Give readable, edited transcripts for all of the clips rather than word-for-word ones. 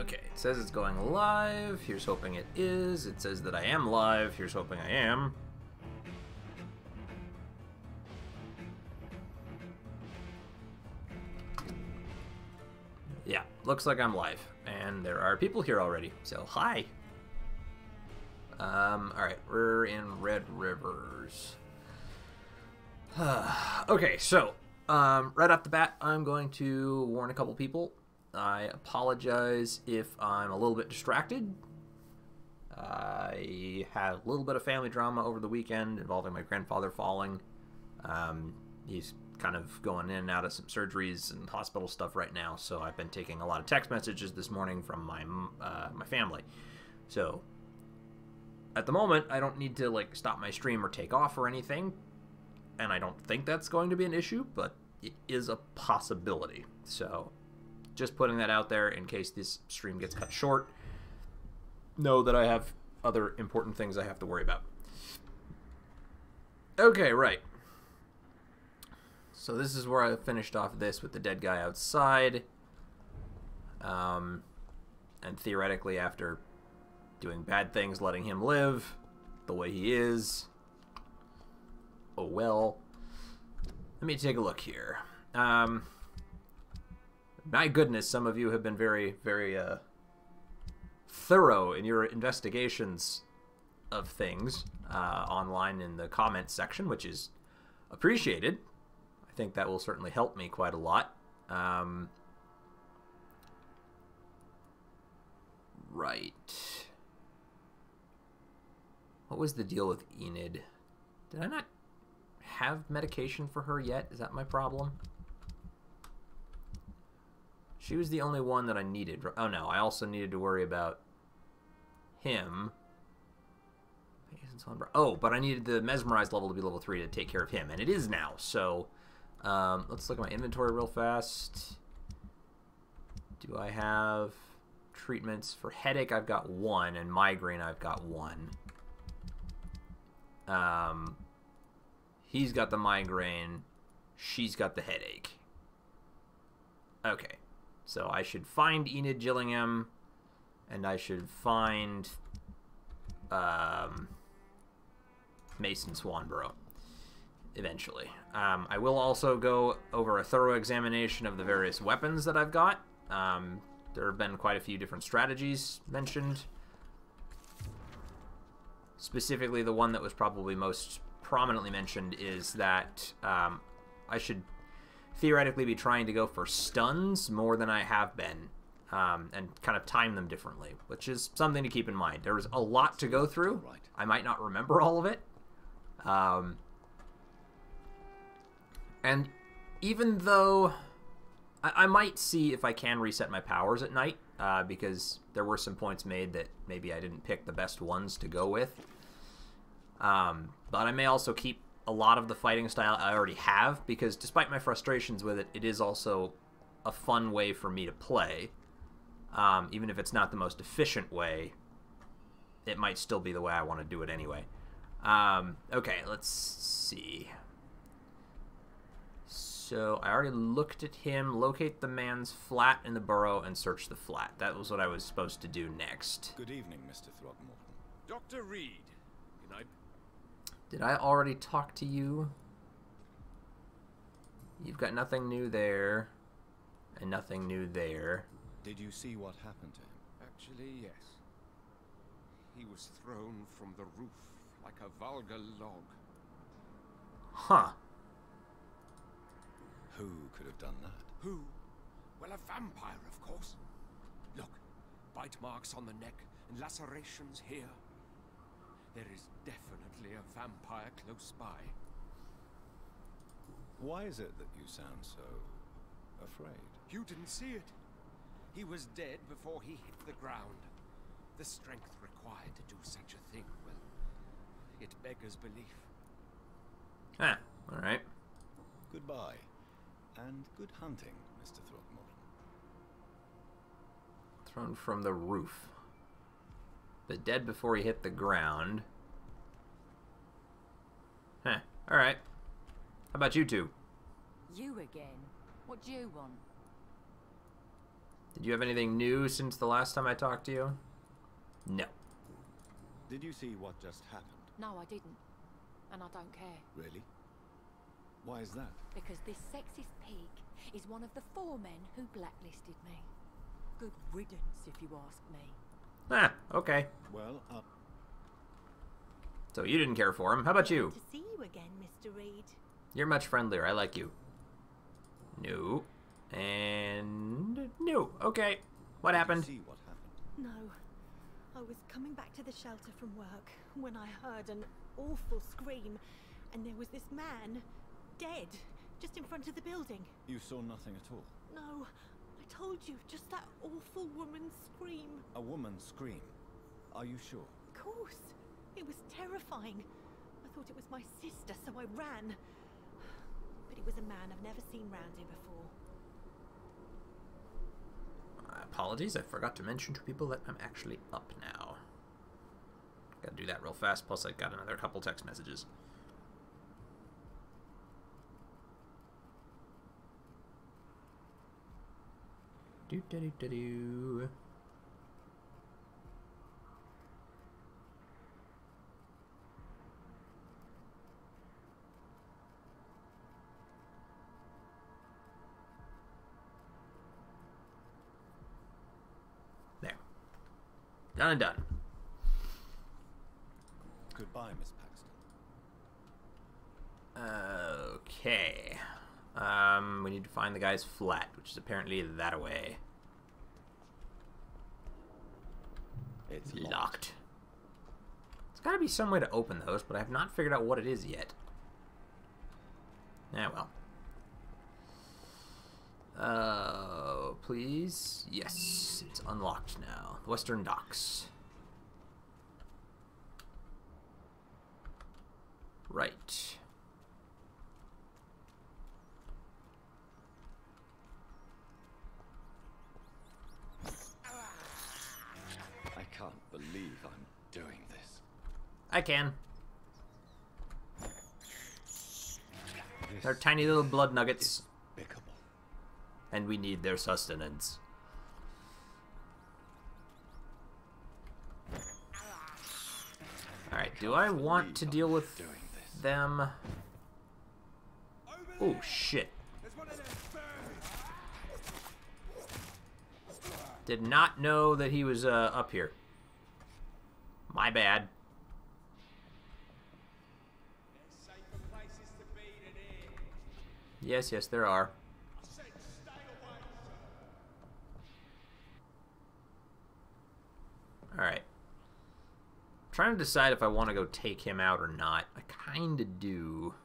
Okay, it says it's going live. Here's hoping it is. It says that I am live. Here's hoping I am. Yeah, looks like I'm live. And there are people here already. So, hi. Alright, we're in Red Rivers. Okay, so, right off the bat, I'm going to warn a couple people. I apologize if I'm a little bit distracted. I had a little bit of family drama over the weekend involving my grandfather falling. He's kind of going in and out of some surgeries and hospital stuff right now, so I've been taking a lot of text messages this morning from my family. So, at the moment, I don't need to like stop my stream or take off or anything, and I don't think that's going to be an issue, but it is a possibility. So, just putting that out there in case this stream gets cut short. Know that I have other important things I have to worry about. Okay, right. So this is where I finished off this with the dead guy outside. And theoretically, after doing bad things, letting him live the way he is. Oh well. Let me take a look here. My goodness, some of you have been very, very thorough in your investigations of things online in the comments section, which is appreciated. I think that will certainly help me quite a lot. Right. What was the deal with Enid? Did I not have medication for her yet? Is that my problem? She was the only one that I needed. Oh no, I also needed to worry about him. Oh, but I needed the mesmerized level to be level 3 to take care of him, and it is now. So, let's look at my inventory real fast. Do I have treatments for headache? I've got 1, and migraine I've got 1. He's got the migraine. She's got the headache. Okay. So I should find Enid Gillingham, and I should find Mason Swanborough eventually. I will also go over a thorough examination of the various weapons that I've got. There have been quite a few different strategies mentioned. Specifically, the one that was probably most prominently mentioned is that I should theoretically be trying to go for stuns more than I have been, and kind of time them differently, which is something to keep in mind. There's a lot to go through. I might not remember all of it. And even though I might see if I can reset my powers at night, because there were some points made that maybe I didn't pick the best ones to go with. But I may also keep a lot of the fighting style I already have, because despite my frustrations with it, it is also a fun way for me to play. Even if it's not the most efficient way, it might still be the way I want to do it anyway. Okay, let's see. So I already looked at him. Locate the man's flat in the burrow and search the flat. That was what I was supposed to do next. Good evening, Mr. Throckmorton. Dr. Reed. Did I already talk to you? You've got nothing new there, and nothing new there. Did you see what happened to him? Actually, yes. He was thrown from the roof like a vulgar log. Huh. Who could have done that? Who? Well, a vampire, of course. Look, bite marks on the neck and lacerations here. There is definitely a vampire close by. Why is it that you sound so afraid? You didn't see it. He was dead before he hit the ground. The strength required to do such a thing, well, it beggars belief. Ah, alright. Goodbye, and good hunting, Mr. Throckmorton. Thrown from the roof. But dead before he hit the ground. Huh, alright. How about you two? You again? What do you want? Did you have anything new since the last time I talked to you? No. Did you see what just happened? No, I didn't. And I don't care. Really? Why is that? Because this sexist pig is one of the 4 men who blacklisted me. Good riddance, if you ask me. Ah, okay. Well, So you didn't care for him. How about you? To see you again, Mr. Reed. You're much friendlier. I like you. No. And no. Okay. What happened? See what happened? No. I was coming back to the shelter from work when I heard an awful scream, and there was this man, dead, just in front of the building. You saw nothing at all? No, I told you, just that awful woman's scream. A woman scream? Are you sure? Of course. It was terrifying. I thought it was my sister, so I ran. But it was a man I've never seen round here before. Apologies, I forgot to mention to people that I'm actually up now. Gotta do that real fast, plus I got another couple text messages. Do-do-do-do-do. There. Done and done. Goodbye, Miss Paxton. Okay. We need to find the guy's flat, which is apparently that away. It's Locked. There's gotta be some way to open those, but I have not figured out what it is yet. Ah, well. Please? Yes, it's unlocked now. Western Docks. Right. I can't believe I'm doing this. I can. This They're tiny little blood nuggets, is despicable. and we need their sustenance. Alright, do I want to deal with Doing this. them? Oh, shit. Did not know that he was up here. My bad. Yes, yes, there are. Alright. Trying to decide if I want to go take him out or not. I kind of do.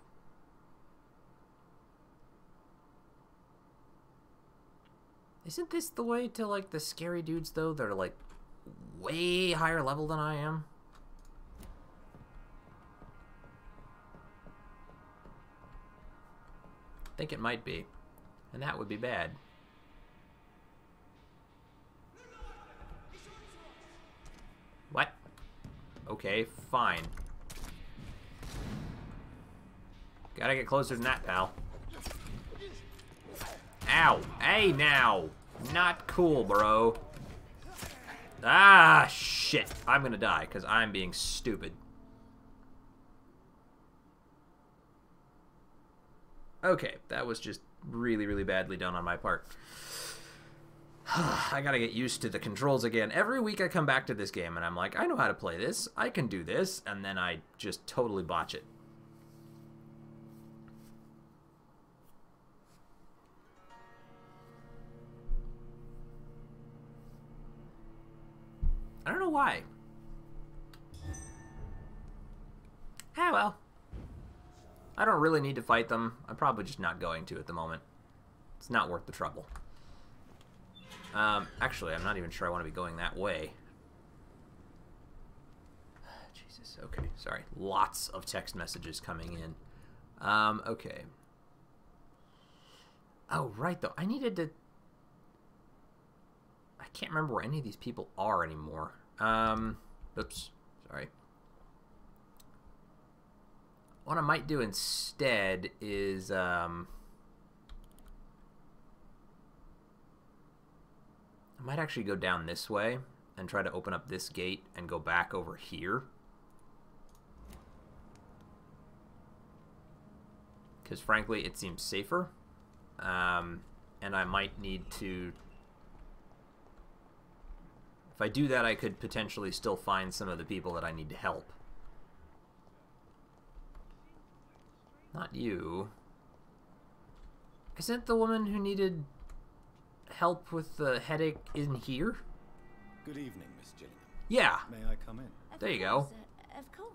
Isn't this the way to, like, the scary dudes, though? They're, like, way higher level than I am? I think it might be. And that would be bad. What? Okay, fine. Gotta get closer than that, pal. Ow! Hey, now! Not cool, bro. Ah, shit. I'm gonna die, because I'm being stupid. Okay, that was just really, really badly done on my part. I gotta get used to the controls again. Every week I come back to this game and I'm like, I know how to play this, I can do this, and then I just totally botch it. I don't know why. Ah, well. I don't really need to fight them. I'm probably just not going to at the moment. It's not worth the trouble. Actually, I'm not even sure I want to be going that way. Jesus, okay, sorry. Lots of text messages coming in. Okay. Oh, right, though. I needed to... I can't remember where any of these people are anymore. Oops, sorry. What I might do instead is, I might actually go down this way and try to open up this gate and go back over here. Because frankly, it seems safer. And I might need to... If I do that, I could potentially still find some of the people that I need to help. Not you. Isn't the woman who needed help with the headache in here? Good evening, Miss Gillingham. Yeah. May I come in? There you go. Of course.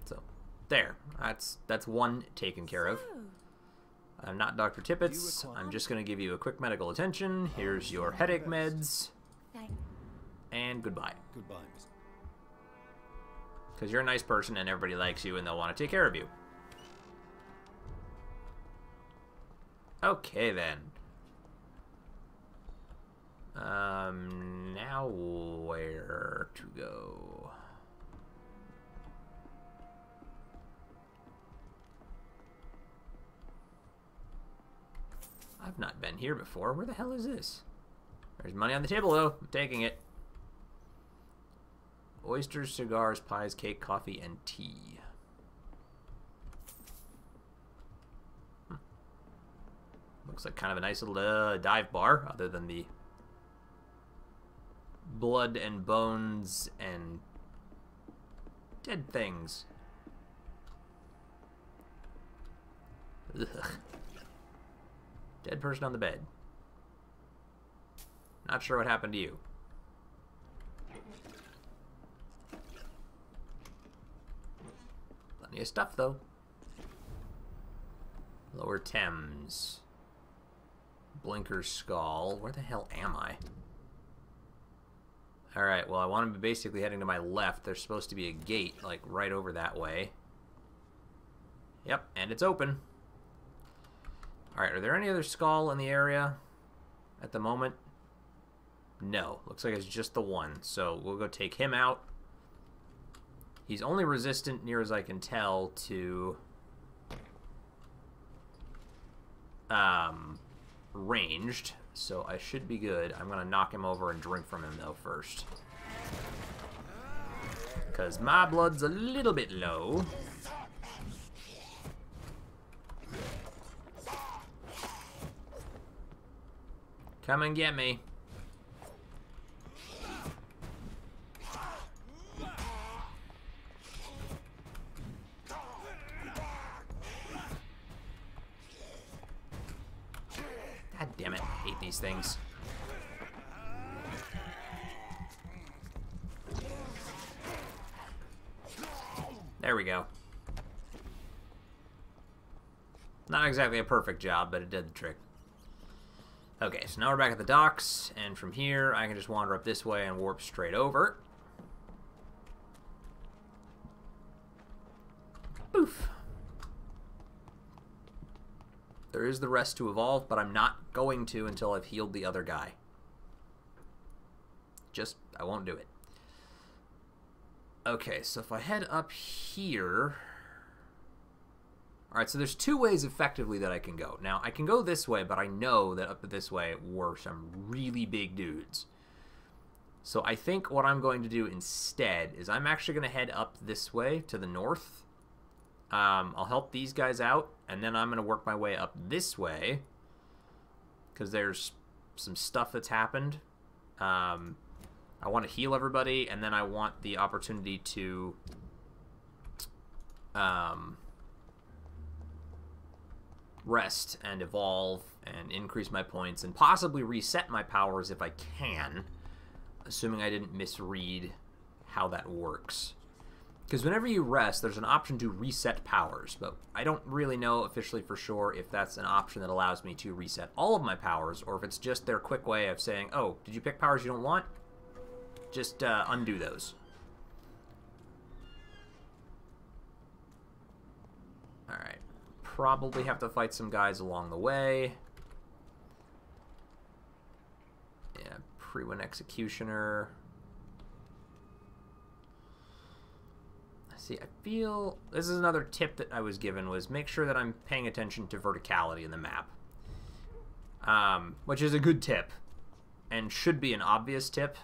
So, there. That's one taken care of. I'm not Dr. Tippett. I'm just going to give you a quick medical attention. Here's your headache meds. Thanks. And goodbye. Goodbye, Miss. Because you're a nice person and everybody likes you and they'll want to take care of you. Okay, then. Now where to go? I've not been here before. Where the hell is this? There's money on the table, though. I'm taking it. Oysters, cigars, pies, cake, coffee, and tea. Looks like kind of a nice little dive bar, other than the blood and bones and dead things. Ugh. Dead person on the bed. Not sure what happened to you. Plenty of stuff, though. Lower Thames. Blinker's Skull. Where the hell am I? Alright, well, I want to be basically heading to my left. There's supposed to be a gate, like, right over that way. Yep, and it's open. Alright, are there any other Skull in the area at the moment? No. Looks like it's just the one. So we'll go take him out. He's only resistant, near as I can tell, to ranged. So I should be good. I'm going to knock him over and drink from him, though, first. Because my blood's a little bit low. Come and get me. God damn it, I hate these things. There we go. Not exactly a perfect job, but it did the trick. Okay, so now we're back at the docks, and from here I can just wander up this way and warp straight over. Boof. There is the rest to evolve, but I'm not going to until I've healed the other guy. I won't do it. Okay, so if I head up here... Alright, so there's two ways effectively that I can go. Now, I can go this way, but I know that up this way were some really big dudes. So I think what I'm going to do instead is I'm actually going to head up this way to the north. I'll help these guys out, and then I'm going to work my way up this way, because there's some stuff that's happened. I want to heal everybody, and then I want the opportunity to... rest and evolve and increase my points and possibly reset my powers if I can, assuming I didn't misread how that works. Because whenever you rest, there's an option to reset powers, but I don't really know officially for sure if that's an option that allows me to reset all of my powers, or if it's just their quick way of saying, oh, did you pick powers you don't want? Just undo those. Alright. Probably have to fight some guys along the way. Yeah, Pre-Win Executioner. See, I feel... This is another tip that I was given, was make sure that I'm paying attention to verticality in the map. which is a good tip, and should be an obvious tip.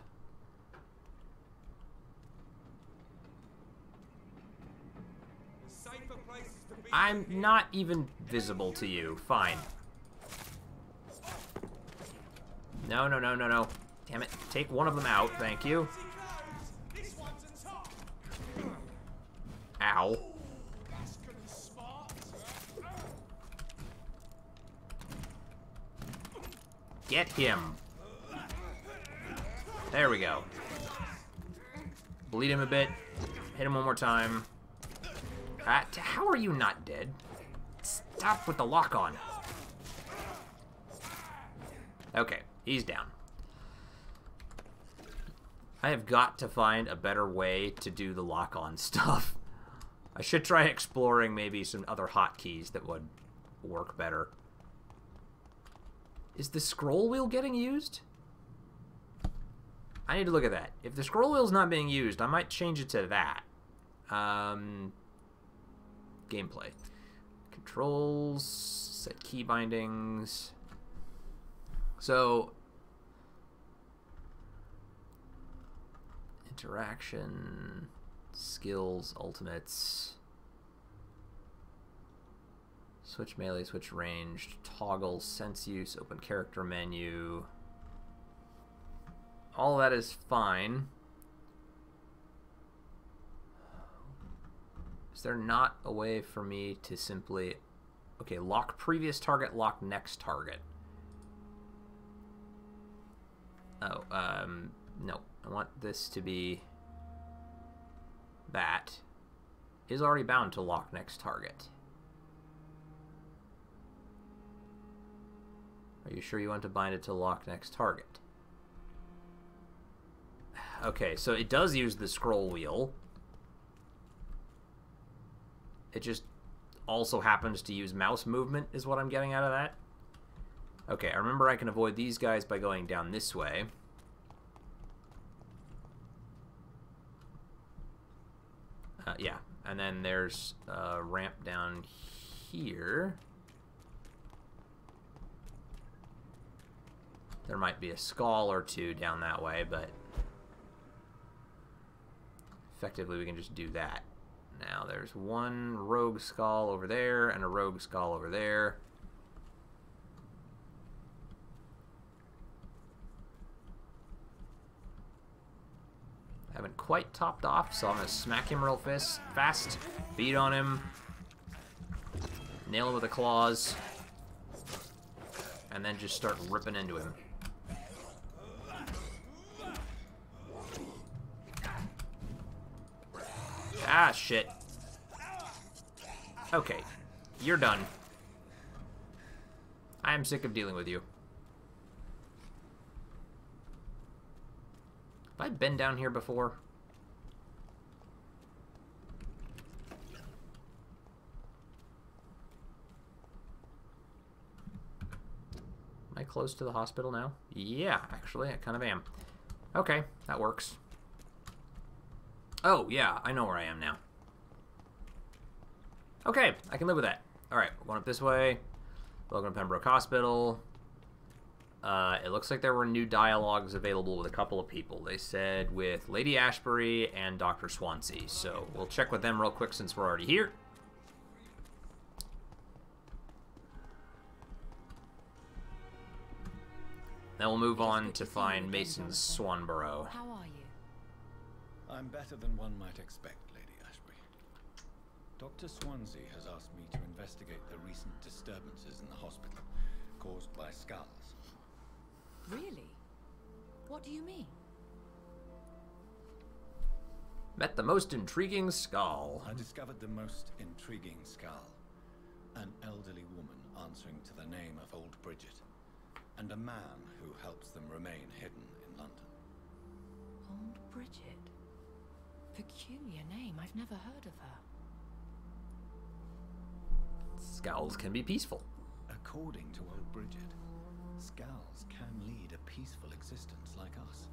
I'm not even visible to you. Fine. No, no, no, no, no. Damn it. Take one of them out. Thank you. Ow. Get him. There we go. Bleed him a bit. Hit him one more time. How are you not dead? Stop with the lock on. Okay, he's down. I have got to find a better way to do the lock on stuff. I should try exploring maybe some other hotkeys that would work better. Is the scroll wheel getting used? I need to look at that. If the scroll wheel's not being used, I might change it to that. Gameplay. Controls, set key bindings. So, interaction, skills, ultimates, switch melee, switch ranged, toggle, sense use, open character menu. All that is fine. Is there not a way for me to simply... Okay, lock previous target, lock next target. Oh, no. I want this to be... That is already bound to lock next target. Are you sure you want to bind it to lock next target? Okay, so it does use the scroll wheel. It just also happens to use mouse movement, is what I'm getting out of that. Okay, I remember I can avoid these guys by going down this way. Yeah, and then there's a ramp down here. There might be a skull or two down that way, but effectively we can just do that. Now there's one rogue skull over there and a rogue skull over there. Haven't quite topped off, so I'm gonna smack him real fast, beat on him, nail him with the claws, and then just start ripping into him. Ah, shit. Okay, you're done. I am sick of dealing with you. Have I been down here before? Am I close to the hospital now? Yeah, actually, I kind of am. Okay, that works. Oh, yeah, I know where I am now. Okay, I can live with that. Alright, going up this way. Welcome to Pembroke Hospital. It looks like there were new dialogues available with a couple of people. They said with Lady Ashbury and Dr. Swansea. So we'll check with them real quick since we're already here. Then we'll move on to find Mason's Swanborough. How are you? I'm better than one might expect, Lady Ashbury. Dr. Swansea has asked me to investigate the recent disturbances in the hospital caused by skulls. Really? What do you mean? Met the most intriguing skull. I discovered the most intriguing skull. An elderly woman answering to the name of Old Bridget, and a man who helps them remain hidden in London. Old Bridget? Peculiar name. I've never heard of her. Skulls can be peaceful. According to Old Bridget, skulls can lead a peaceful existence like us.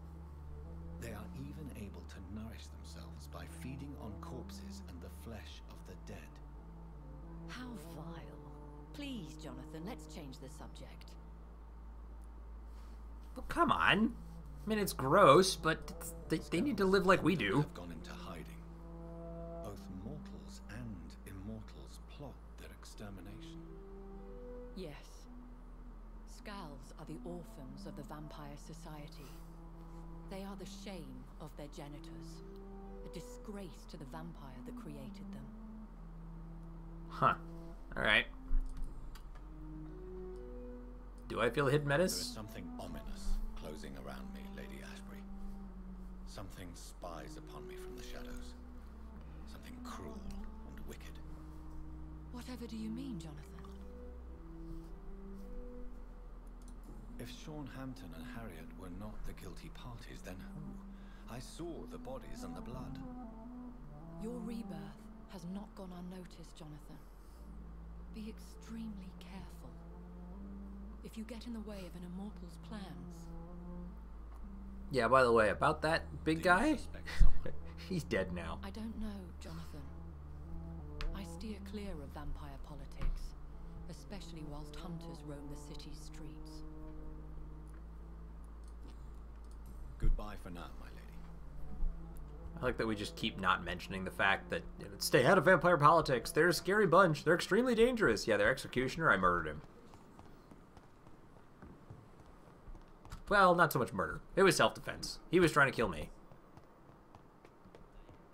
They are even able to nourish themselves by feeding on corpses and the flesh of the dead. How vile. Please, Jonathan, let's change the subject. Well, come on. I mean, it's gross, but they need to live like we do. Have gone into hiding. Both mortals and immortals plot their extermination. Yes. Scowls are the orphans of the Vampire Society. They are the shame of their genitors. A disgrace to the vampire that created them. Huh. Alright. Do I feel hidden There menace? is something ominous closing around me, Lady Ashbury. Something spies upon me from the shadows. Something cruel and wicked. Whatever do you mean, Jonathan? If Sean Hampton and Harriet were not the guilty parties, then who? I saw the bodies and the blood. Your rebirth has not gone unnoticed, Jonathan. Be extremely careful. If you get in the way of an immortal's plans... Yeah, by the way, about that big Do you guy, suspect someone? he's dead now. I don't know, Jonathan. I steer clear of vampire politics, especially whilst hunters roam the city's streets. Goodbye for now, my lady. I like that we just keep not mentioning the fact that, you know, stay out of vampire politics. They're a scary bunch. They're extremely dangerous. Yeah, their executioner, I murdered him. Well, not so much murder. It was self-defense. He was trying to kill me.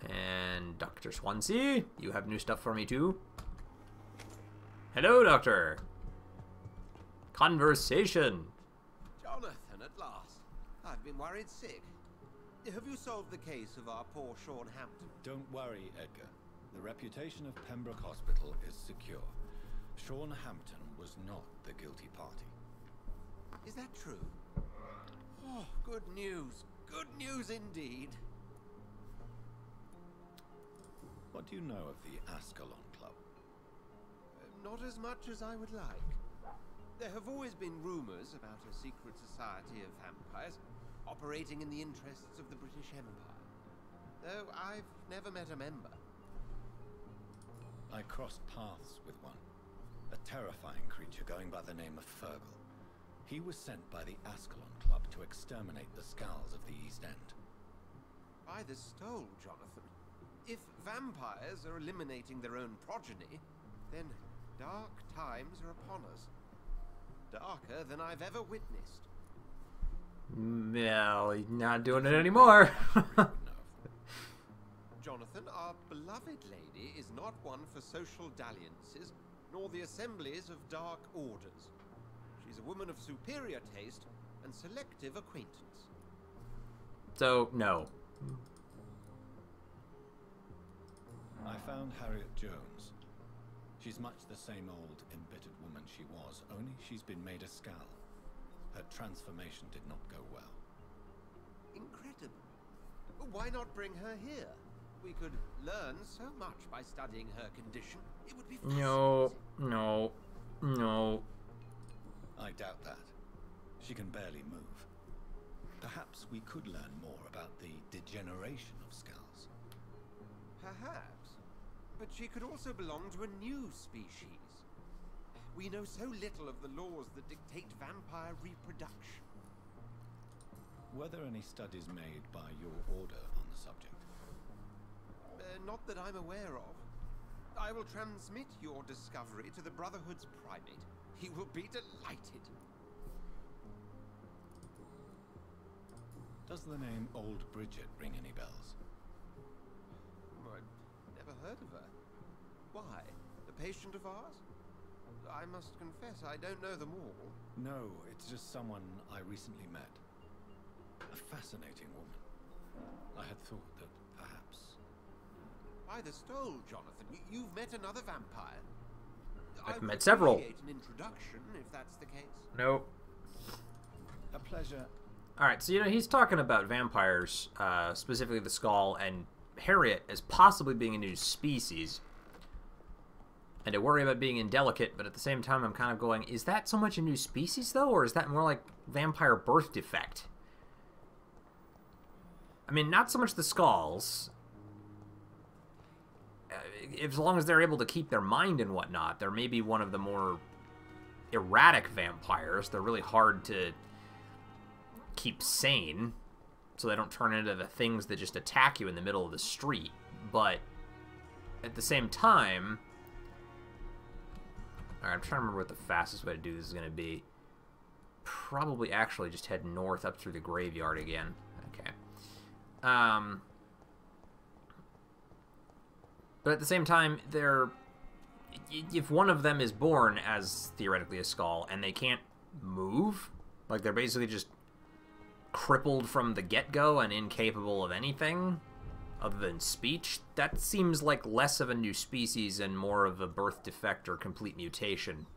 And Dr. Swansea, you have new stuff for me too? Hello, Doctor. Conversation. Jonathan, at last. I've been worried sick. Have you solved the case of our poor Sean Hampton? Don't worry, Edgar. The reputation of Pembroke Hospital is secure. Sean Hampton was not the guilty party. Is that true? Oh, good news. Good news indeed. What do you know of the Ascalon Club? Not as much as I would like. There have always been rumors about a secret society of vampires operating in the interests of the British Empire, though I've never met a member. I crossed paths with one, a terrifying creature going by the name of Fergal. He was sent by the Ascalon Club to exterminate the Scowls of the East End. By the stole, Jonathan. If vampires are eliminating their own progeny, then dark times are upon us. Darker than I've ever witnessed. Well, he's not doing it anymore. Jonathan, our beloved lady is not one for social dalliances, nor the assemblies of dark orders. She's a woman of superior taste and selective acquaintance. So, no. I found Harriet Jones. She's much the same old, embittered woman she was, only she's been made a Scowl. Her transformation did not go well. Incredible. Why not bring her here? We could learn so much by studying her condition. It would be fascinating. No. I doubt that. She can barely move. Perhaps we could learn more about the degeneration of Scowls. Perhaps. But she could also belong to a new species. We know so little of the laws that dictate vampire reproduction. Were there any studies made by your order on the subject? Not that I'm aware of. I will transmit your discovery to the Brotherhood's primate. He will be delighted. Does the name Old Bridget ring any bells? I've never heard of her. Why? A patient of ours? I must confess, I don't know them all. No, it's just someone I recently met. A fascinating woman. I had thought that perhaps... By the stole, Jonathan, you've met another vampire. I've met several. An introduction, if that's the case. Nope. A pleasure. Alright, so, you know, he's talking about vampires, specifically the Skull, and Harriet as possibly being a new species. And I worry about being indelicate, but at the same time I'm kind of going, is that so much a new species, though? Or is that more like vampire birth defect? I mean, not so much the Skulls. As long as they're able to keep their mind and whatnot, they're maybe one of the more erratic vampires. They're really hard to keep sane, so they don't turn into the things that just attack you in the middle of the street. But at the same time... Alright, I'm trying to remember what the fastest way to do this is going to be. Probably actually just head north up through the graveyard again. Okay. But at the same time, if one of them is born as theoretically a skull and they can't move, like they're basically just crippled from the get-go and incapable of anything other than speech, that seems like less of a new species and more of a birth defect or complete mutation.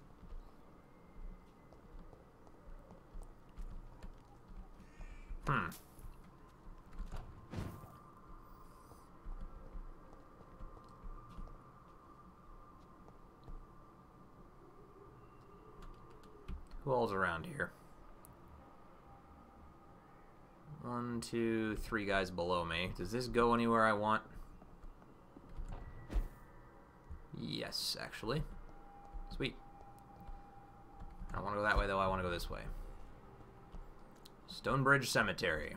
Who all's around here? 1, 2, 3 guys below me. Does this go anywhere I want? Yes, actually. Sweet. I don't want to go that way, though. I want to go this way. Stonebridge Cemetery.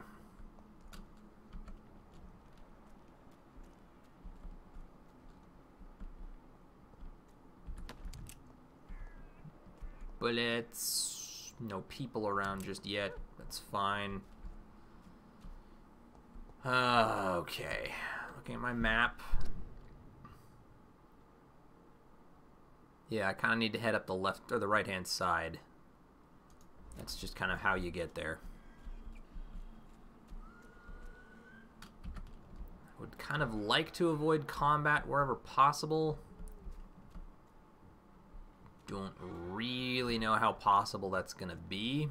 Bullets. No people around just yet. That's fine. Okay. Looking at my map. Yeah, I kind of need to head up the left or the right-hand side. That's just kind of how you get there. Would kind of like to avoid combat wherever possible. Don't really know how possible that's going to be.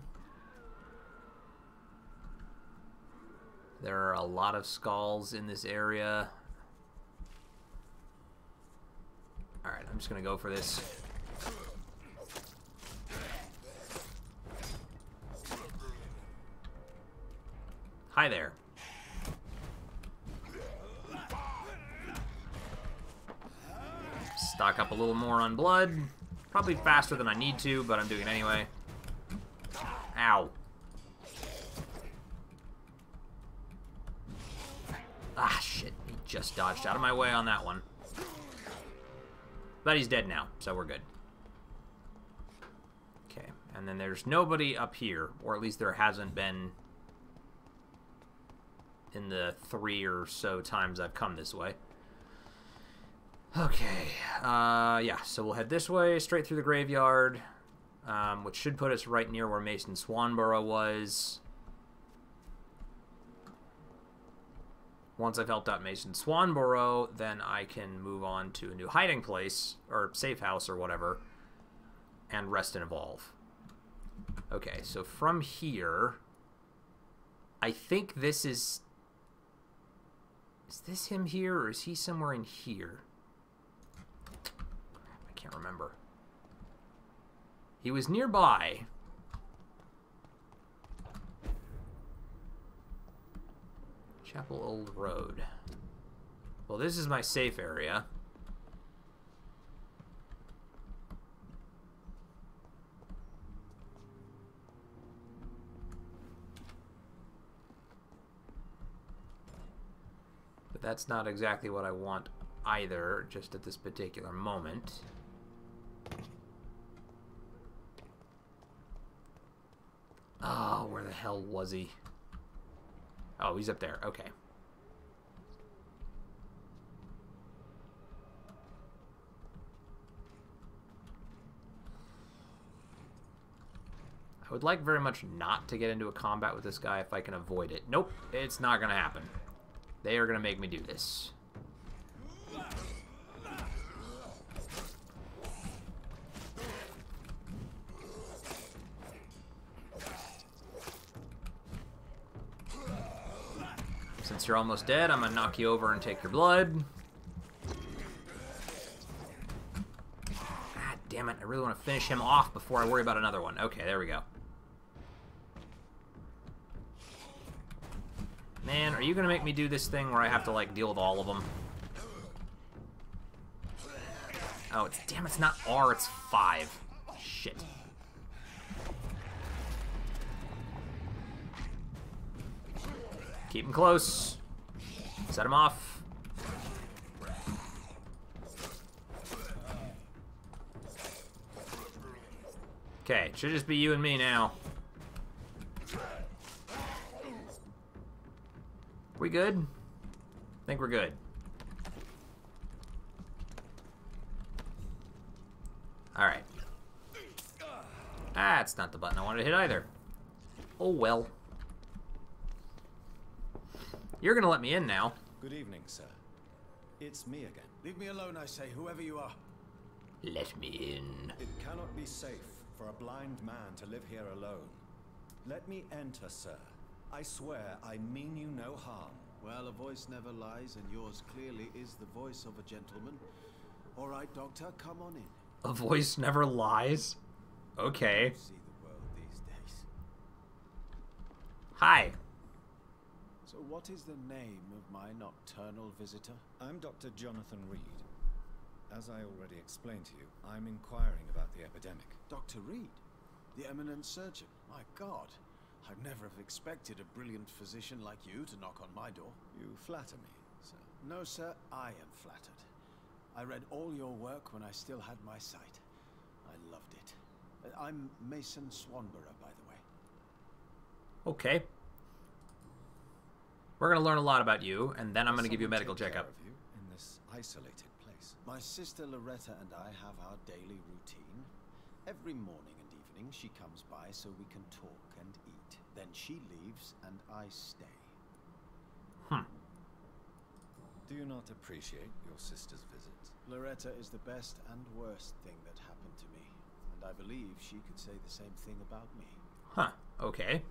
There are a lot of skulls in this area. Alright, I'm just going to go for this. Hi there. Stock up a little more on blood. Probably faster than I need to, but I'm doing it anyway. Ow. Ah, shit. He just dodged out of my way on that one. But he's dead now, so we're good. Okay, and then there's nobody up here, or at least there hasn't been in the 3 or so times I've come this way. Okay, yeah, so we'll head this way, straight through the graveyard, which should put us right near where Mason Swanborough was. Once I've helped out Mason Swanborough, then I can move on to a new hiding place, or safe house, or whatever, and rest and evolve. Okay, so from here, I think this is... Is this him here, or is he somewhere in here? I can't remember. He was nearby. Chapel Old Road. Well, this is my safe area. But that's not exactly what I want either, just at this particular moment. Oh, where the hell was he? Oh, he's up there. Okay. I would like very much not to get into a combat with this guy if I can avoid it. Nope, it's not going to happen. They are going to make me do this. Since you're almost dead, I'm going to knock you over and take your blood. God damn it, I really want to finish him off before I worry about another one. Okay, there we go. Man, are you going to make me do this thing where I have to, like, deal with all of them? Oh, damn, it's not R, it's 5. Shit. Keep him close. Set him off. Okay, should just be you and me now. We good? I think we're good. Alright. Ah, it's not the button I wanted to hit either. Oh well. You're gonna let me in now. Good evening, sir. It's me again. Leave me alone, I say, whoever you are. Let me in. It cannot be safe for a blind man to live here alone. Let me enter, sir. I swear I mean you no harm. Well, a voice never lies, and yours clearly is the voice of a gentleman. All right, Doctor, come on in. A voice never lies? Okay. See the world these days. Hi. So what is the name of my nocturnal visitor? I'm Dr. Jonathan Reed. As I already explained to you, I'm inquiring about the epidemic. Dr. Reed? The eminent surgeon? My God. I'd never have expected a brilliant physician like you to knock on my door. You flatter me, sir. No, sir, I am flattered. I read all your work when I still had my sight. I loved it. I'm Mason Swanborough, by the way. Okay. We're gonna learn a lot about you, and then I'm gonna give you a medical Someone take checkup. care of you in this isolated place. My sister Loretta and I have our daily routine. Every morning and evening she comes by so we can talk and eat. Then she leaves and I stay. Do you not appreciate your sister's visits? Loretta is the best and worst thing that happened to me. And I believe she could say the same thing about me. Huh. Okay.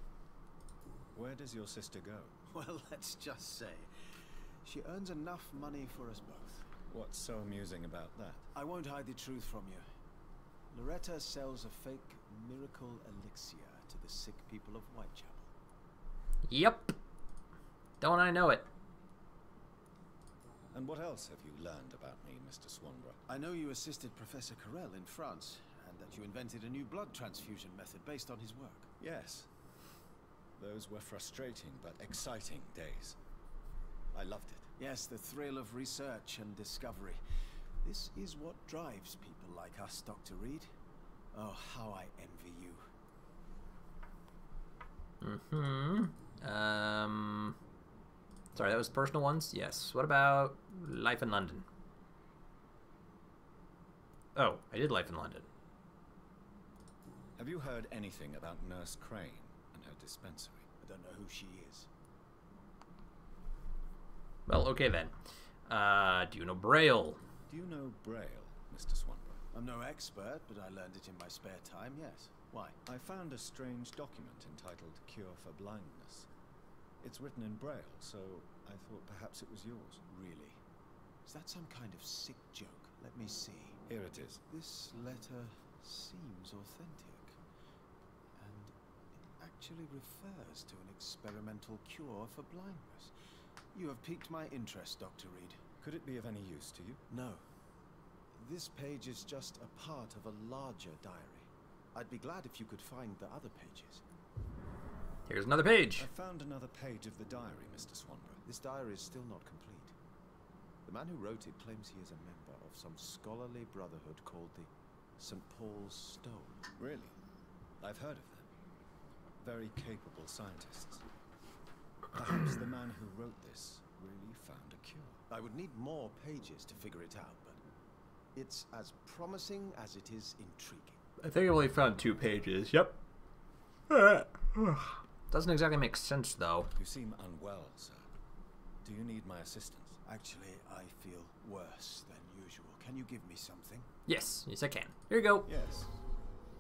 Where does your sister go? Well, let's just say, she earns enough money for us both. What's so amusing about that? I won't hide the truth from you. Loretta sells a fake miracle elixir to the sick people of Whitechapel. Yep. Don't I know it? And what else have you learned about me, Mr. Swanborough? I know you assisted Professor Carell in France, and that you invented a new blood transfusion method based on his work. Yes. Those were frustrating but exciting days. I loved it. Yes, the thrill of research and discovery. This is what drives people like us, Dr. Reed. Oh, how I envy you. Sorry, that was personal ones? Yes. What about life in London? Oh, I did life in London. Have you heard anything about Nurse Crane and her dispensary? I don't know who she is. Well, okay then. Do you know Braille? Do you know Braille, Mr. Swanborough? I'm no expert, but I learned it in my spare time, yes. Why? I found a strange document entitled Cure for Blindness. It's written in Braille, so I thought perhaps it was yours. Really? Is that some kind of sick joke? Let me see. Here it is. This letter seems authentic. And it actually refers to an experimental cure for blindness. You have piqued my interest, Dr. Reed. Could it be of any use to you? No. This page is just a part of a larger diary. I'd be glad if you could find the other pages. Here's another page. I found another page of the diary, Mr. Swanborough. This diary is still not complete. The man who wrote it claims he is a member of some scholarly brotherhood called the St. Paul's Stone. Really? I've heard of them. Very capable scientists. Perhaps the man who wrote this really found a cure. I would need more pages to figure it out, but it's as promising as it is intriguing. I think I only found 2 pages. Yep. Doesn't exactly make sense, though. You seem unwell, sir. Do you need my assistance? Actually, I feel worse than usual. Can you give me something? Yes. Yes, I can. Here you go. Yes.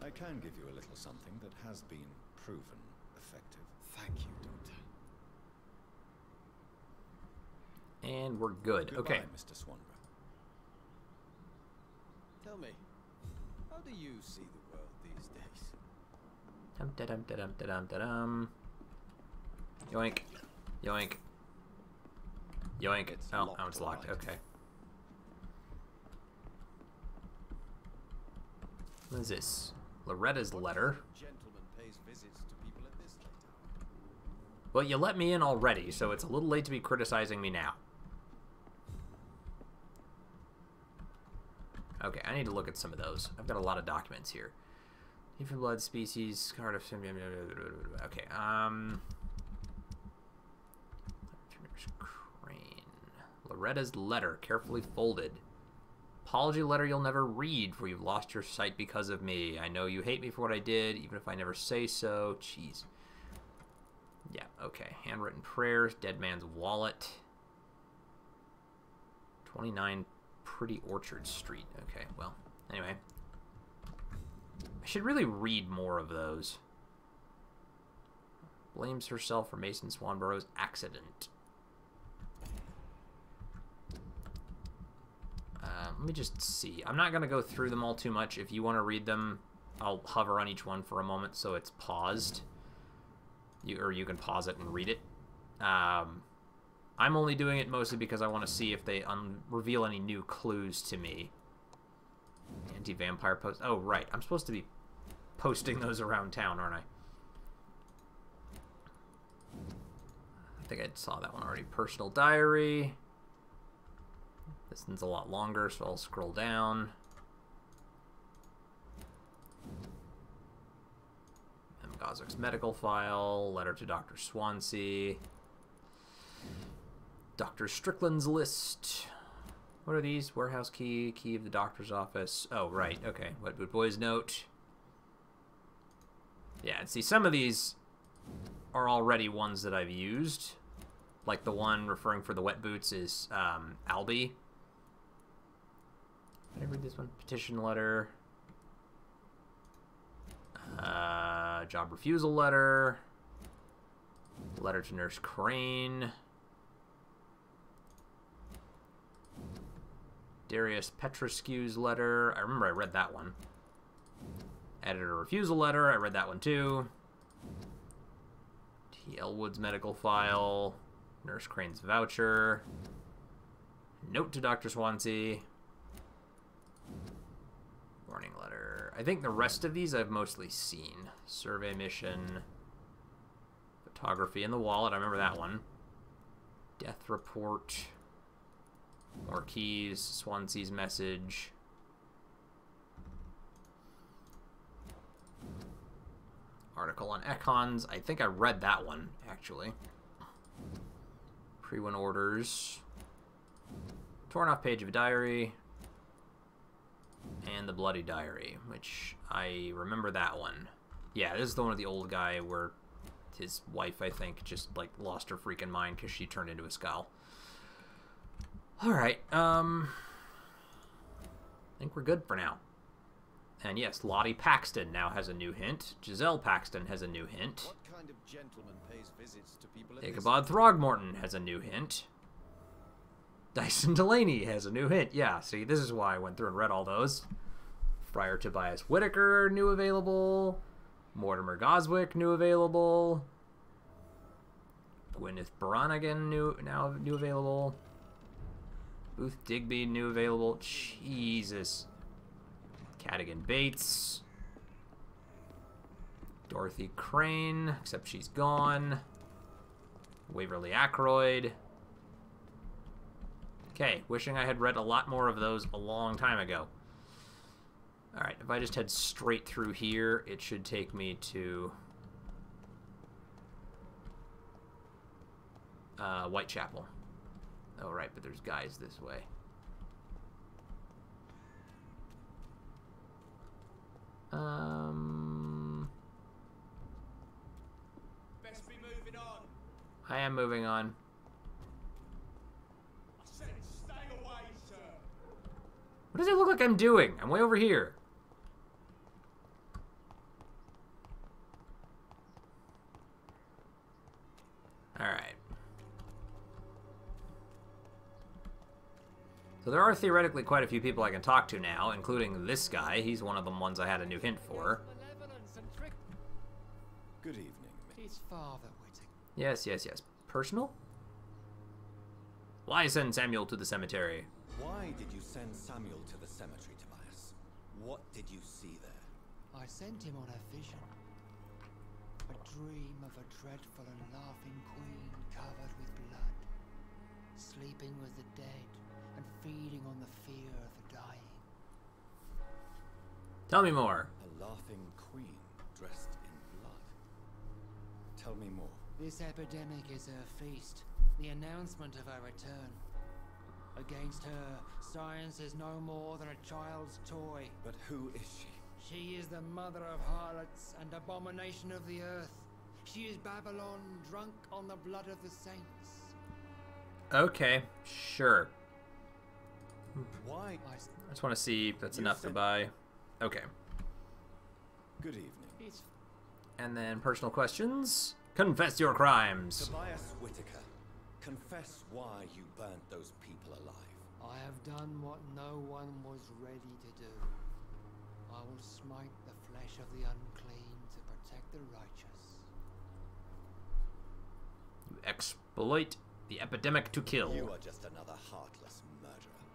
I can give you a little something that has been proven effective. Thank you, Doctor. And we're good. Goodbye, Okay. Mr. Swanborough. Tell me, how do you see the world these days? Dum-da-dum-da-dum-da-dum-da-dum. Yoink. Yoink. Yoink. It's Oh, locked now it's locked. alright. Okay. What is this? Loretta's letter. Gentleman pays visits to people at this late Well, you let me in already, so it's a little late to be criticizing me now. Okay, I need to look at some of those. I've got a lot of documents here. Different blood species, card of... Okay, Crane. Loretta's letter, carefully folded. Apology letter you'll never read, for you've lost your sight because of me. I know you hate me for what I did, even if I never say so. Jeez. Yeah, okay. Handwritten prayers, dead man's wallet. 29 Pretty Orchard Street. Okay, well, anyway. I should really read more of those. Blames herself for Mason Swanborough's accident. Let me just see. I'm not going to go through them all too much. If you want to read them, I'll hover on each one for a moment so it's paused. Or you can pause it and read it. I'm only doing it mostly because I want to see if they reveal any new clues to me. Anti-vampire post. Oh, right. I'm supposed to be posting those around town, aren't I? I think I saw that one already. Personal diary. This one's a lot longer, so I'll scroll down. M. Goswick's medical file. Letter to Dr. Swansea. Dr. Strickland's list. What are these? Warehouse key, key of the doctor's office. Oh, right. Okay. Wetwood Boy's note. Yeah, and see, some of these are already ones that I've used. Like the one referring for the wet boots is Albie. Did I read this one? Petition letter. Job refusal letter. Letter to Nurse Crane. Darius Petrescu's letter. I remember I read that one. Editor refusal letter. I read that one too. T. Elwood's medical file. Nurse Crane's voucher. Note to Dr. Swansea. Warning letter. I think the rest of these I've mostly seen. Survey mission. Photography in the wallet. I remember that one. Death report. More keys. Swansea's message. Article on Ekons. I think I read that one, actually. Pre-win orders. Torn off page of a diary. And the bloody diary, which I remember that one. Yeah, this is the one with the old guy where his wife, I think, just, like, lost her freaking mind because she turned into a skull. Alright, I think we're good for now. And yes, Lottie Paxton now has a new hint. Giselle Paxton has a new hint. What kind of gentleman pays visits to people in Ichabod Throgmorton has a new hint. Dyson Delaney has a new hint. Yeah, see, this is why I went through and read all those. Friar Tobias Whitaker, new available. Mortimer Goswick, new available. Gwyneth Branagan, now new available. Booth Digby, new available. Jesus. Cadigan Bates. Dorothy Crane, except she's gone. Waverly Ackroyd. Okay, wishing I had read a lot more of those a long time ago. Alright, if I just head straight through here, it should take me to Whitechapel. Oh, right, but there's guys this way. Best be moving on. I am moving on. I said stay away, sir. What does it look like I'm doing? I'm way over here. Alright. So there are theoretically quite a few people I can talk to now, including this guy. He's one of the ones I had a new hint for. Good evening. It's Father Whittaker. Yes, yes, yes. Personal? Why send Samuel to the cemetery? Why did you send Samuel to the cemetery, Tobias? What did you see there? I sent him on a vision. A dream of a dreadful and laughing queen covered with blood, sleeping with the dead and feeding on the fear of the dying. Tell me more. A laughing queen dressed in blood. Tell me more. This epidemic is her feast, the announcement of her return. Against her, science is no more than a child's toy. But who is she? She is the mother of harlots and abomination of the earth. She is Babylon, drunk on the blood of the saints. Okay, sure. Why? I just want to see if that's enough to buy. Okay. Good evening. And then personal questions. Confess your crimes. Tobias Whitaker, confess why you burnt those people alive. I have done what no one was ready to do. I will smite the flesh of the unclean to protect the righteous. You exploit the epidemic to kill. You are just another heartless murderer,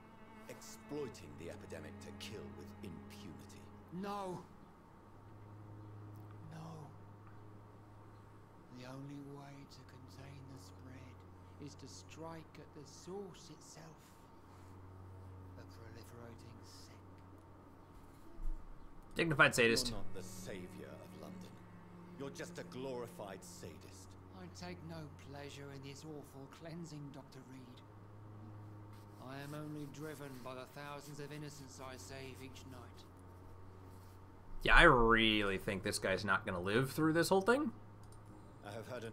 exploiting the epidemic to kill with impunity. No. No. The only way to contain the spread is to strike at the source itself. The proliferating sick. Dignified sadist. You're not the savior of London. You're just a glorified sadist. I take no pleasure in this awful cleansing, Dr. Reed. I am only driven by the thousands of innocents I save each night. Yeah, I really think this guy's not going to live through this whole thing. I have heard it.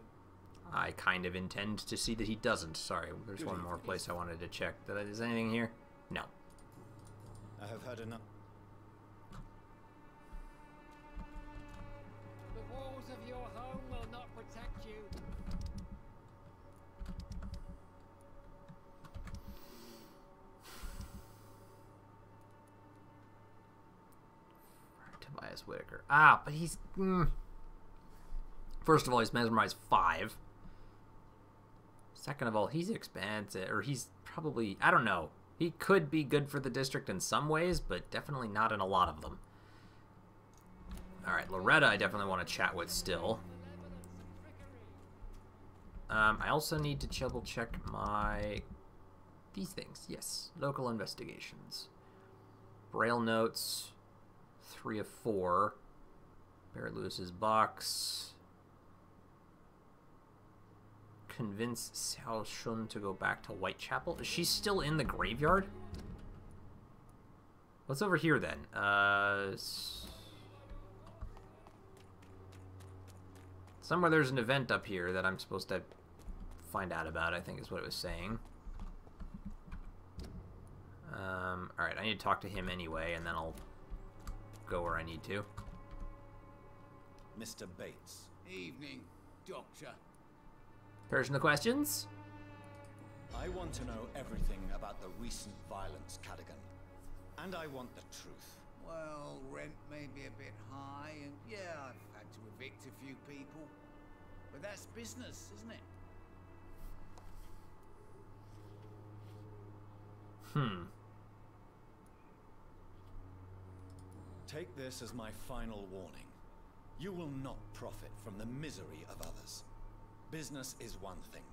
I kind of intend to see that he doesn't. Sorry, there's one more place I wanted to check. Is anything here? No. I have heard enough. The walls of your home will not protect you. Tobias Whitaker. Ah, but he's... First of all, he's mesmerized 5. Second of all, he's expansive, or he's probably... I don't know. He could be good for the district in some ways, but definitely not in a lot of them. Alright, Loretta I definitely want to chat with still. I also need to double check my... These things, yes. Local investigations. Braille notes... 3 of 4. Barrett Lewis's box. Convince Xiao Shun to go back to Whitechapel. Is she still in the graveyard? What's over here then? Somewhere there's an event up here that I'm supposed to find out about, I think is what it was saying. Alright, I need to talk to him anyway, and then I'll go where I need to. Mr. Bates. Evening, Doctor. Person the questions? I want to know everything about the recent violence, Cadogan. And I want the truth. Well, rent may be a bit high, and yeah, I've had to evict a few people. But that's business, isn't it? Take this as my final warning. You will not profit from the misery of others. Business is one thing,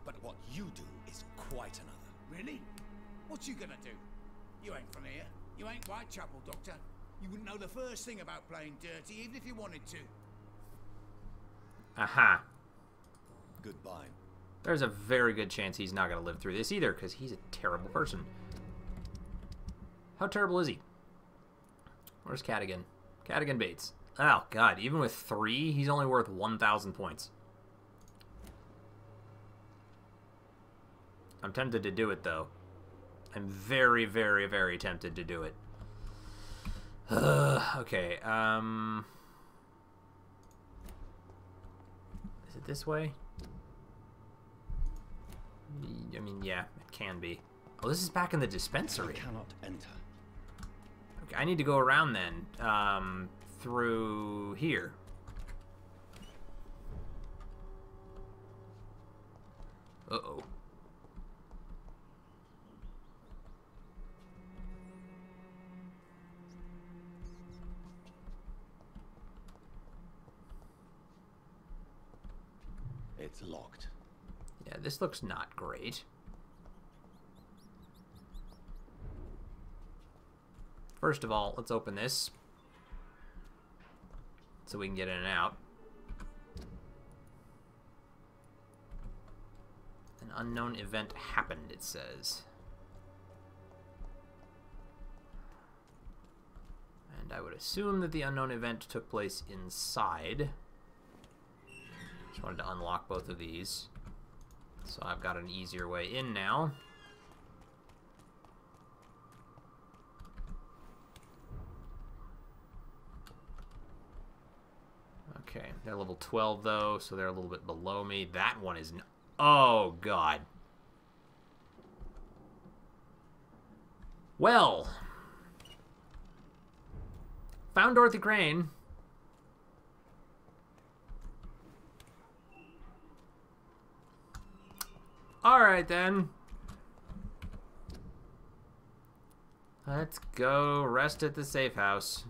but what you do is quite another. Really? What you gonna do? You ain't from here. You ain't Whitechapel, Doctor. You wouldn't know the first thing about playing dirty, even if you wanted to. Aha. Goodbye. There's a very good chance he's not going to live through this either, because he's a terrible person. How terrible is he? Where's Cadogan? Cadogan Bates. Oh, God. Even with 3, he's only worth 1,000 points. I'm tempted to do it, though. I'm very, very, very tempted to do it. Okay, is it this way? I mean, yeah, it can be. Oh, this is back in the dispensary. I cannot enter. Okay, I need to go around then, through here. Uh-oh. It's locked. Yeah, this looks not great. First of all, let's open this so we can get in and out. An unknown event happened, it says. And I would assume that the unknown event took place inside. Just wanted to unlock both of these. So I've got an easier way in now. Okay, they're level 12 though, so they're a little bit below me. That one is... Oh, God. Well. Found Dorothy Crane. Alright then. Let's go rest at the safe house.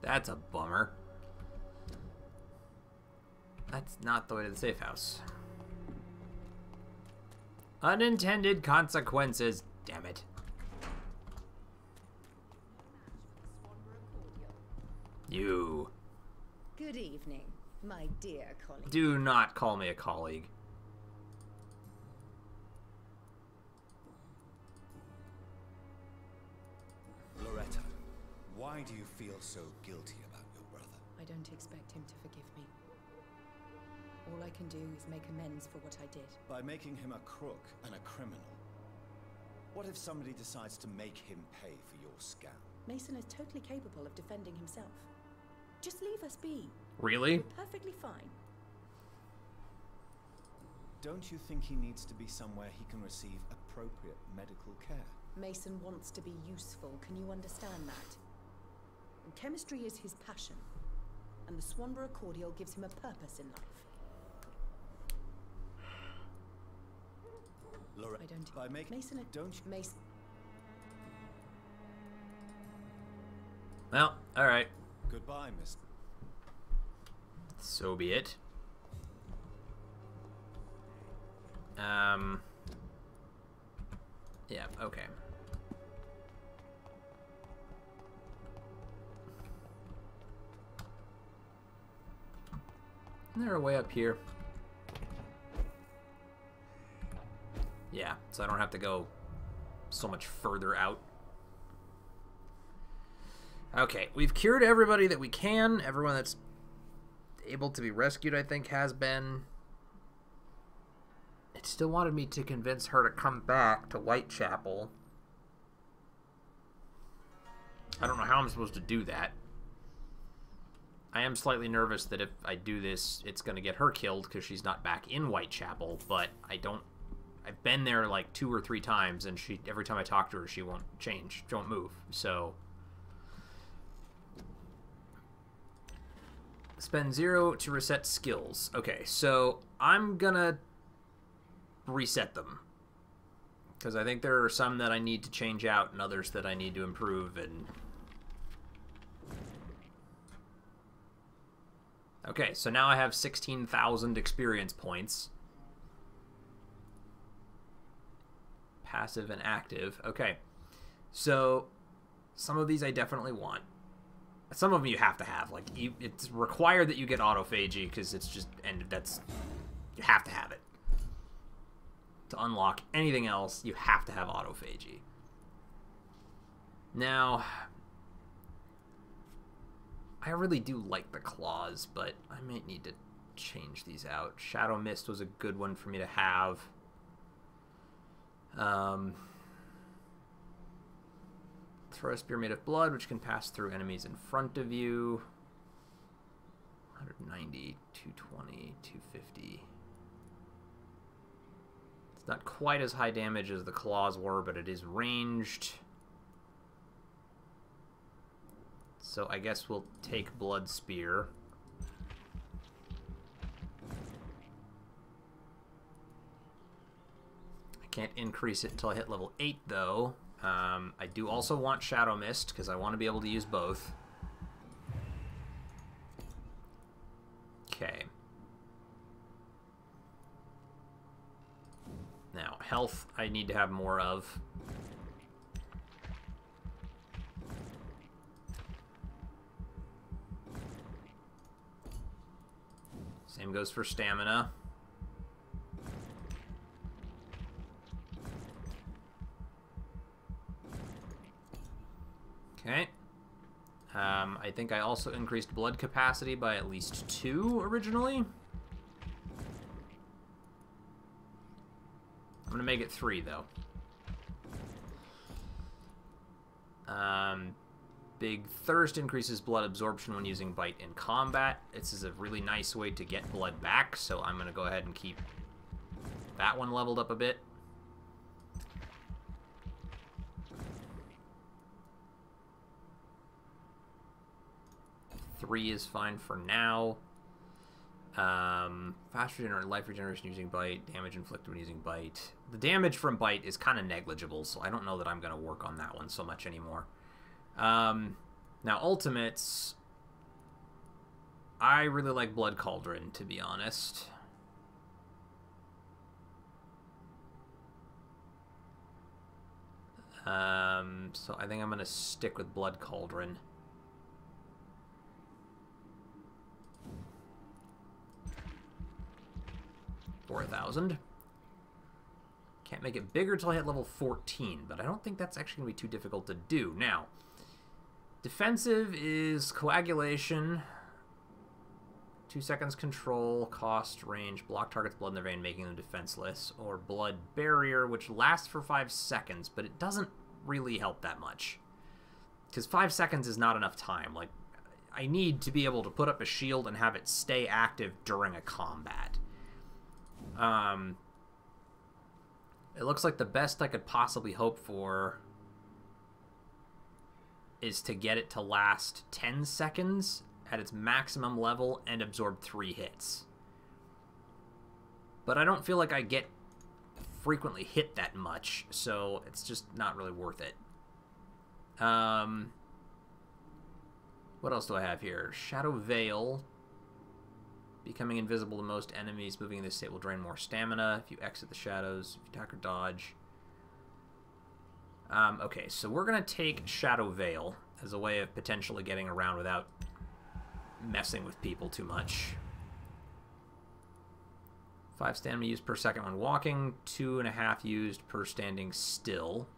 That's a bummer. That's not the way to the safe house. Unintended consequences. Damn it. You. Good evening, my dear colleague. Do not call me a colleague. Loretta, why do you feel so guilty about your brother? I don't expect him to forgive me. All I can do is make amends for what I did. By making him a crook and a criminal. What if somebody decides to make him pay for your scam? Mason is totally capable of defending himself. Just leave us be. Really? We're perfectly fine. Don't you think he needs to be somewhere he can receive appropriate medical care? Mason wants to be useful. Can you understand that? And chemistry is his passion. And the Swanborough cordial gives him a purpose in life. Loretta, I don't... By making... Mason... Don't you... Mason... Well, alright. Goodbye, miss. So be it. Yeah, okay. Isn't there a way up here? Yeah, so I don't have to go so much further out. Okay, we've cured everybody that we can. Everyone that's able to be rescued, I think, has been. It still wanted me to convince her to come back to Whitechapel. I don't know how I'm supposed to do that. I am slightly nervous that if I do this, it's going to get her killed because she's not back in Whitechapel, but I don't... I've been there like 2 or 3 times, and she every time I talk to her, she won't change, she won't move, so... Spend 0 to reset skills. Okay, so I'm gonna reset them. Because I think there are some that I need to change out and others that I need to improve. And okay, so now I have 16,000 experience points. Passive and active. Okay, so some of these I definitely want. Some of them you have to have. Like, it's required that you get autophagy because it's just, and that's, you have to have it. To unlock anything else, you have to have autophagy. Now, I really do like the claws, but I might need to change these out. Shadow Mist was a good one for me to have. Throw a spear made of blood, which can pass through enemies in front of you. 190, 220, 250. It's not quite as high damage as the claws were, but it is ranged. So I guess we'll take Blood Spear. I can't increase it until I hit level 8, though. I do also want Shadow Mist, because I want to be able to use both. health I need to have more of. Same goes for stamina. Okay. I think I also increased blood capacity by at least 2 originally. I'm gonna make it 3 though. Big Thirst increases blood absorption when using Bite in combat. This is a really nice way to get blood back, so I'm gonna go ahead and keep that one leveled up a bit. Three is fine for now. Fast life regeneration using Bite. Damage inflicted when using Bite. The damage from Bite is kind of negligible, so I don't know that I'm going to work on that one so much anymore. Now, ultimates. I really like Blood Cauldron, to be honest. So I think I'm going to stick with Blood Cauldron. $4,000. Can't make it bigger until I hit level 14, but I don't think that's actually going to be too difficult to do. Now, defensive is Coagulation, 2 seconds control, cost, range, block targets blood in their vein, making them defenseless, or Blood Barrier, which lasts for 5 seconds, but it doesn't really help that much. Because 5 seconds is not enough time. Like, I need to be able to put up a shield and have it stay active during a combat. It looks like the best I could possibly hope for is to get it to last 10 seconds at its maximum level and absorb 3 hits. But I don't feel like I get frequently hit that much, so it's just not really worth it. What else do I have here? Shadow Veil. Becoming invisible to most enemies moving in this state will drain more stamina if you exit the shadows, if you attack or dodge. Okay, so we're going to take Shadow Veil as a way of potentially getting around without messing with people too much. 5 stamina used per second when walking, 2.5 used per standing still.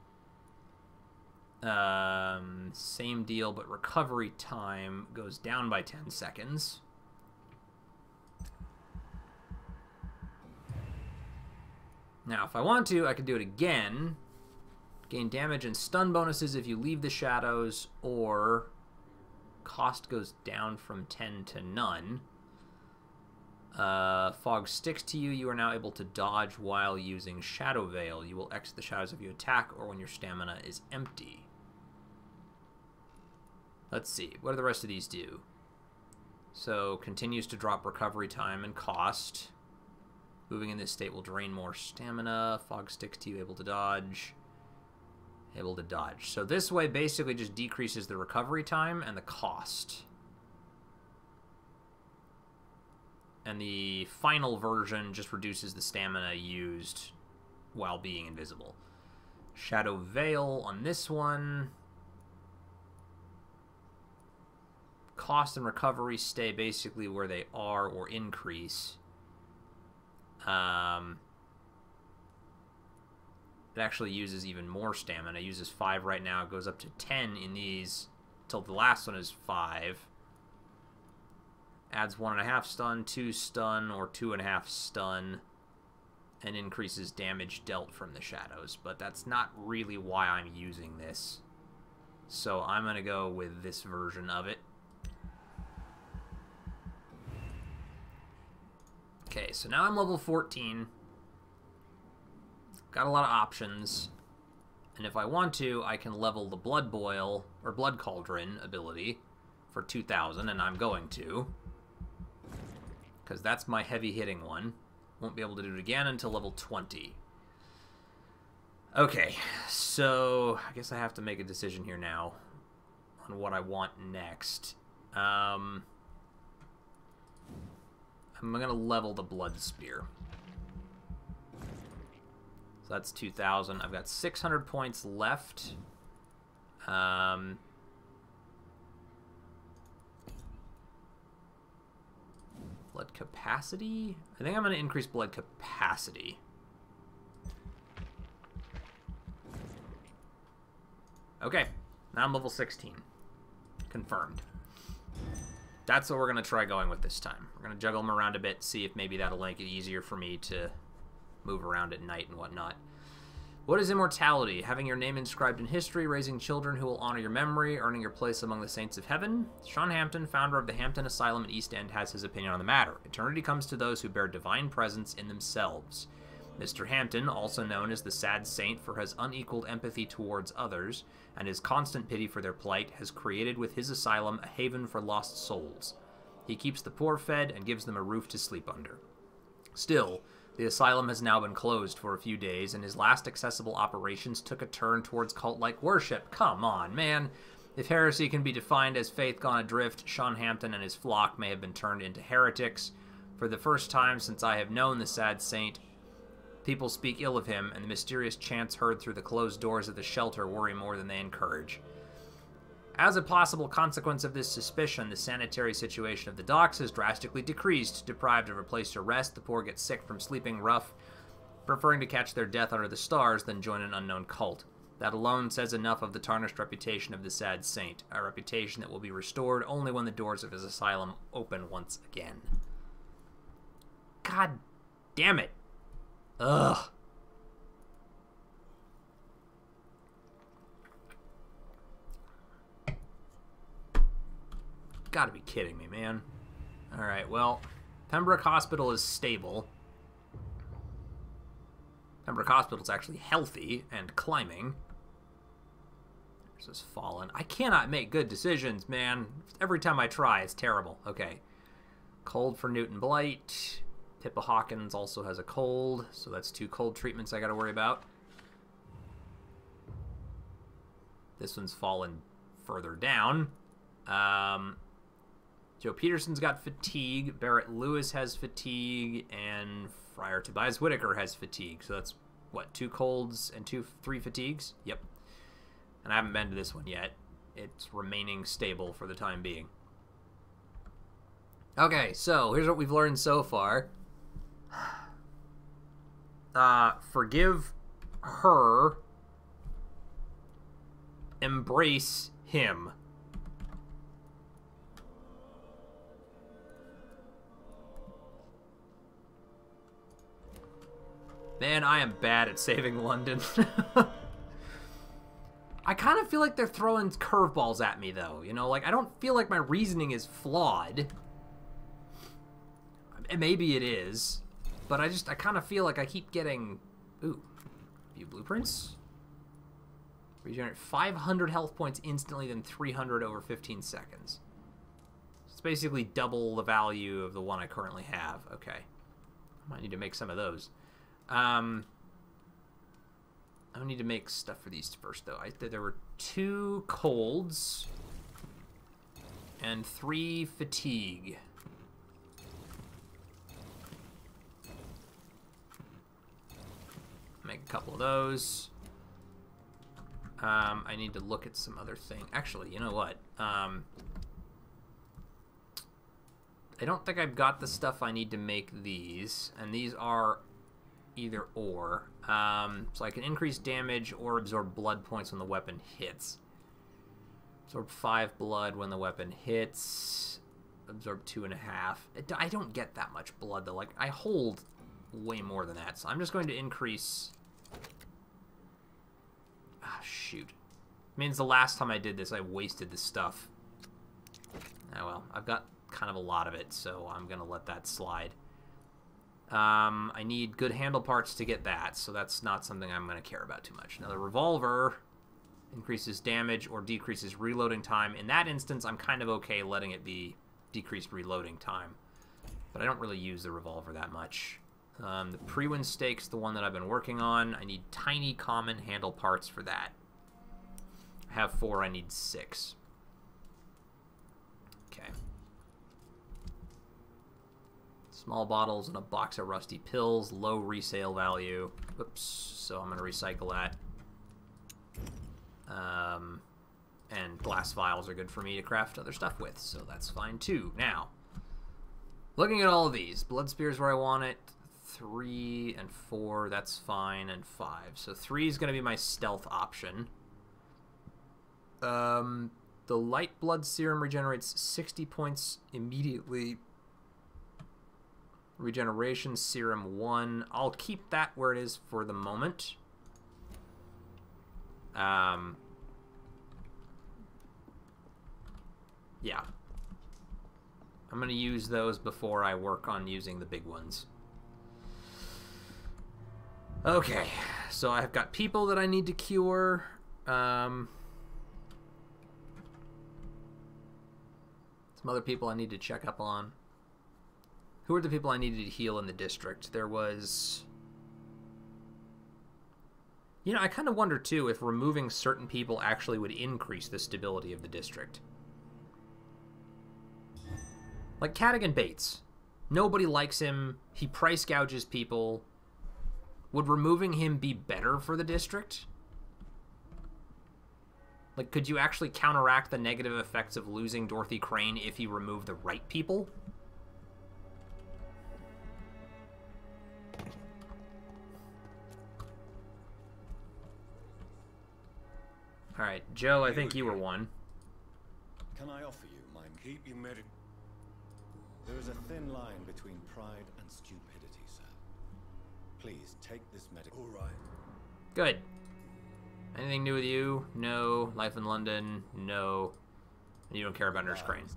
Same deal, but recovery time goes down by 10 seconds. Now, if I want to, I could do it again. Gain damage and stun bonuses if you leave the shadows, or cost goes down from 10 to none. Fog sticks to you. You are now able to dodge while using Shadow Veil. You will exit the shadows if you attack or when your stamina is empty. Let's see. What do the rest of these do? So, continues to drop recovery time and cost. Moving in this state will drain more stamina. Fog sticks to you, able to dodge. Able to dodge. So this way basically just decreases the recovery time and the cost. And the final version just reduces the stamina used while being invisible. Shadow Veil on this one. Cost and recovery stay basically where they are or increase. It actually uses even more stamina. It uses 5 right now. It goes up to 10 in these till the last one is 5. Adds 1.5 stun, 2 stun, or 2.5 stun, and increases damage dealt from the shadows. But that's not really why I'm using this. So I'm going to go with this version of it. Okay, so now I'm level 14. Got a lot of options. And if I want to, I can level the Blood Boil, or Blood Cauldron ability for 2,000, and I'm going to. Because that's my heavy hitting one. Won't be able to do it again until level 20. Okay, so I guess I have to make a decision here now on what I want next. I'm going to level the Blood Spear. So that's 2,000. I've got 600 points left. Blood capacity? I think I'm going to increase blood capacity. Okay, now I'm level 16. Confirmed. That's what we're going to try going with this time. We're going to juggle them around a bit, see if maybe that'll make it easier for me to move around at night and whatnot. What is immortality? Having your name inscribed in history, raising children who will honor your memory, earning your place among the saints of heaven? Sean Hampton, founder of the Hampton Asylum in East End, has his opinion on the matter. Eternity comes to those who bear divine presence in themselves. Mr. Hampton, also known as the Sad Saint for his unequaled empathy towards others and his constant pity for their plight, has created with his asylum a haven for lost souls. He keeps the poor fed and gives them a roof to sleep under. Still, the asylum has now been closed for a few days, and his last accessible operations took a turn towards cult-like worship. Come on, man. If heresy can be defined as faith gone adrift, Sean Hampton and his flock may have been turned into heretics. For the first time since I have known the Sad Saint, people speak ill of him, and the mysterious chants heard through the closed doors of the shelter worry more than they encourage. As a possible consequence of this suspicion, the sanitary situation of the docks has drastically decreased. Deprived of a place to rest, the poor get sick from sleeping rough, preferring to catch their death under the stars than join an unknown cult. That alone says enough of the tarnished reputation of the Sad Saint, a reputation that will be restored only when the doors of his asylum open once again. God damn it. Ugh. Gotta be kidding me, man. Alright, well, Pembroke Hospital is stable. Pembroke Hospital's actually healthy and climbing. This is fallen. I cannot make good decisions, man. Every time I try, it's terrible. Okay. Cold for Newton Blight. Pippa Hawkins also has a cold, so that's 2 cold treatments I gotta worry about. This one's fallen further down. Joe Peterson's got fatigue, Barrett Lewis has fatigue, and Friar Tobias Whitaker has fatigue. So that's, what, 2 colds and 3 fatigues? Yep. And I haven't been to this one yet. It's remaining stable for the time being. Okay, so here's what we've learned so far. Forgive her. Embrace him. Man, I am bad at saving London. I kind of feel like they're throwing curveballs at me, though. You know, like, I don't feel like my reasoning is flawed. Maybe it is. But I kind of feel like I keep getting... Ooh. View blueprints? Regenerate 500 health points instantly, then 300 over 15 seconds. It's basically double the value of the one I currently have. Okay. I might need to make some of those. I need to make stuff for these first, though. There were 2 colds and 3 fatigue. Make a couple of those. I need to look at some other thing. Actually, you know what? I don't think I've got the stuff I need to make these, and these are either or. So I can increase damage or absorb blood points when the weapon hits. Absorb 5 blood when the weapon hits. Absorb 2.5. I don't get that much blood, though. Like, I hold way more than that, so I'm just going to increase... Ah, shoot. Means the last time I did this, I wasted the stuff. Oh well, I've got kind of a lot of it, so I'm gonna let that slide. I need good handle parts to get that, so that's not something I'm gonna care about too much. Now the revolver increases damage or decreases reloading time. In that instance, I'm kind of okay letting it be decreased reloading time, but I don't really use the revolver that much. The pre-win stake's the one that I've been working on. I need tiny common handle parts for that. I have 4, I need 6. Okay. Small bottles and a box of rusty pills. Low resale value. Oops. So I'm going to recycle that. And glass vials are good for me to craft other stuff with, so that's fine too. Now, looking at all of these, blood spear's where I want it. 3 and 4, that's fine, and 5. So 3 is going to be my stealth option. The light blood serum regenerates 60 points immediately. Regeneration serum 1. I'll keep that where it is for the moment. Yeah. I'm going to use those before I work on using the big ones. Okay, so I've got people that I need to cure. Some other people I need to check up on. Who are the people I needed to heal in the district? There was... You know, I kind of wonder, too, if removing certain people actually would increase the stability of the district. Like Cadogan Bates. Nobody likes him. He price gouges people. Would removing him be better for the district? Like, could you actually counteract the negative effects of losing Dorothy Crane if you remove the right people? Alright, Joe, I think you were one. Can I offer you my... Keep your medic. There is a thin line between pride and stupidity, sir. Please take this medic. All right. Good. Anything new with you? No. Life in London? No. And you don't care about Nurse Crane.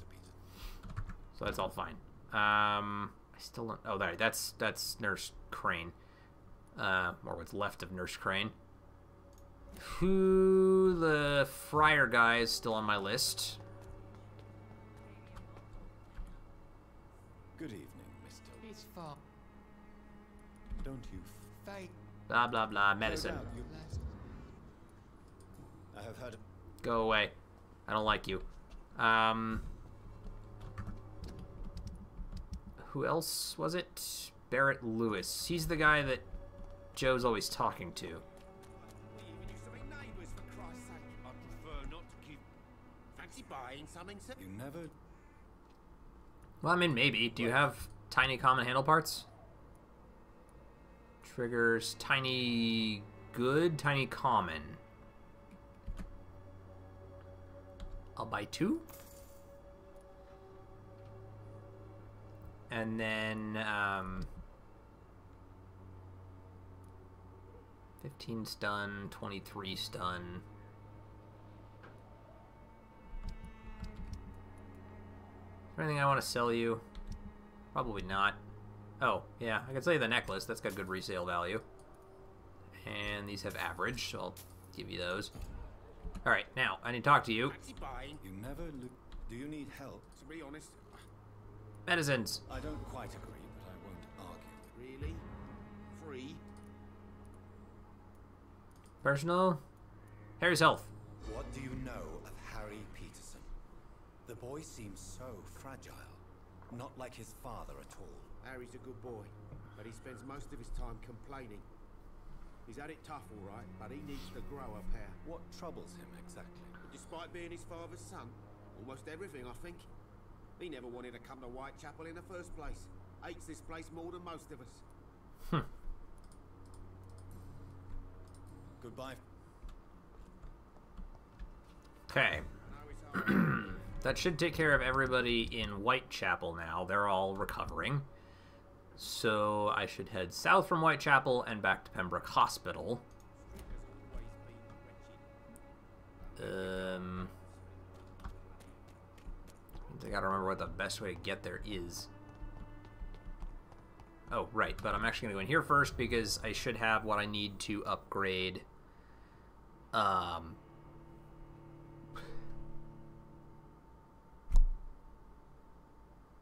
So that's all fine. I still don't... Oh, there. That's Nurse Crane. Or what's left of Nurse Crane. Who... The Friar guy is still on my list. Good evening, Mr. It's far. Don't you... Fate. Blah, blah, blah. Medicine. I have heard... Go away. I don't like you. Who else was it? Barrett Lewis. He's the guy that Joe's always talking to. You never... Well, I mean, maybe. Do you have tiny common handle parts? Triggers tiny good, tiny common. I'll buy 2. And then 15 stun, 23 stun. Is there anything I want to sell you? Probably not. Oh, yeah, I can sell you the necklace. That's got good resale value. And these have average, so I'll give you those. Alright, now, I need to talk to you. You never look... Do you need help? To be honest, Medicines. I don't quite agree, but I won't argue. really? Free? Personal. Harry's health. What do you know of Harry Peterson? The boy seems so fragile. Not like his father at all. Harry's a good boy, but he spends most of his time complaining. He's had it tough, all right, but he needs to grow a pair. What troubles him exactly? Despite being his father's son, almost everything, I think. He never wanted to come to Whitechapel in the first place. Hates this place more than most of us. Goodbye. Okay. That should take care of everybody in Whitechapel now. They're all recovering. So I should head south from Whitechapel and back to Pembroke Hospital. I gotta remember what the best way to get there is. Oh, right, but I'm actually gonna go in here first because I should have what I need to upgrade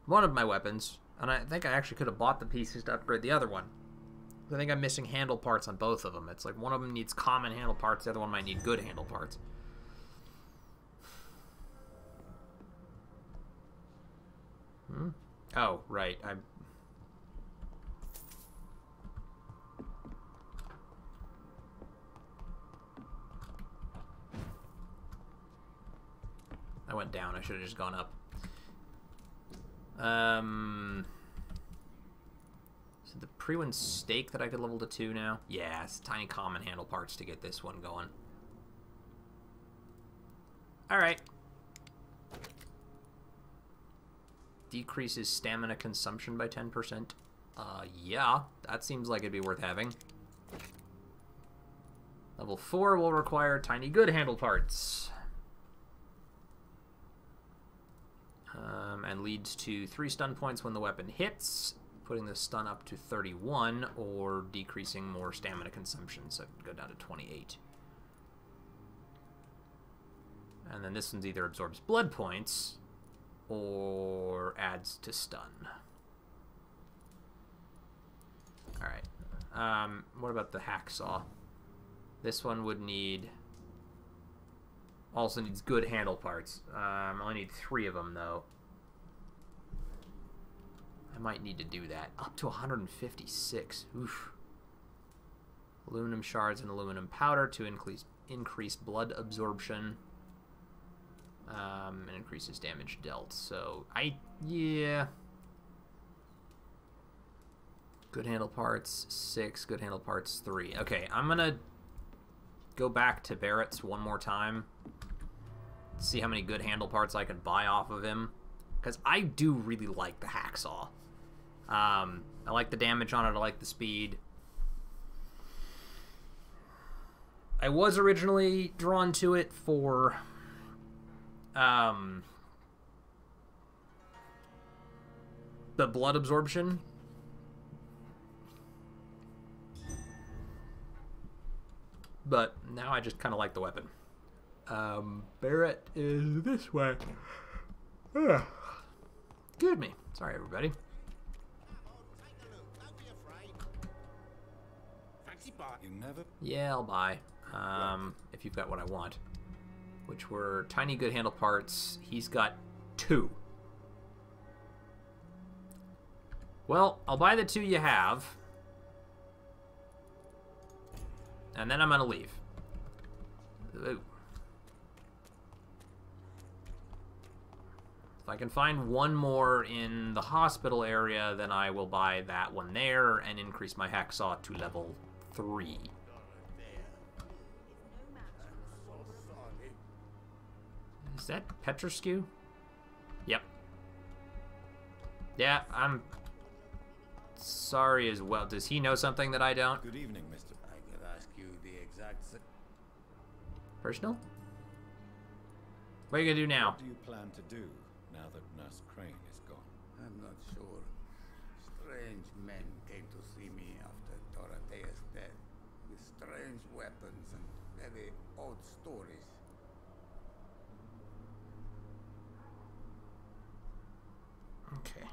one of my weapons, and I think I actually could have bought the pieces to upgrade the other one. I think I'm missing handle parts on both of them. It's like one of them needs common handle parts, the other one might need good handle parts. Oh, right. went down. I should have just gone up. So the pre-win stake that I could level to 2 now? Yeah, it's tiny common handle parts to get this one going. Alright. Decreases stamina consumption by 10%. Yeah, that seems like it'd be worth having. Level 4 will require tiny good handle parts. And leads to 3 stun points when the weapon hits, putting the stun up to 31, or decreasing more stamina consumption, so it can go down to 28. And then this one's either absorbs blood points, or adds to stun. Alright. What about the hacksaw? This one would need... Also needs good handle parts. I only need 3 of them, though. I might need to do that. Up to 156. Oof. Aluminum shards and aluminum powder to increase blood absorption. And increases damage dealt. So, yeah. Good handle parts, 6. Good handle parts, 3. Okay, I'm gonna go back to Barrett's one more time. See how many good handle parts I can buy off of him. Because I do really like the hacksaw. I like the damage on it. I like the speed. I was originally drawn to it for... the blood absorption. But now I just kind of like the weapon. Barrett is this way. Excuse me. Sorry, everybody. Yeah, I'll buy. If you've got what I want. Which were tiny good handle parts. He's got 2. Well, I'll buy the 2 you have. And then I'm gonna leave. Ooh. If I can find one more in the hospital area, then I will buy that one there and increase my hacksaw to level 3. Is that Petrescu? Yep. Yeah, I'm sorry as well. Does he know something that I don't? Good evening, Mr. I could ask you the exact... Personal? What are you gonna do now? What do you plan to do now that Nurse Crane is gone? I'm not sure. Strange men came to see me after Dorothea's death, with strange weapons and very odd stories. Okay.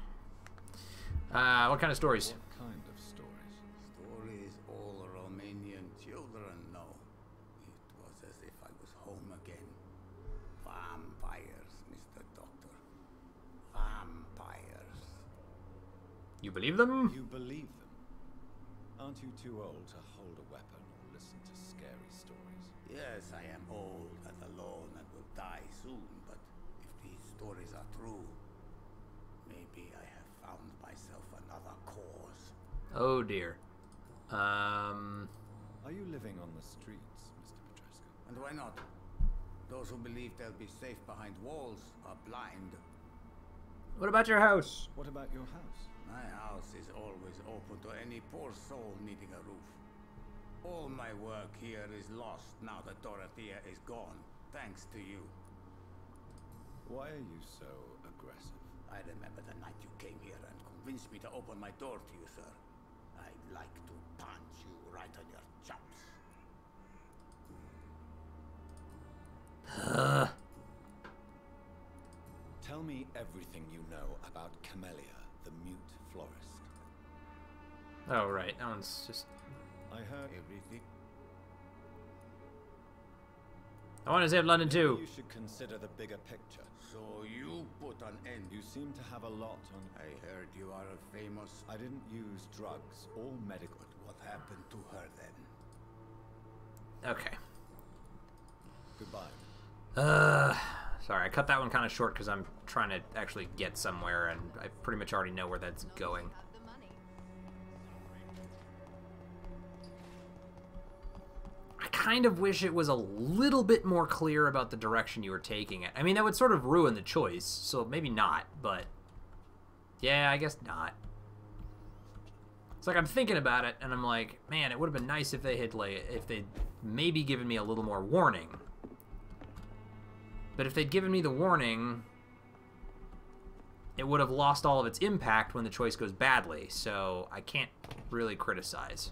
What kind of stories? What kind of stories? Stories all Romanian children know. It was as if I was home again. Vampires, Mr. Doctor. Vampires. You believe them? You believe them? Aren't you too old to hold a weapon or listen to scary stories? Yes, I am old and alone and will die soon, but if these stories are true, maybe I have found myself another cause. Oh dear. Are you living on the streets, Mr. Petrescu? And why not? Those who believe they'll be safe behind walls are blind. What about your house? What about your house? My house is always open to any poor soul needing a roof. All my work here is lost now that Dorothea is gone, thanks to you. Why are you so aggressive? I remember the night you came here and convinced me to open my door to you, sir. I'd like to punch you right on your chops. Tell me everything you know about Camellia, the mute florist. Oh, right. That one's just... I heard Everything? I want to save London too. you should consider the bigger picture. So you put an end. You seem to have a lot on... I heard you are a famous... I didn't use drugs or medical. What happened to her then? Okay. Goodbye. Sorry, I cut that one kind of short because I'm trying to actually get somewhere, and I pretty much already know where that's going. I kind of wish it was a little bit more clear about the direction you were taking it. I mean, that would sort of ruin the choice, so maybe not, but... yeah, I guess not. It's like I'm thinking about it, and I'm like, man, it would have been nice if they had, like, if they'd maybe given me a little more warning. But if they'd given me the warning, it would have lost all of its impact when the choice goes badly, so I can't really criticize.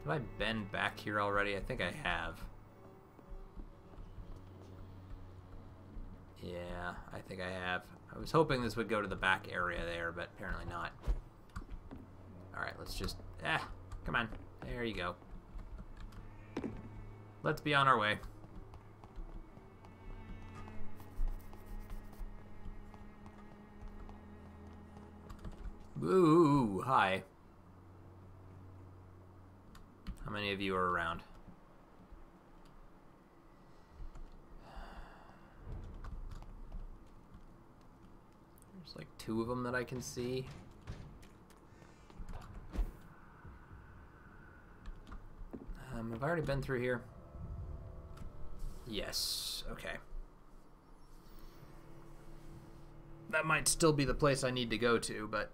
Have I been back here already? I think I have. Yeah, I think I have. I was hoping this would go to the back area there, but apparently not. Alright, let's just... come on. There you go. Let's be on our way. Ooh, hi. How many of you are around? There's like 2 of them that I can see. Have I already been through here? Yes, okay. That might still be the place I need to go to, but...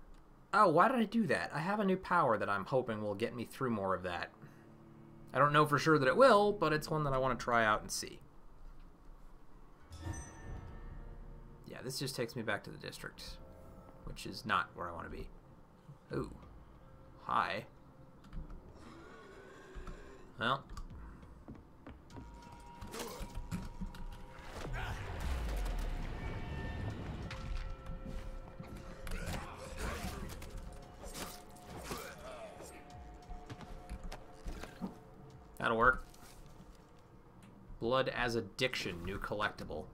oh, why did I do that? I have a new power that I'm hoping will get me through more of that. I don't know for sure that it will, but it's one that I want to try out and see. Yeah, this just takes me back to the district, which is not where I want to be. Ooh. Hi. Well. That'll work. Blood as addiction, new collectible.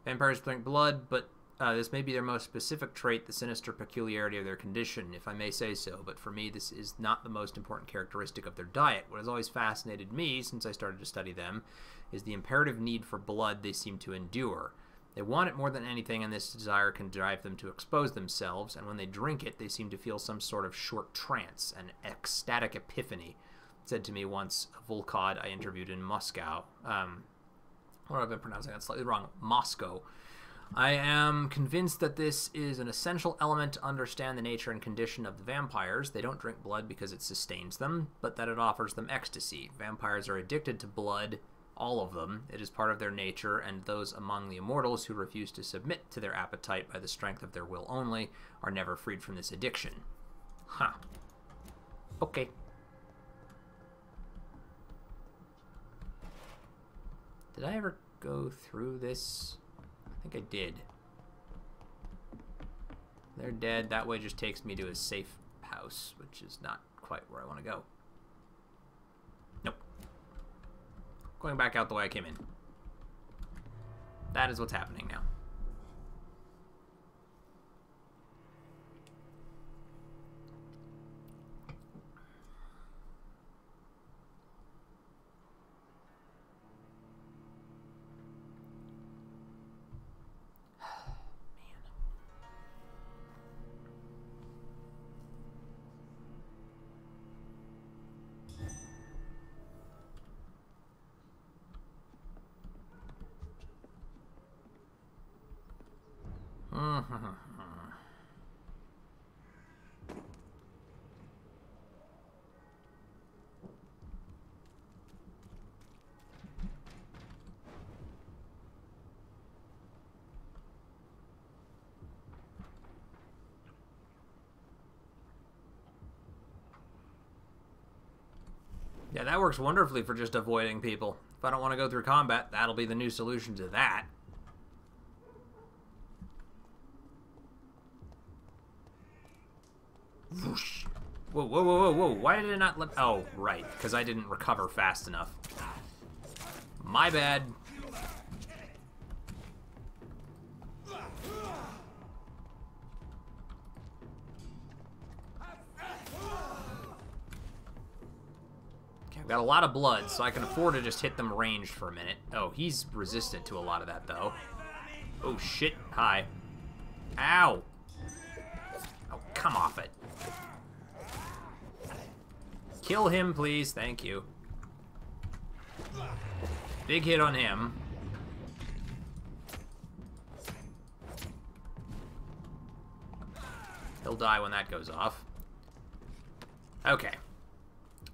Vampires drink blood, but this may be their most specific trait, the sinister peculiarity of their condition, if I may say so. But for me, this is not the most important characteristic of their diet. What has always fascinated me, since I started to study them, is the imperative need for blood they seem to endure. They want it more than anything, and this desire can drive them to expose themselves, and when they drink it, they seem to feel some sort of short trance, an ecstatic epiphany. Said to me once a Volcod I interviewed in Moscow. Or I've been pronouncing that slightly wrong. Moscow. I am convinced that this is an essential element to understand the nature and condition of the vampires. They don't drink blood because it sustains them, but that it offers them ecstasy. Vampires are addicted to blood, all of them. It is part of their nature, and those among the immortals who refuse to submit to their appetite by the strength of their will only are never freed from this addiction. Huh. Okay. Did I ever go through this? I think I did. They're dead. That way just takes me to a safe house, which is not quite where I want to go. Nope. Going back out the way I came in. That is what's happening now. Yeah, that works wonderfully for just avoiding people. If I don't want to go through combat, that'll be the new solution to that. Whoosh. Whoa, whoa, whoa, whoa, whoa. Why did it not let... oh, right. Because I didn't recover fast enough. My bad. Got a lot of blood, so I can afford to just hit them ranged for a minute. Oh, he's resistant to a lot of that, though. Oh, shit. Hi. Ow! Oh, come off it. Kill him, please. Thank you. Big hit on him. He'll die when that goes off. Okay.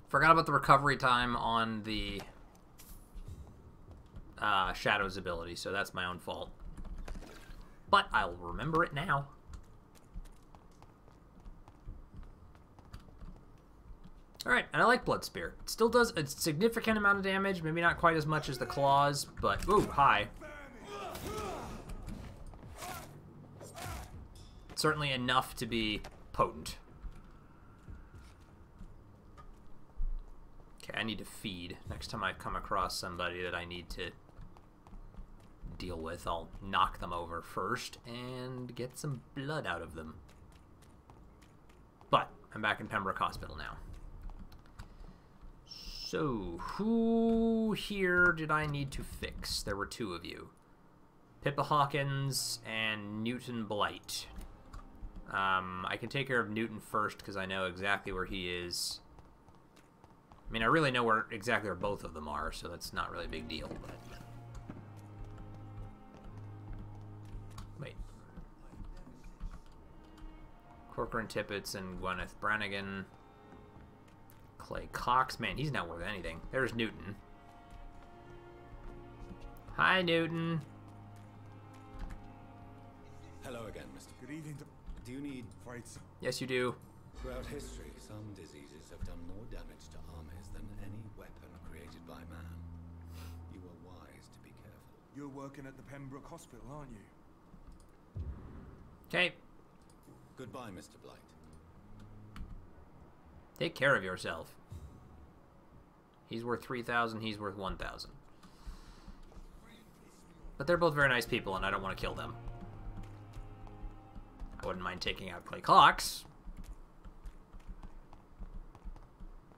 Forgot about the recovery time on the Shadow's ability, so that's my own fault. But I'll remember it now. Alright, and I like Blood Spear. It still does a significant amount of damage, maybe not quite as much as the claws, but... Ooh, hi. Certainly enough to be potent. Okay, I need to feed. Next time I come across somebody that I need to deal with, I'll knock them over first and get some blood out of them. But I'm back in Pembroke Hospital now. So, who here did I need to fix? There were two of you. Pippa Hawkins and Newton Blight. I can take care of Newton first because I know exactly where he is. I mean, I really know exactly where both of them are, so that's not really a big deal. But... Wait. Corcoran Tippets and Gwyneth Brannigan. Clay Cox. Man, he's not worth anything. There's Newton. Hi, Newton. Hello again, Mr. Good evening. Do you need... Fights. Yes, you do. Throughout history, some diseases have done more damage to armies than any weapon created by man. You are wise to be careful. You're working at the Pembroke Hospital, aren't you? Okay. Goodbye, Mr. Blight. Take care of yourself. He's worth 3,000, he's worth 1,000. But they're both very nice people, and I don't want to kill them. I wouldn't mind taking out Clay Cox.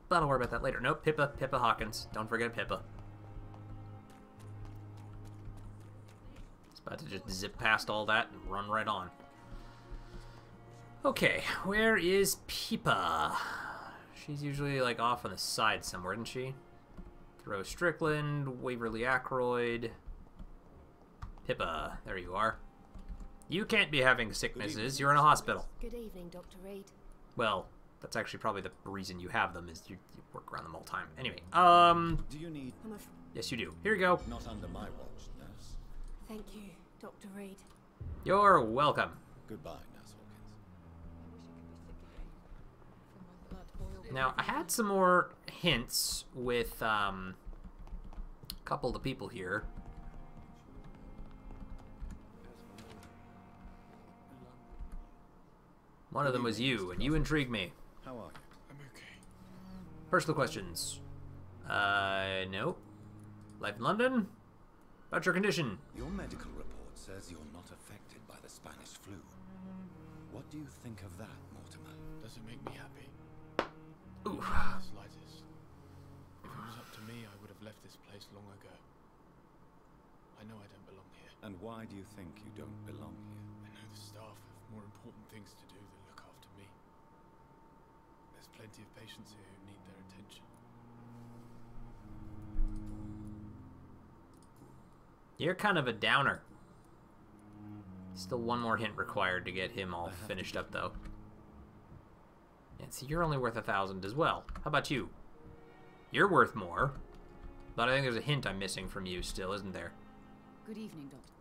But I'll worry about that later. Nope, Pippa Hawkins. Don't forget Pippa. It's about to just zip past all that and run right on. Okay, where is Pippa? She's usually like off on the side somewhere, isn't she? Thoreau Strickland, Waverly Ackroyd. Pippa, there you are. You can't be having sicknesses. You're in a hospital. Good evening, Dr. Reed. Well, that's actually probably the reason you have them, is you work around them all the time. Anyway, Do you need... yes you do. Here you go. Not under my watch, nurse. Thank you, Dr. Reed. You're welcome. Goodbye, Nurse Hawkins. Now, I had some more hints with a couple of the people here. One of them was you, and you intrigued me. How are you? I'm okay. Personal questions. No. Life in London? About your condition? Your medical report says you're not affected by the Spanish flu. What do you think of that, Mortimer? Does it make me happy? Ooh. Not the slightest. If it was up to me, I would have left this place long ago. I know I don't belong here. And why do you think you don't belong here? I know the staff have more important things to do than look after me. There's plenty of patients here who need their attention. You're kind of a downer. Still one more hint required to get him all finished up, though. And see, you're only worth 1,000 as well. How about you? You're worth more. But I think there's a hint I'm missing from you still, isn't there? Good evening, Doctor.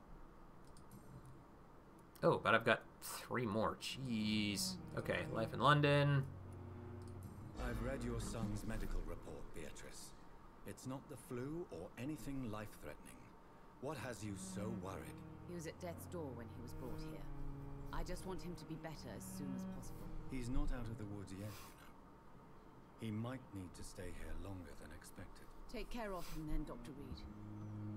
Oh, but I've got 3 more. Jeez. Okay, life in London. I've read your son's medical report, Beatrice. It's not the flu or anything life-threatening. What has you so worried? He was at death's door when he was brought here. I just want him to be better as soon as possible. He's not out of the woods yet, you know. He might need to stay here longer than expected. Take care of him then, Dr. Reed.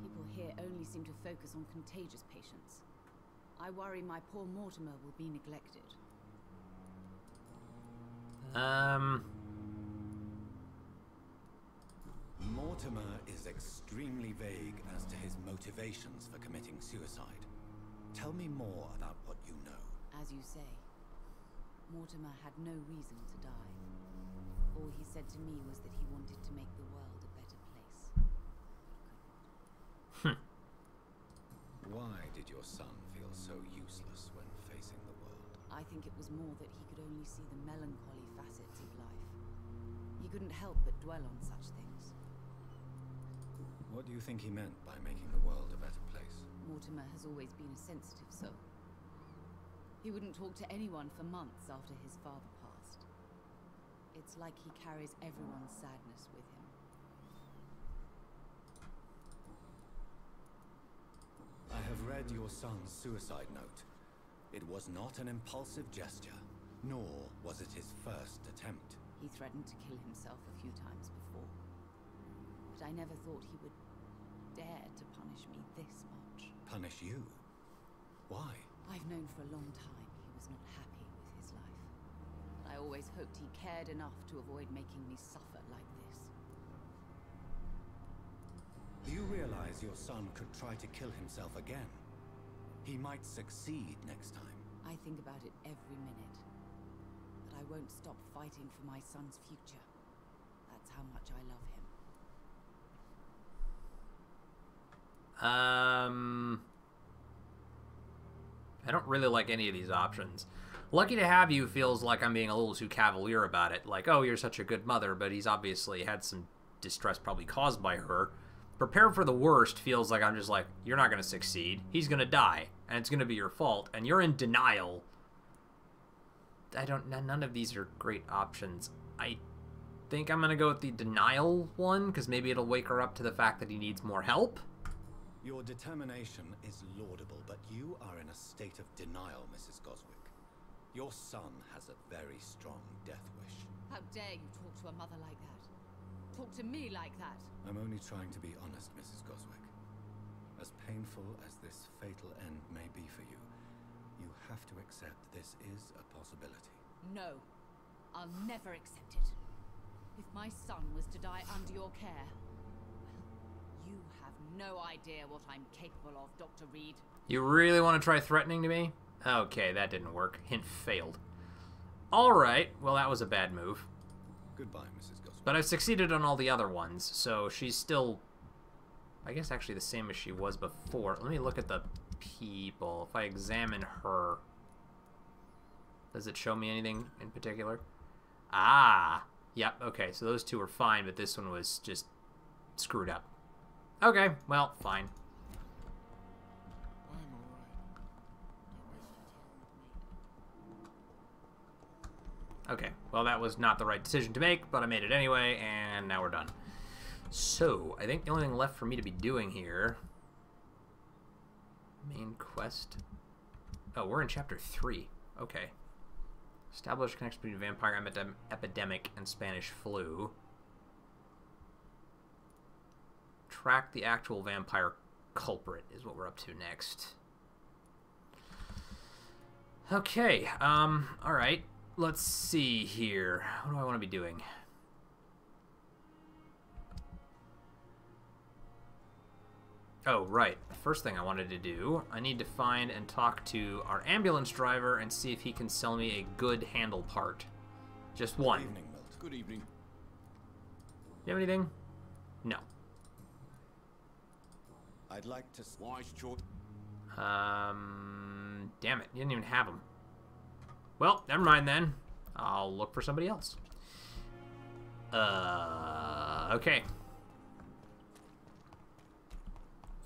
People here only seem to focus on contagious patients. I worry my poor Mortimer will be neglected. Mortimer is extremely vague as to his motivations for committing suicide. Tell me more about what you know. As you say, Mortimer had no reason to die. All he said to me was that he wanted to make the world a better place. Why did your son feel so useless when facing the world? I think it was more that he could only see the melancholy facets of life. He couldn't help but dwell on such things. What do you think he meant by making the world a better place? Mortimer has always been a sensitive soul. He wouldn't talk to anyone for months after his father passed. It's like he carries everyone's sadness with him. I have read your son's suicide note. It was not an impulsive gesture, nor was it his first attempt. He threatened to kill himself a few times before. But I never thought he would dare to punish me this much. Punish you? Why? I've known for a long time he was not happy with his life. But I always hoped he cared enough to avoid making me suffer like this. Do you realize your son could try to kill himself again? He might succeed next time. I think about it every minute. But I won't stop fighting for my son's future. That's how much I love him. I don't really like any of these options. Lucky to Have You feels like I'm being a little too cavalier about it. Like, oh, you're such a good mother, but he's obviously had some distress probably caused by her. Prepare for the worst feels like I'm just like, you're not going to succeed. He's going to die, and it's going to be your fault, and you're in denial. None of these are great options. I think I'm going to go with the denial one, because maybe it'll wake her up to the fact that he needs more help. Your determination is laudable, but you are in a state of denial, Mrs. Goswick. Your son has a very strong death wish. How dare you talk to a mother like that? Talk to me like that? I'm only trying to be honest, Mrs. Goswick. As painful as this fatal end may be for you, you have to accept this is a possibility. No, I'll never accept it. If my son was to die under your care, well, you have no idea what I'm capable of, Dr. Reed. You really want to try threatening to me? Okay, that didn't work. Hint failed. Alright, well that was a bad move. Goodbye, Mrs. Goswick. But I've succeeded on all the other ones, so she's still, I guess, actually the same as she was before. Let me look at the people. If I examine her, does it show me anything in particular? Ah! Yep, okay, so those two are fine, but this one was just screwed up. Okay, well, fine. I'm alright. Don't waste your time with me. Okay, well that was not the right decision to make, but I made it anyway, and now we're done. So, I think the only thing left for me to be doing here... Main quest... Oh, we're in Chapter 3. Okay. Establish connection between vampire epidemic and Spanish flu. Track the actual vampire culprit is what we're up to next. Okay, alright. Let's see here. What do I want to be doing? Oh, right. First thing I wanted to do, I need to find and talk to our ambulance driver and see if he can sell me a good handle part. Just one. Good evening, Milt. Good evening. You have anything? No. I'd like to... Wise choice. Damn it. You didn't even have them. Well, never mind then. I'll look for somebody else. Okay.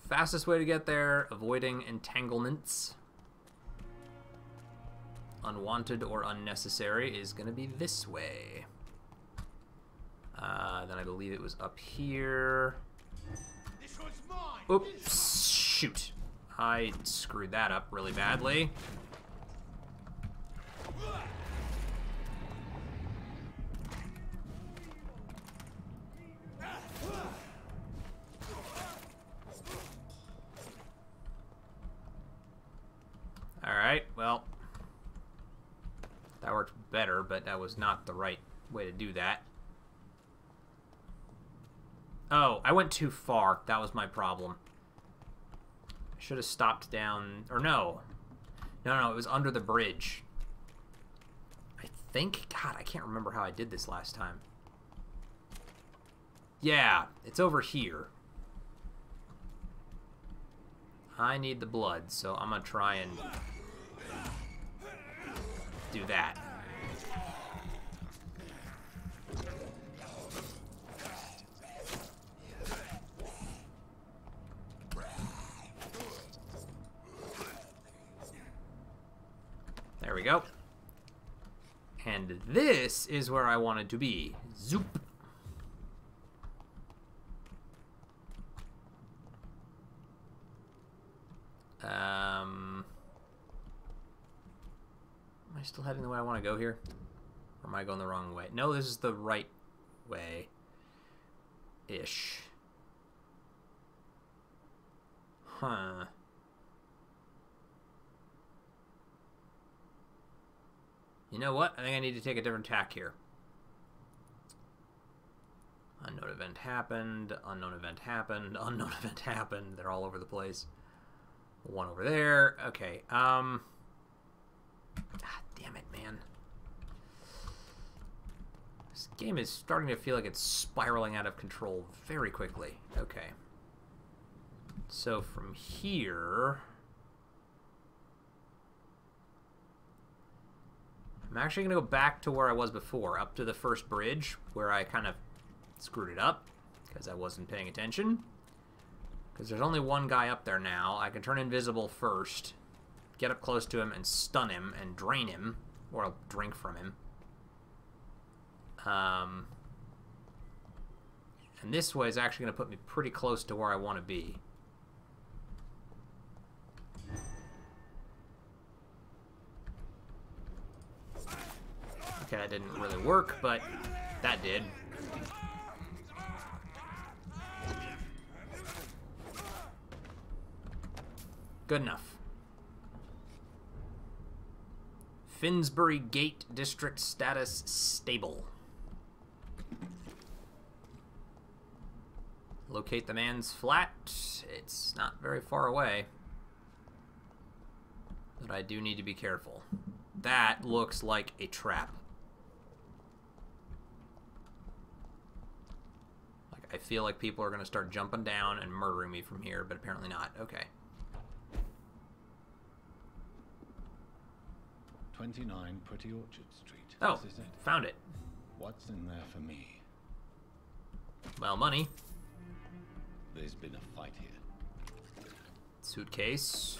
Fastest way to get there, avoiding entanglements, unwanted or unnecessary, is going to be this way. Then I believe it was up here. This one's mine. Oops, shoot. I screwed that up really badly. Alright, well, that worked better, but that was not the right way to do that. Oh, I went too far. That was my problem. I should have stopped down... Or no. No, it was under the bridge. I think... God, I can't remember how I did this last time. Yeah, it's over here. I need the blood, so I'm gonna try and do that. There we go. And this is where I wanted to be. Zoop. Am I still heading the way I want to go here? Or am I going the wrong way? No, this is the right way. Ish. Huh. You know what? I think I need to take a different tack here. Unknown event happened. Unknown event happened. Unknown event happened. They're all over the place. One over there. Okay. God damn it, man. This game is starting to feel like it's spiraling out of control very quickly. Okay. So from here... I'm actually going to go back to where I was before, up to the first bridge, where I kind of screwed it up, because I wasn't paying attention. Because there's only one guy up there now. I can turn invisible first, get up close to him and stun him and drain him, or I'll drink from him. And this way is actually going to put me pretty close to where I want to be. Okay, that didn't really work, but that did. Good enough. Finsbury Gate District status stable. Locate the man's flat. It's not very far away. But I do need to be careful. That looks like a trap. I feel like people are going to start jumping down and murdering me from here, but apparently not. Okay. 29 Pretty Orchard Street. Oh, This is it. found it. What's in there for me? Well, money. There's been a fight here. Suitcase.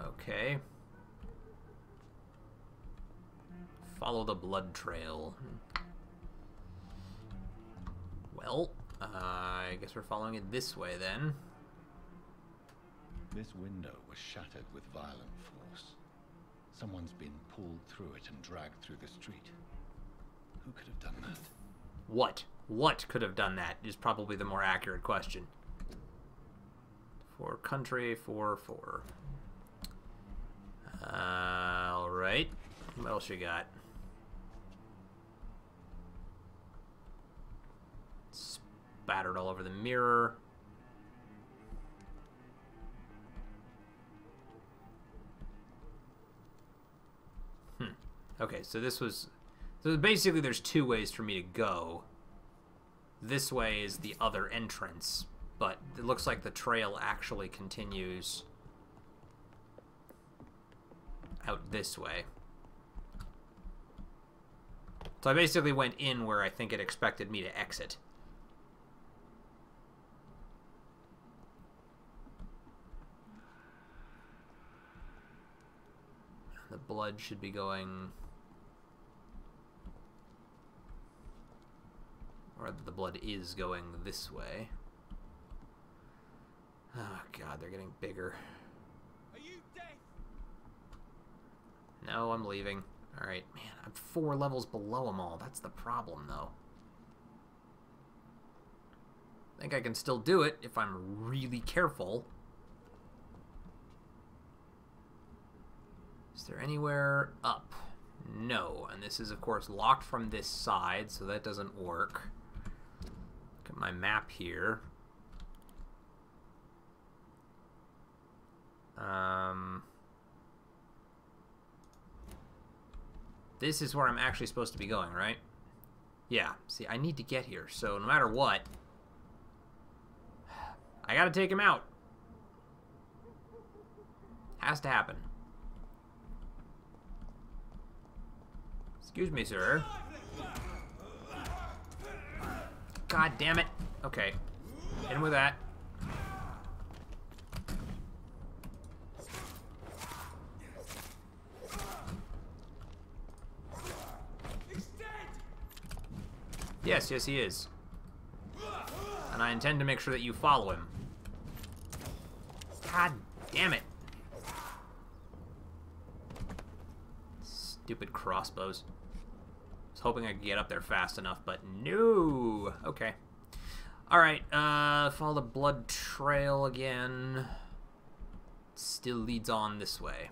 Okay. Follow the blood trail. Well, I guess we're following it this way then. This window was shattered with violent force. Someone's been pulled through it and dragged through the street. Who could have done that? What? What could have done that is probably the more accurate question. For country, for. Alright. What else you got? Spattered all over the mirror. Okay, so this was... So basically there's two ways for me to go. This way is the other entrance, but it looks like the trail actually continues out this way. So I basically went in where I think it expected me to exit. The blood should be going... Or the blood is going this way. Oh god, they're getting bigger. Are you dead? No, I'm leaving. Alright, man, I'm 4 levels below them all. That's the problem, though. I think I can still do it if I'm really careful. Is there anywhere up? No. And this is, of course, locked from this side, so that doesn't work. Look at my map here. This is where I'm actually supposed to be going, right? Yeah. See, I need to get here, so no matter what, I gotta take him out. Has to happen. Excuse me, sir. God damn it. Okay. In with that. Yes, yes, he is. And I intend to make sure that you follow him. God damn it. Stupid crossbows. I was hoping I could get up there fast enough, but no. Okay. Alright, follow the blood trail again. Still leads on this way.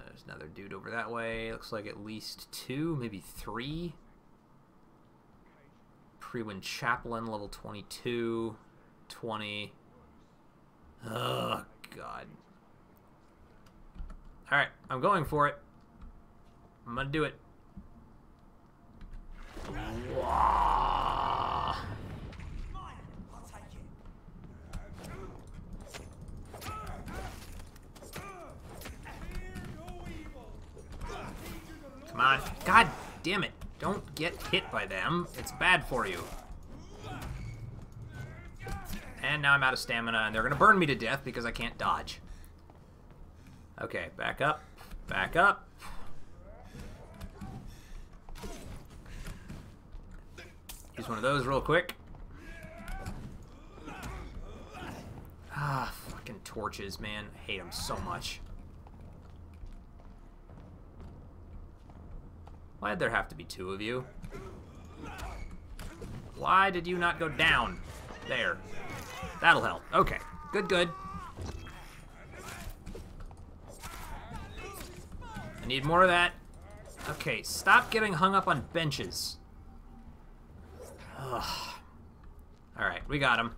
There's another dude over that way. Looks like at least 2, maybe 3. Pre-win chaplain, level 22. 20. Oh, God. Alright, I'm going for it. I'm gonna do it. Wow. Come on. God damn it. Don't get hit by them. It's bad for you. And now I'm out of stamina, and they're going to burn me to death because I can't dodge. Okay, back up. Back up. Use one of those real quick. Ah, fucking torches, man. I hate them so much. Why'd there have to be 2 of you? Why did you not go down? There. That'll help. Okay. Good, good. I need more of that. Okay, stop getting hung up on benches. Ugh. Alright, we got him.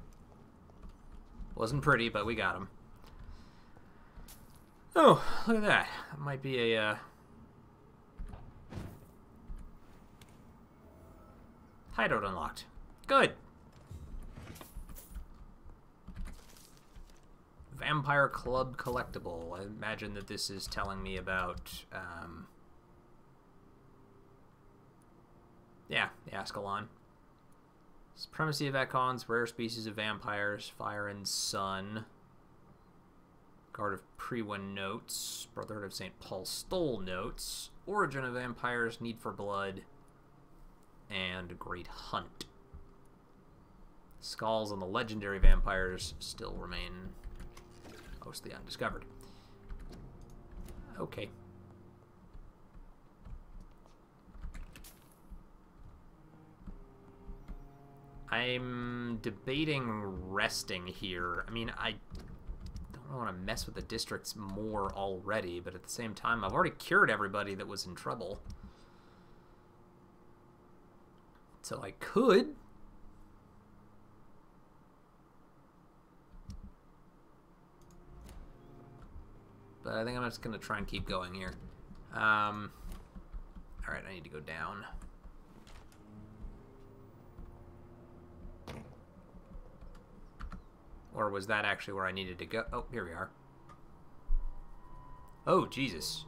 Wasn't pretty, but we got him. Oh, look at that. That might be a, hideout unlocked. Good. Vampire Club collectible. I imagine that this is telling me about, yeah, the Ascalon. Supremacy of Ekons, rare species of vampires, fire and sun. Guard of Prewin notes, Brotherhood of St. Paul Stole notes, origin of vampires, need for blood, and Great Hunt. Skulls on the legendary vampires still remain mostly undiscovered. Okay. I'm debating resting here. I mean, I don't want to mess with the districts more already, but at the same time, I've already cured everybody that was in trouble. So I could. But I think I'm just going to try and keep going here. Alright, I need to go down. Or was that actually where I needed to go? Oh, here we are. Oh, Jesus.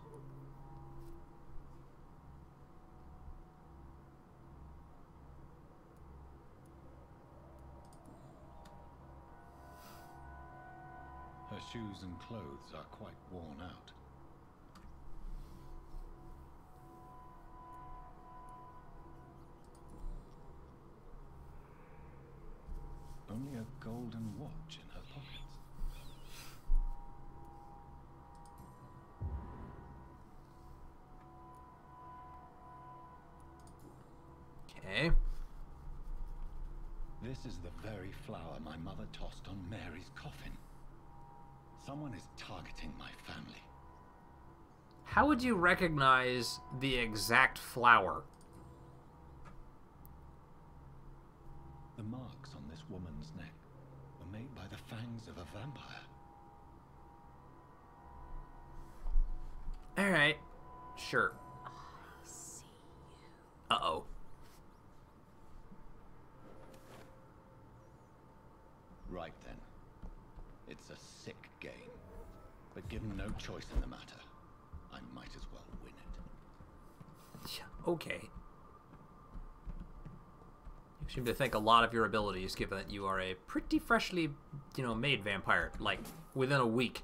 Her shoes and clothes are quite worn out. Only a golden watch in her pockets. Okay. This is the very flower my mother tossed on Mary's coffin. Someone is targeting my family. How would you recognize the exact flower? The marks on this woman's neck were made by the fangs of a vampire. Alright. Sure. I see you. Uh-oh. Right then. It's a sick game. But given no choice in the matter, I might as well win it. Okay. You seem to think a lot of your abilities, given that you are a pretty freshly, made vampire, like, within a week.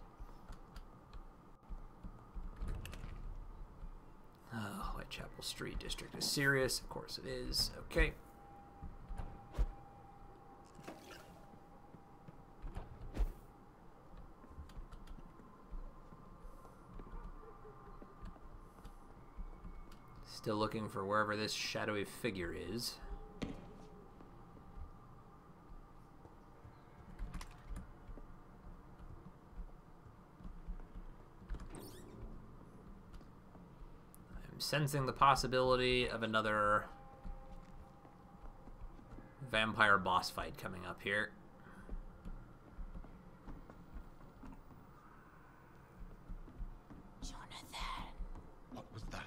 Oh, Whitechapel Street District is serious. Of course it is. Okay. Still looking for wherever this shadowy figure is. I'm sensing the possibility of another vampire boss fight coming up here. Jonathan. What was that?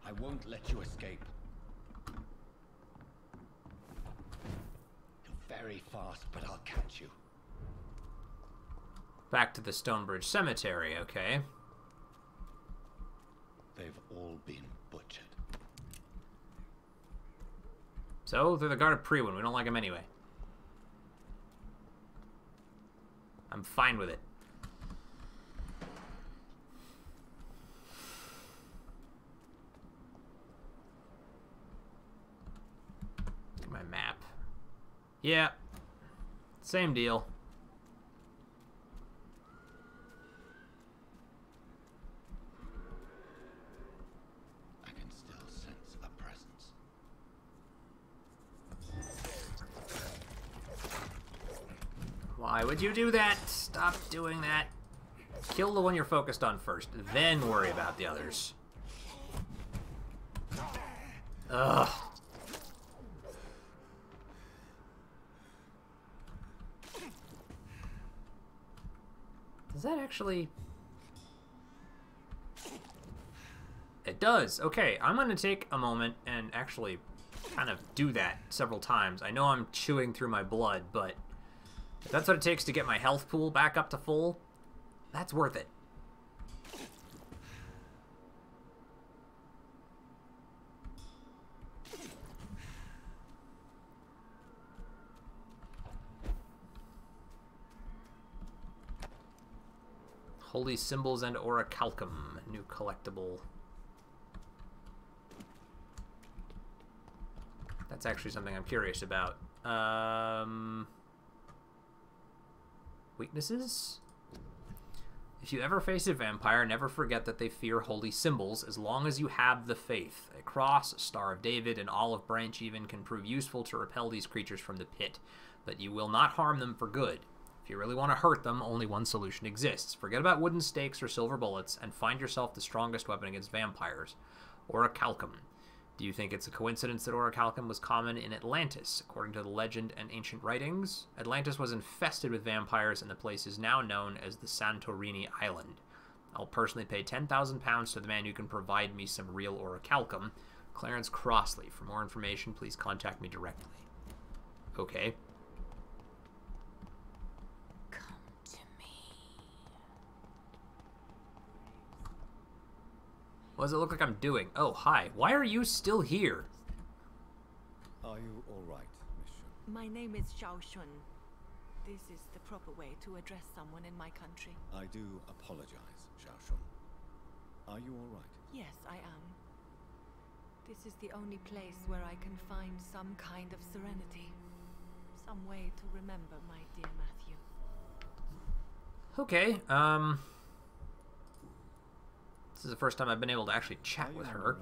I won't let you escape. You're very fast, but I'll catch you. Back to the Stonebridge Cemetery, okay. They've all been butchered. So, they're the guard of Priwen. We don't like them anyway. I'm fine with it. My map. Yeah. Same deal. I can still sense a presence. Why would you do that? Stop doing that. Kill the one you're focused on first, then worry about the others. Ugh. Does that actually... It does. Okay, I'm going to take a moment and actually kind of do that several times. I know I'm chewing through my blood, but if that's what it takes to get my health pool back up to full, that's worth it. Holy Symbols and Orichalcum, new collectible. That's actually something I'm curious about. Weaknesses? If you ever face a vampire, never forget that they fear holy symbols as long as you have the faith. A cross, a Star of David, an olive branch even can prove useful to repel these creatures from the pit, but you will not harm them for good. If you really want to hurt them, only one solution exists. Forget about wooden stakes or silver bullets and find yourself the strongest weapon against vampires. Orichalcum. Do you think it's a coincidence that Orichalcum was common in Atlantis? According to the legend and ancient writings, Atlantis was infested with vampires and the place is now known as the Santorini Island. I'll personally pay £10,000 to the man who can provide me some real Orichalcum. Clarence Crossley. For more information, please contact me directly. Okay. What does it look like I'm doing? Oh, hi. Why are you still here? Are you all right, Miss Shun? My name is Xiao Shun. This is the proper way to address someone in my country. I do apologize, Xiao Shun. Are you all right? Yes, I am. This is the only place where I can find some kind of serenity. Some way to remember my dear Matthew. Okay, this is the first time I've been able to actually chat with her.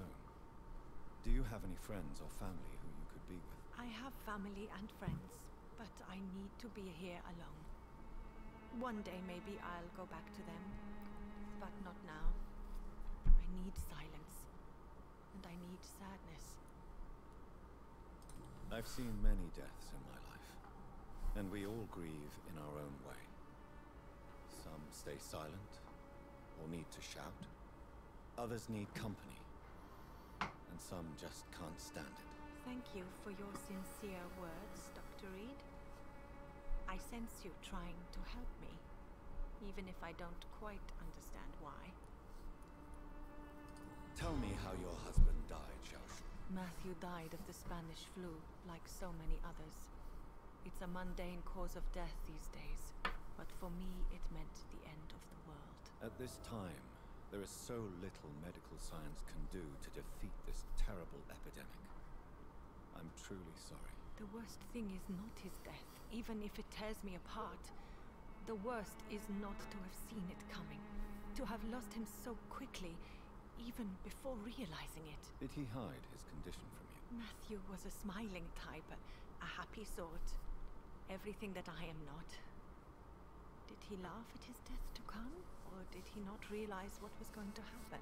Do you have any friends or family who you could be with? I have family and friends, but I need to be here alone. One day maybe I'll go back to them, but not now. I need silence, and I need sadness. I've seen many deaths in my life, and we all grieve in our own way. Some stay silent, or need to shout. Others need company, and some just can't stand it. Thank you for your sincere words, Dr. Reed. I sense you trying to help me, even if I don't quite understand why. Tell me how your husband died, Xiaoshu. Matthew died of the Spanish flu, like so many others. It's a mundane cause of death these days, but for me it meant the end of the world. At this time, there is so little medical science can do to defeat this terrible epidemic. I'm truly sorry. The worst thing is not his death, even if it tears me apart. The worst is not to have seen it coming, to have lost him so quickly, even before realizing it. Did he hide his condition from you? Matthew was a smiling type, a happy sort. Everything that I am not. Did he laugh at his death to come, or did he not realize what was going to happen?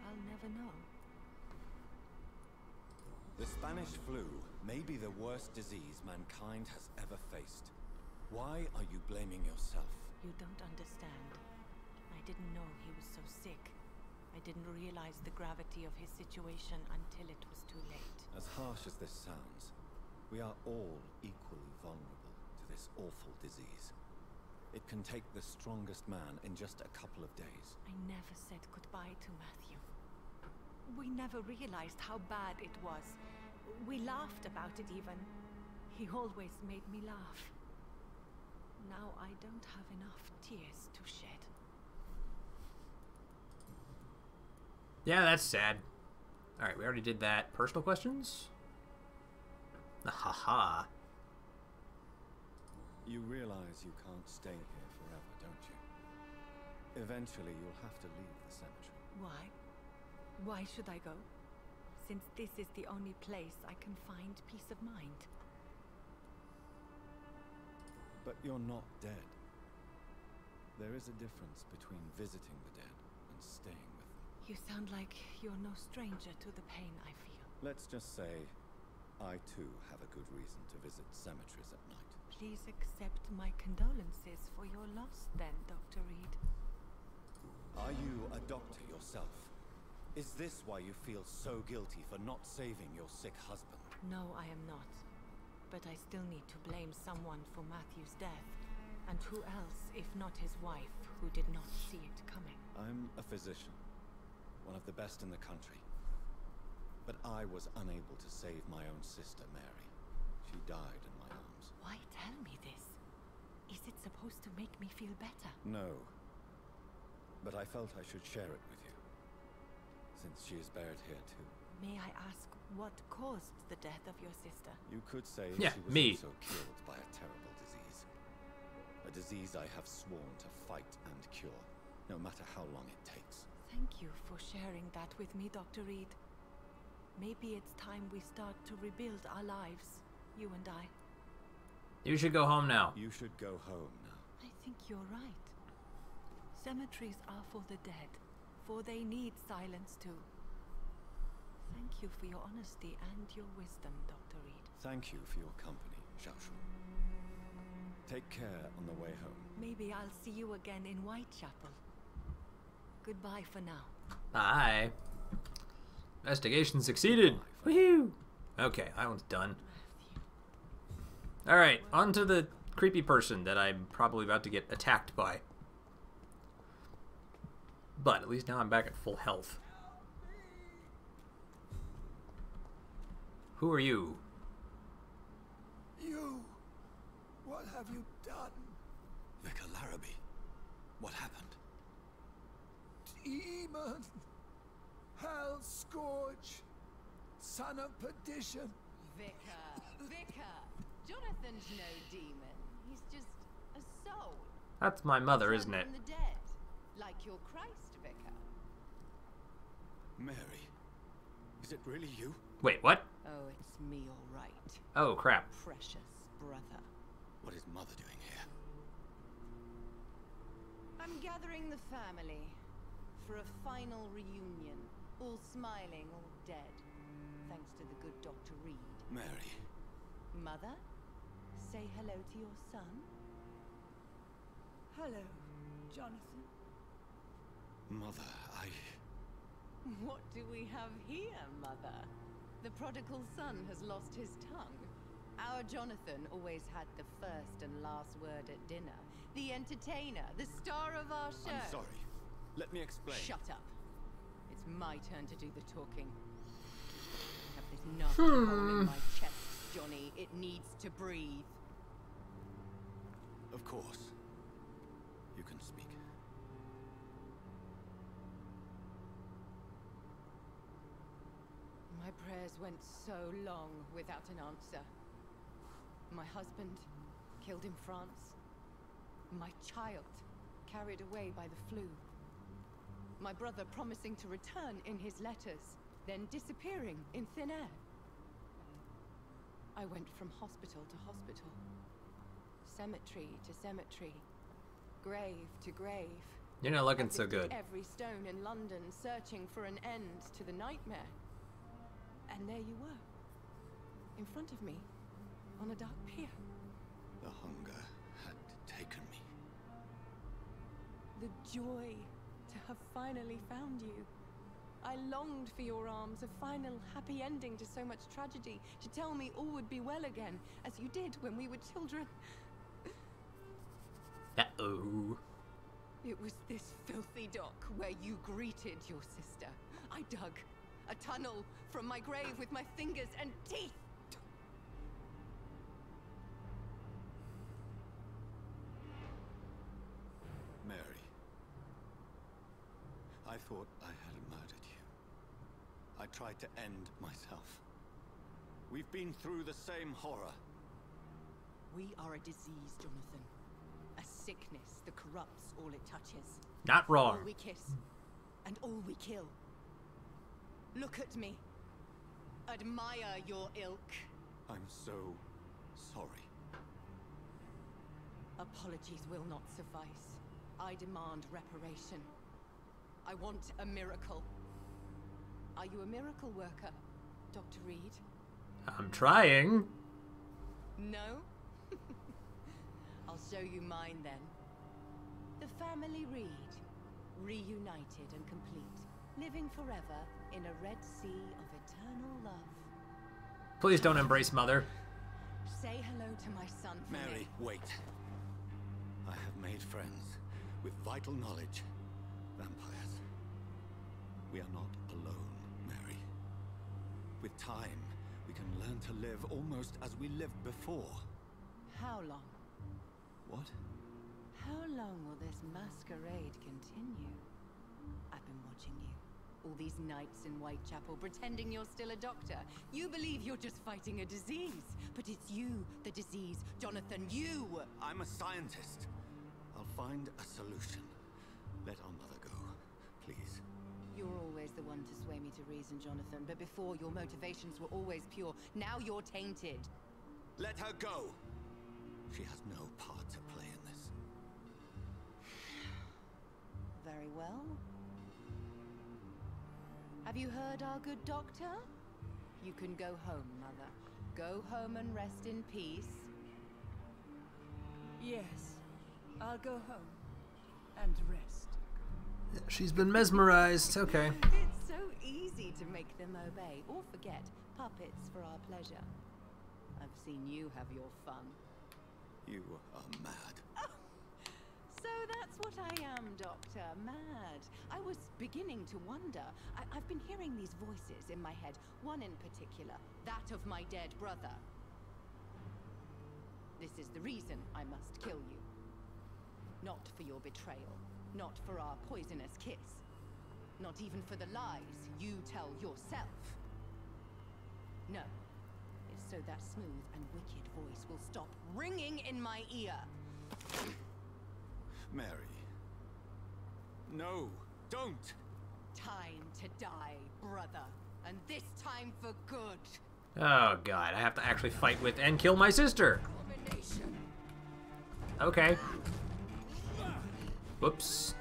I'll never know. The Spanish flu may be the worst disease mankind has ever faced. Why are you blaming yourself? You don't understand. I didn't know he was so sick. I didn't realize the gravity of his situation until it was too late. As harsh as this sounds, we are all equally vulnerable to this awful disease. It can take the strongest man in just a couple of days. I never said goodbye to Matthew. We never realized how bad it was. We laughed about it even. He always made me laugh. Now I don't have enough tears to shed. Yeah, that's sad. Alright, we already did that. Personal questions? Haha. You realize you can't stay here forever, don't you? Eventually you'll have to leave the cemetery. Why? Why should I go? Since this is the only place I can find peace of mind. But you're not dead. There is a difference between visiting the dead and staying with them. You sound like you're no stranger to the pain I feel. Let's just say, I too have a good reason to visit cemeteries at night. Please accept my condolences for your loss then, Dr. Reed. Are you a doctor yourself? Is this why you feel so guilty for not saving your sick husband? No, I am not. But I still need to blame someone for Matthew's death. And who else, if not his wife, who did not see it coming? I'm a physician. One of the best in the country. But I was unable to save my own sister, Mary. She died in my arms. Why tell me this? Is it supposed to make me feel better? No. But I felt I should share it with you. Since she is buried here too. May I ask what caused the death of your sister? You could say yeah, she was me. also killed by a terrible disease. A disease I have sworn to fight and cure, no matter how long it takes. Thank you for sharing that with me, Dr. Reed. Maybe it's time we start to rebuild our lives, you and I. You should go home now. You should go home now. I think you're right. Cemeteries are for the dead, for they need silence too. Thank you for your honesty and your wisdom, Dr. Reed. Thank you for your company, Xiaoshu. Take care on the way home. Maybe I'll see you again in Whitechapel. Goodbye for now. Bye. Investigation succeeded. Woohoo! Okay, that one's done. Alright, on to the creepy person that I'm probably about to get attacked by. But at least now I'm back at full health. Who are you? You! What have you done? Vicar Larrabee, what happened? Demon! Hell Scourge! Son of perdition! Vicar! Jonathan's no demon. He's just a soul. That's my mother, isn't it? From the dead. Like your Christ, Vicar. Mary, is it really you? Wait, what? Oh, it's me, all right. Oh, crap. Precious brother. What is Mother doing here? I'm gathering the family for a final reunion. All smiling, all dead. Thanks to the good Dr. Reed. Mary. Mother, say hello to your son. Hello, Jonathan. Mother, What do we have here, Mother? The prodigal son has lost his tongue. Our Jonathan always had the first and last word at dinner. The entertainer, the star of our show. I'm sorry. Let me explain. Shut up. It's my turn to do the talking. I have this nasty hole in my chest, Johnny. It needs to breathe. Of course. You can speak. My prayers went so long without an answer. My husband, killed in France. My child, carried away by the flu. My brother promising to return in his letters, then disappearing in thin air. I went from hospital to hospital. Cemetery to cemetery. Grave to grave. You're not looking so good. Every stone in London, searching for an end to the nightmare. And there you were, in front of me, on a dark pier. The hunger had taken me. The joy to have finally found you. I longed for your arms, a final happy ending to so much tragedy, to tell me all would be well again, as you did when we were children. Uh-oh. It was this filthy dock where you greeted your sister. I dug a tunnel from my grave with my fingers and teeth. Mary. I thought I had murdered you. I tried to end myself. We've been through the same horror. We are a disease, Jonathan. A sickness that corrupts all it touches. Not wrong. All we kiss, and all we kill. Look at me. Admire your ilk. I'm so sorry. Apologies will not suffice. I demand reparation. I want a miracle. Are you a miracle worker, Dr. Reed? I'm trying. No? I'll show you mine then. The family Reed, reunited and complete, living forever in a red sea of eternal love. Please don't embrace Mother. Say hello to my son for Mary, me. wait. I have made friends with vital knowledge. Vampires. We are not alone, Mary. With time, we can learn to live almost as we lived before. How long? What? How long will this masquerade continue? I've been watching you. All these nights in Whitechapel, pretending you're still a doctor. You believe you're just fighting a disease. But it's you, the disease. Jonathan, you! I'm a scientist. I'll find a solution. Let our mother go, please. You're always the one to sway me to reason, Jonathan. But before, your motivations were always pure. Now you're tainted. Let her go! She has no part to play in this. Very well. Have you heard our good doctor? You can go home, Mother. Go home and rest in peace. Yes, I'll go home and rest. She's been mesmerized. Okay. It's so easy to make them obey or forget. Puppets for our pleasure. I've seen you have your fun. You are mad. Oh, so that's what I am, Doctor. Mad. I was beginning to wonder. I've been hearing these voices in my head. One in particular. That of my dead brother. This is the reason I must kill you. Not for your betrayal. Not for our poisonous kiss. Not even for the lies you tell yourself. No. It's so that smooth and wicked voice will stop ringing in my ear. Mary. No, don't! Time to die, brother. And this time for good. Oh god, I have to actually fight with and kill my sister. Okay. Whoops.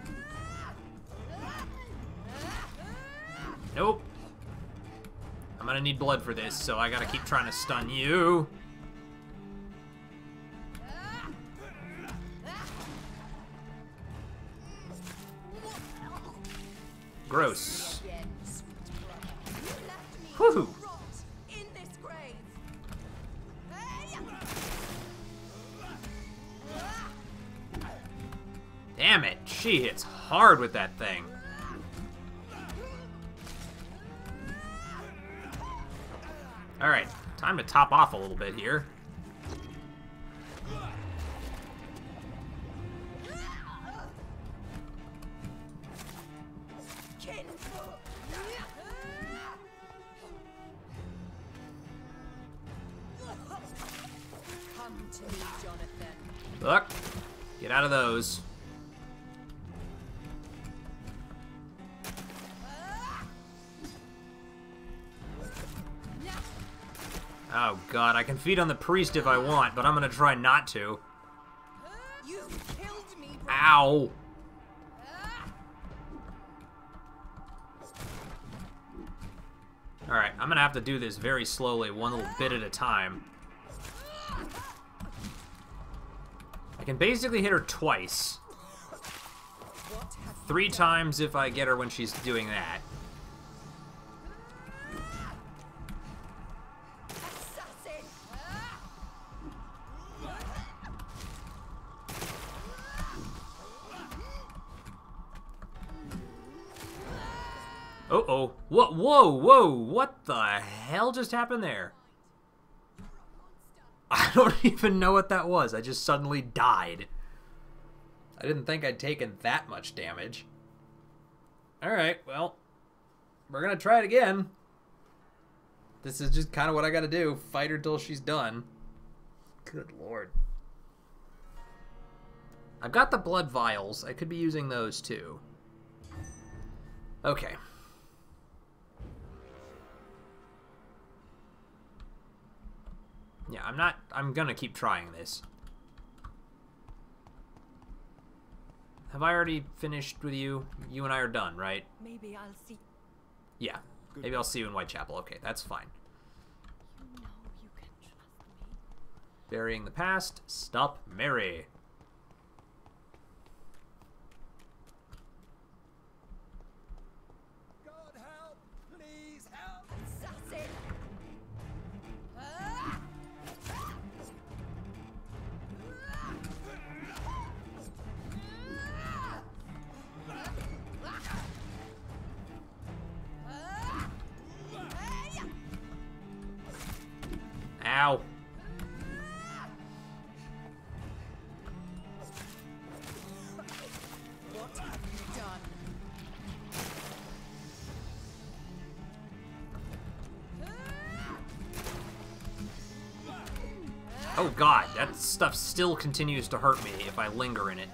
Nope. I'm gonna need blood for this, so I gotta keep trying to stun you. Gross. Woohoo! Damn it, she hits hard with that thing. Alright, time to top off a little bit here. Come to me, Jonathan. Look, get out of those. Oh god, I can feed on the priest if I want, but I'm gonna try not to. You killed me, bro. Ow! Alright, I'm gonna have to do this very slowly, one little bit at a time. I can basically hit her twice. 3 times if I get her when she's doing that. Uh-oh. What? Whoa, whoa. What the hell just happened there? I don't even know what that was. I just suddenly died. I didn't think I'd taken that much damage. Alright, well, we're gonna try it again. This is just kind of what I gotta do. Fight her till she's done. Good lord. I've got the blood vials. I could be using those too. Okay. Yeah, I'm gonna keep trying this. Have I already finished with you? You and I are done, right? Maybe I'll see. Yeah. Maybe I'll see you in Whitechapel. Okay, that's fine. You know you can trust me. Burying the past. Stop Mary. God help! Please help! Assassin! Ow. What have you done? Oh god, that stuff still continues to hurt me if I linger in it.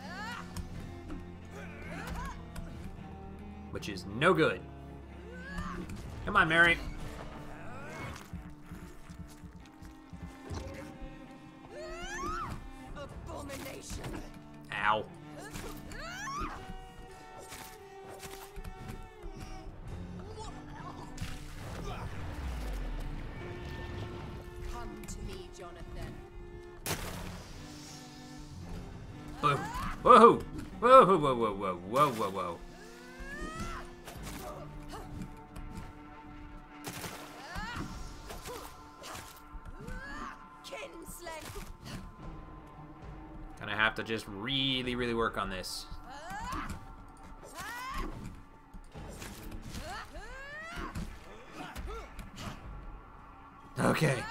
Which is no good. Come on, Mary. Abomination. Ow. Come to me, Jonathan. Boom. Whoa. Whoa, whoa, whoa, whoa, whoa, whoa, whoa, whoa. Kinsling. Gonna have to just really, really work on this. Okay.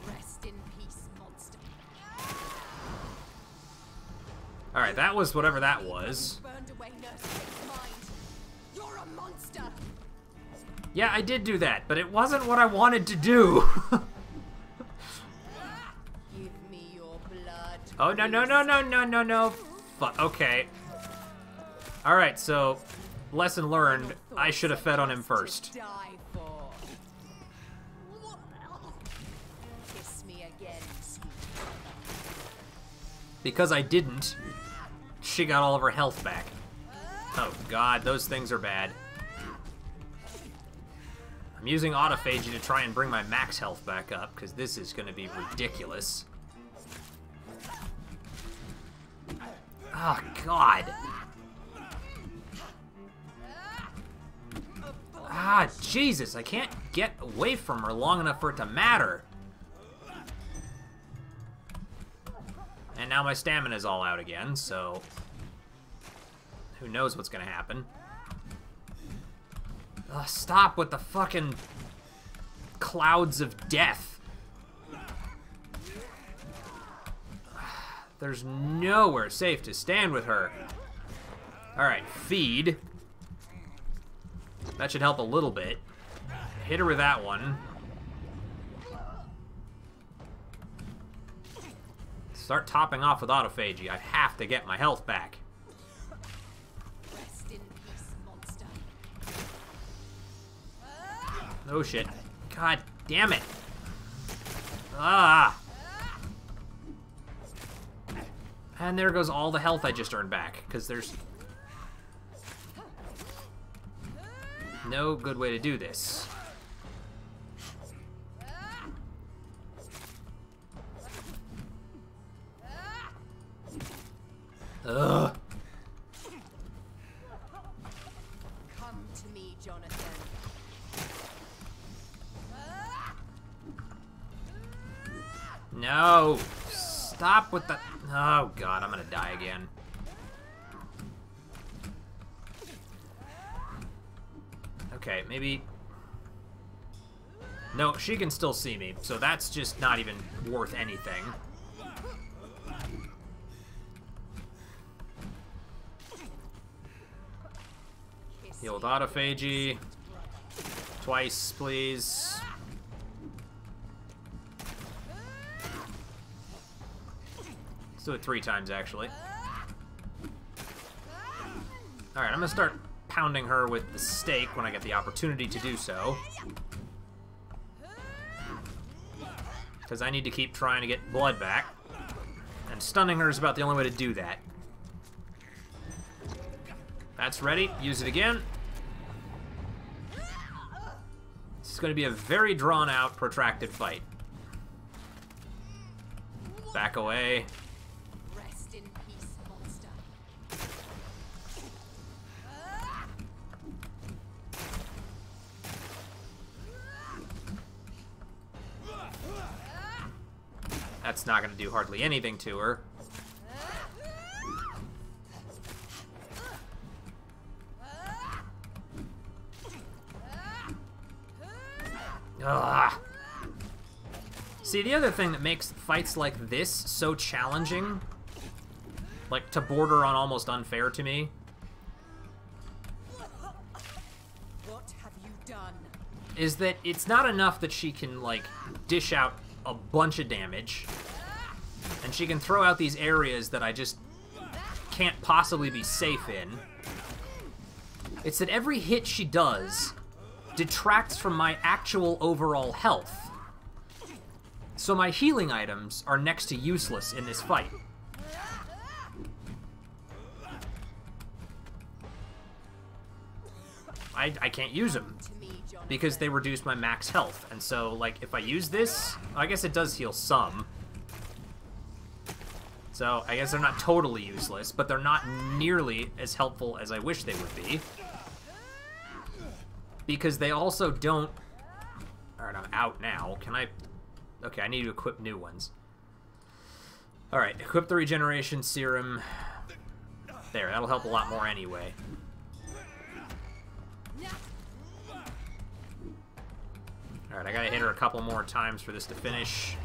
Rest in peace, monster. Alright, that was whatever that was. Burned away Nurse's mind. You're a monster. Yeah, I did do that, but it wasn't what I wanted to do. Give me your blood. Oh, no, no, no, no, no, no, no. Okay. Alright, so, lesson learned, I should have fed on him first. Because I didn't, she got all of her health back. Oh god, those things are bad. I'm using autophagy to try and bring my max health back up, because this is going to be ridiculous. Oh god. Ah, Jesus, I can't get away from her long enough for it to matter. And now my stamina's all out again, so who knows what's gonna happen. Ugh, stop with the fucking clouds of death. There's nowhere safe to stand with her. Alright, feed. That should help a little bit. Hit her with that one. Start topping off with autophagy. I have to get my health back. Rest in peace, monster. Oh shit. God damn it. Ah. And there goes all the health I just earned back, because there's no good way to do this. Ugh. Come to me, Jonathan. No. Stop with the... Oh god, I'm gonna die again. Okay, maybe... No, she can still see me, so that's just not even worth anything. Heal with autophagy. Twice, please. Let's do it 3 times, actually. Alright, I'm gonna start pounding her with the stake when I get the opportunity to do so. Because I need to keep trying to get blood back. And stunning her is about the only way to do that. That's ready. Use it again. This is going to be a very drawn-out, protracted fight. Back away. Rest in peace, monster. That's not going to do hardly anything to her. Ugh. See, the other thing that makes fights like this so challenging, like to border on almost unfair to me, What have you done? is that it's not enough that she can, like, dish out a bunch of damage, and she can throw out these areas that I just can't possibly be safe in. It's that every hit she does detracts from my actual overall health. So my healing items are next to useless in this fight. I can't use them because they reduce my max health. And so, like, if I use this, I guess it does heal some. So I guess they're not totally useless, but they're not nearly as helpful as I wish they would be. Because they also don't... Alright, I'm out now. Can I... Okay, I need to equip new ones. Alright, equip the regeneration serum. There, that'll help a lot more anyway. Alright, I gotta hit her a couple more times for this to finish.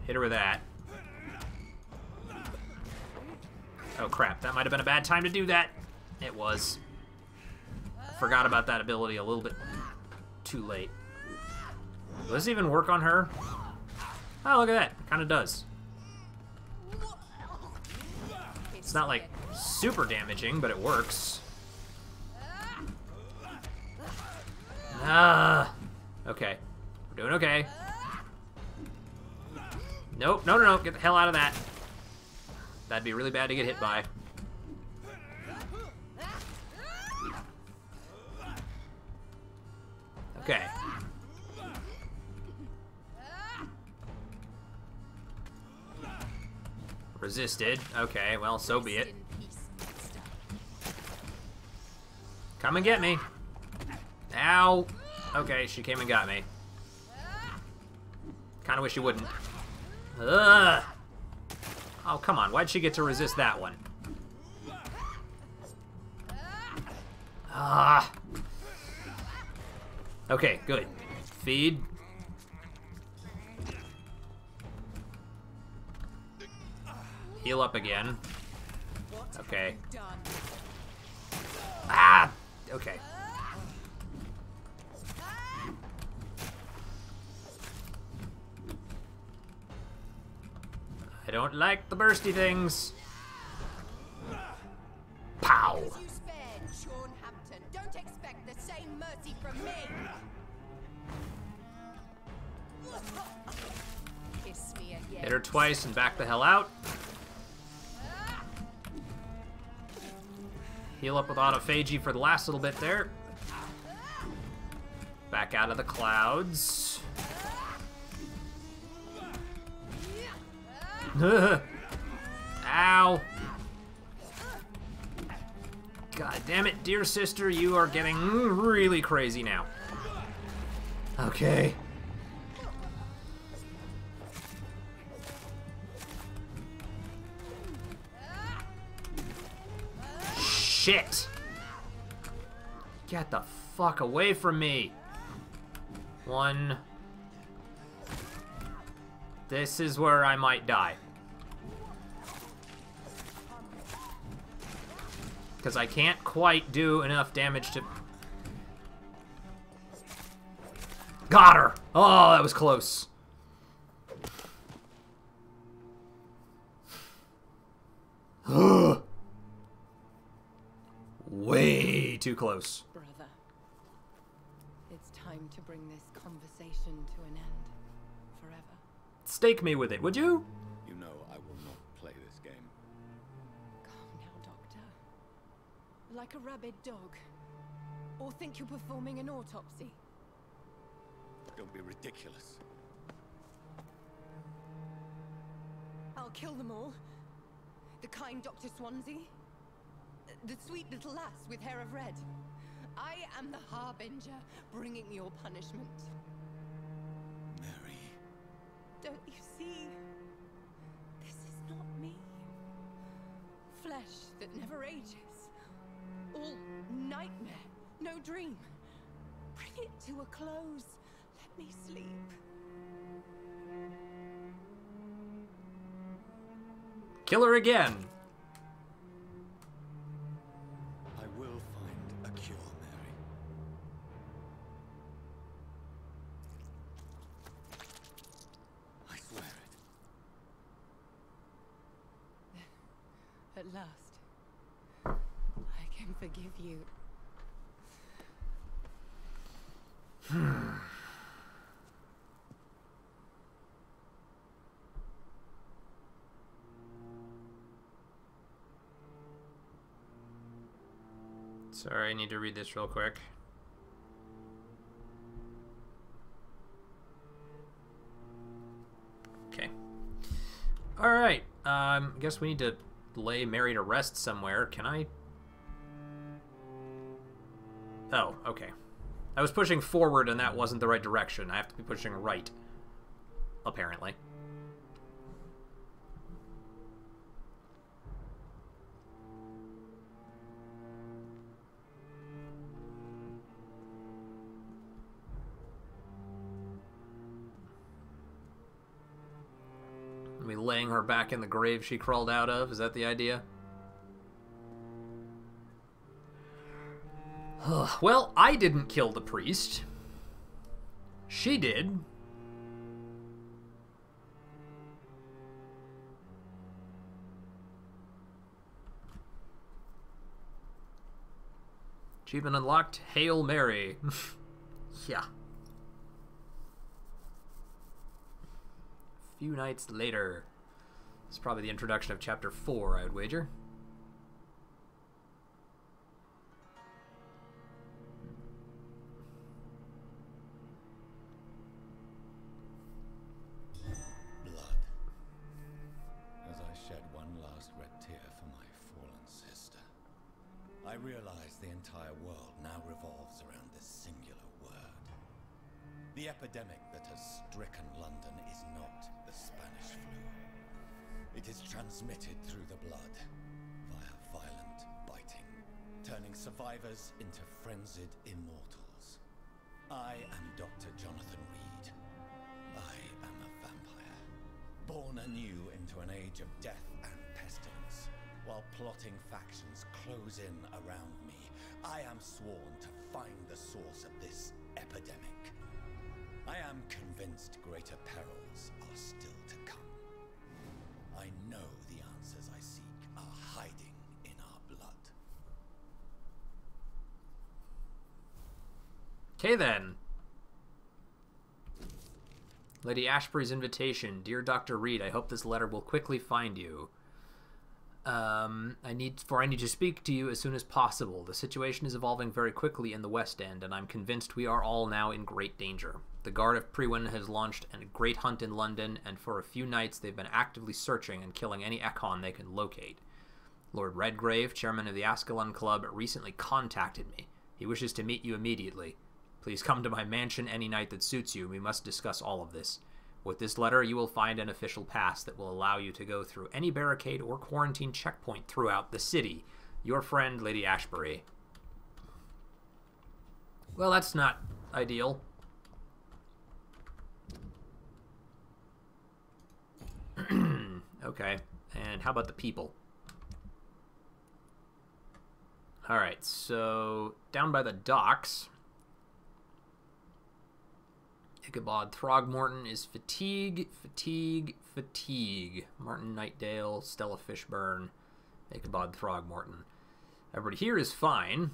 Hit her with that. Oh crap, that might have been a bad time to do that. It was. Forgot about that ability a little bit too late. Will this even work on her? Oh, look at that. It kind of does. It's not like super damaging, but it works. Ah. Okay. We're doing okay. Nope. No, no, no. Get the hell out of that. That'd be really bad to get hit by. Okay. Resisted. Okay, well, so be it. Come and get me. Ow. Okay, she came and got me. Kinda wish she wouldn't. Ugh. Oh, come on. Why'd she get to resist that one? Ah. Okay, good. Feed. Heal up again. Okay. Ah! Okay. I don't like the bursty things. Pow! You spared Sean Hampton. Don't expect the same mercy from me. Kiss me again. Hit her twice and back the hell out. Heal up with autophagy for the last little bit there. Back out of the clouds. Ow. God damn it, dear sister, you are getting really crazy now. Okay. Shit! Get the fuck away from me! One. This is where I might die. Because I can't quite do enough damage to... Got her! Oh, that was close. Way too close. Brother, it's time to bring this conversation to an end. Forever. Stake me with it, would you? You know I will not play this game. Calm now, Doctor. Like a rabid dog. Or think you're performing an autopsy. Don't be ridiculous. I'll kill them all. The kind Dr. Swansea. The sweet little lass with hair of red. I am the Harbinger, bringing your punishment. Mary. Don't you see? This is not me. Flesh that never ages. All nightmare, no dream. Bring it to a close. Let me sleep. Kill her again. I will find a cure, Mary. I swear it. At last, I can forgive you. Sorry, I need to read this real quick. Okay. Alright, I guess we need to lay Mary to rest somewhere. Can I? Oh, okay. I was pushing forward and that wasn't the right direction. I have to be pushing right, apparently. Me laying her back in the grave she crawled out of? Is that the idea? Well, I didn't kill the priest. She did. Achievement unlocked. Hail Mary. Yeah. A few nights later. It's probably the introduction of chapter 4, I would wager. Blood. As I shed one last red tear for my fallen sister, I realize the entire world now revolves around this singular word. The epidemic that has stricken London is not the Spanish flu. It is transmitted through the blood, via violent biting, turning survivors into frenzied immortals. I am Dr. Jonathan Reed. I am a vampire, born anew into an age of death and pestilence. While plotting factions close in around me, I am sworn to find the source of this epidemic. I am convinced greater perils are still to come. I know the answers I seek are hiding in our blood. Okay then. Lady Ashbury's invitation. Dear Dr. Reed, I hope this letter will quickly find you. I need to speak to you as soon as possible. The situation is evolving very quickly in the West End, and I'm convinced we are all now in great danger. The Guard of Prewin has launched a great hunt in London, and for a few nights they've been actively searching and killing any Ekon they can locate. Lord Redgrave, chairman of the Ascalon Club, recently contacted me. He wishes to meet you immediately. Please come to my mansion any night that suits you. We must discuss all of this. With this letter, you will find an official pass that will allow you to go through any barricade or quarantine checkpoint throughout the city. Your friend, Lady Ashbury. Well, that's not ideal. Okay, and how about the people? Alright, so down by the docks, Ichabod Throgmorton is fatigue. Martin Nightdale, Stella Fishburne, Ichabod Throgmorton. Everybody here is fine.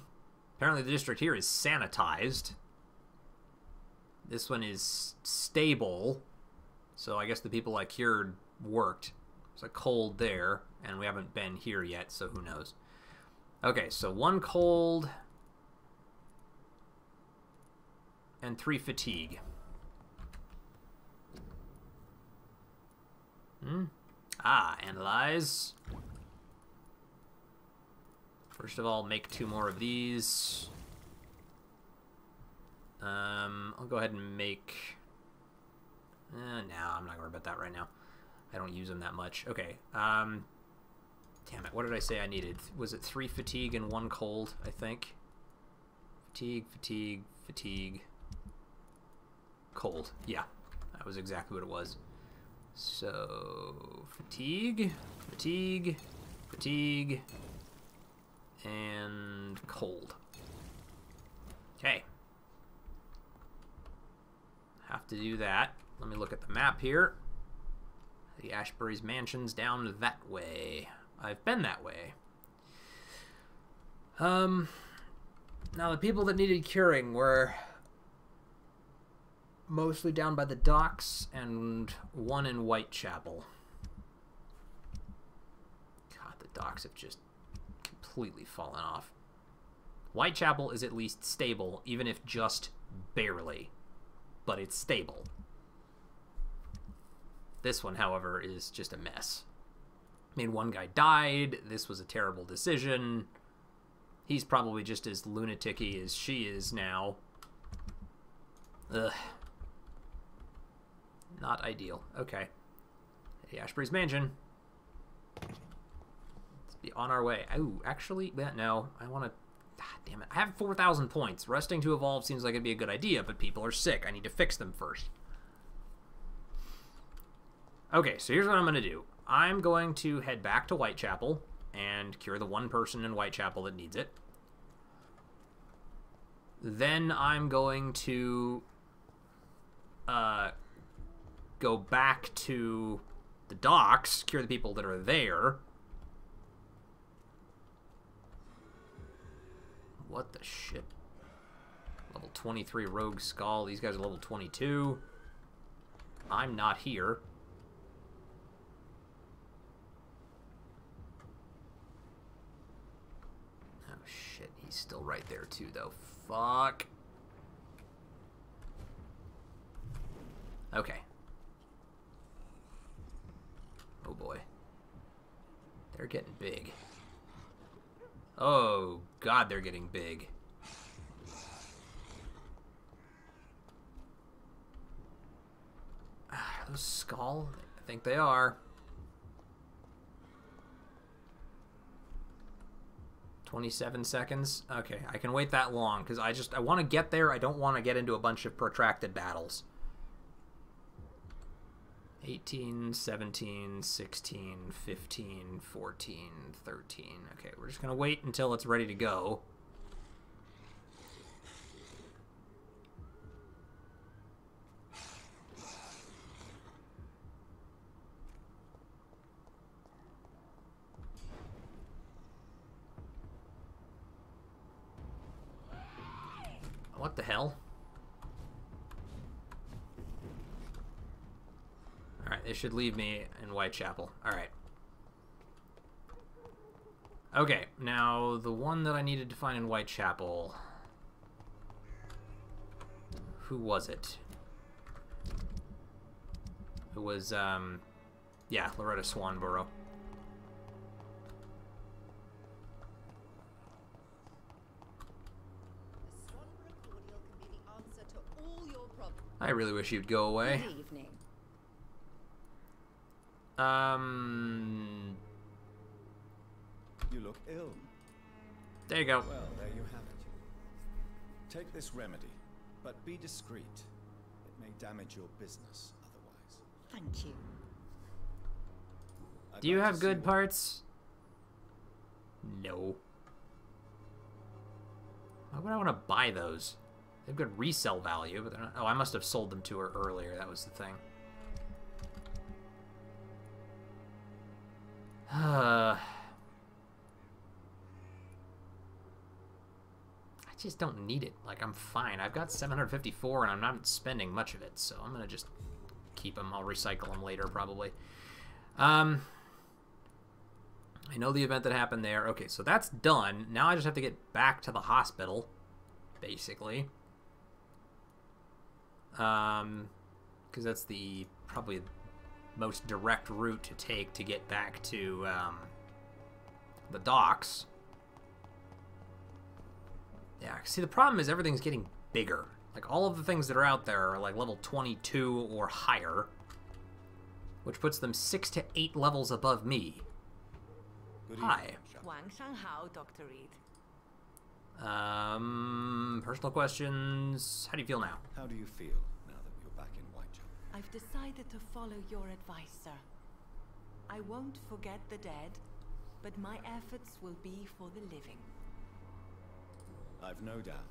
Apparently the district here is sanitized. This one is stable. So I guess the people I cured worked. There's a cold there, and we haven't been here yet, so who knows. Okay, so 1 cold and 3 fatigue. Analyze. First of all, make 2 more of these. I'll go ahead and make... no, I'm not going to bet that right now. I don't use them that much. Okay, damn it, what did I say I needed? Was it 3 fatigue and 1 cold, I think? Fatigue. Cold. Yeah, that was exactly what it was. So, fatigue, and cold. Okay. Have to do that. Let me look at the map here. The Ashbury's mansion's down that way. I've been that way. Now the people that needed curing were mostly down by the docks and 1 in Whitechapel. God, the docks have just completely fallen off. Whitechapel is at least stable, even if just barely. But it's stable. This one, however, is just a mess. I mean, 1 guy died. This was a terrible decision. He's probably just as lunatic-y as she is now. Ugh. Not ideal. Okay. Hey, Ashbury's mansion. Let's be on our way. Ooh, actually, no. I want to... God damn it. I have 4,000 points. Resting to evolve seems like it'd be a good idea, but people are sick. I need to fix them first. Okay, so here's what I'm going to do. I'm going to head back to Whitechapel and cure the 1 person in Whitechapel that needs it. Then I'm going to go back to the docks, cure the people that are there. What the shit? Level 23 Rogue Skull. These guys are level 22. I'm not here. Oh shit, he's still right there too though. Fuck. Okay. Oh boy. They're getting big. Oh god, they're getting big. Are those Skull? I think they are. 27 seconds. Okay, I can wait that long because I want to get there. I don't want to get into a bunch of protracted battles. 18, 17, 16, 15, 14, 13. Okay, we're just going to wait until it's ready to go. What the hell? Alright, they should leave me in Whitechapel. Alright. Okay, now the one that I needed to find in Whitechapel. Who was it? It was, yeah, Loretta Swanborough. I really wish you'd go away. Good evening. You look ill. There you go. Well, there you have it. Take this remedy, but be discreet. It may damage your business otherwise. Thank you. Do you have good parts? No. Why would I want to buy those? They have good resale value, but they're not... Oh, I must have sold them to her earlier. That was the thing. I just don't need it. Like, I'm fine. I've got 754, and I'm not spending much of it, so I'm going to just keep them. I'll recycle them later, probably. I know the event that happened there. Okay, so that's done. Now I just have to get back to the hospital, basically. Because that's the probably most direct route to take to get back to the docks. Yeah, see, the problem is everything's getting bigger. Like, all of the things that are out there are like level 22 or higher, which puts them 6 to 8 levels above me. Hi. How, Dr. Reed? Personal questions. How do you feel now? How do you feel now that you're back in Whitechapel? I've decided to follow your advice, sir. I won't forget the dead, but my efforts will be for the living. I've no doubt.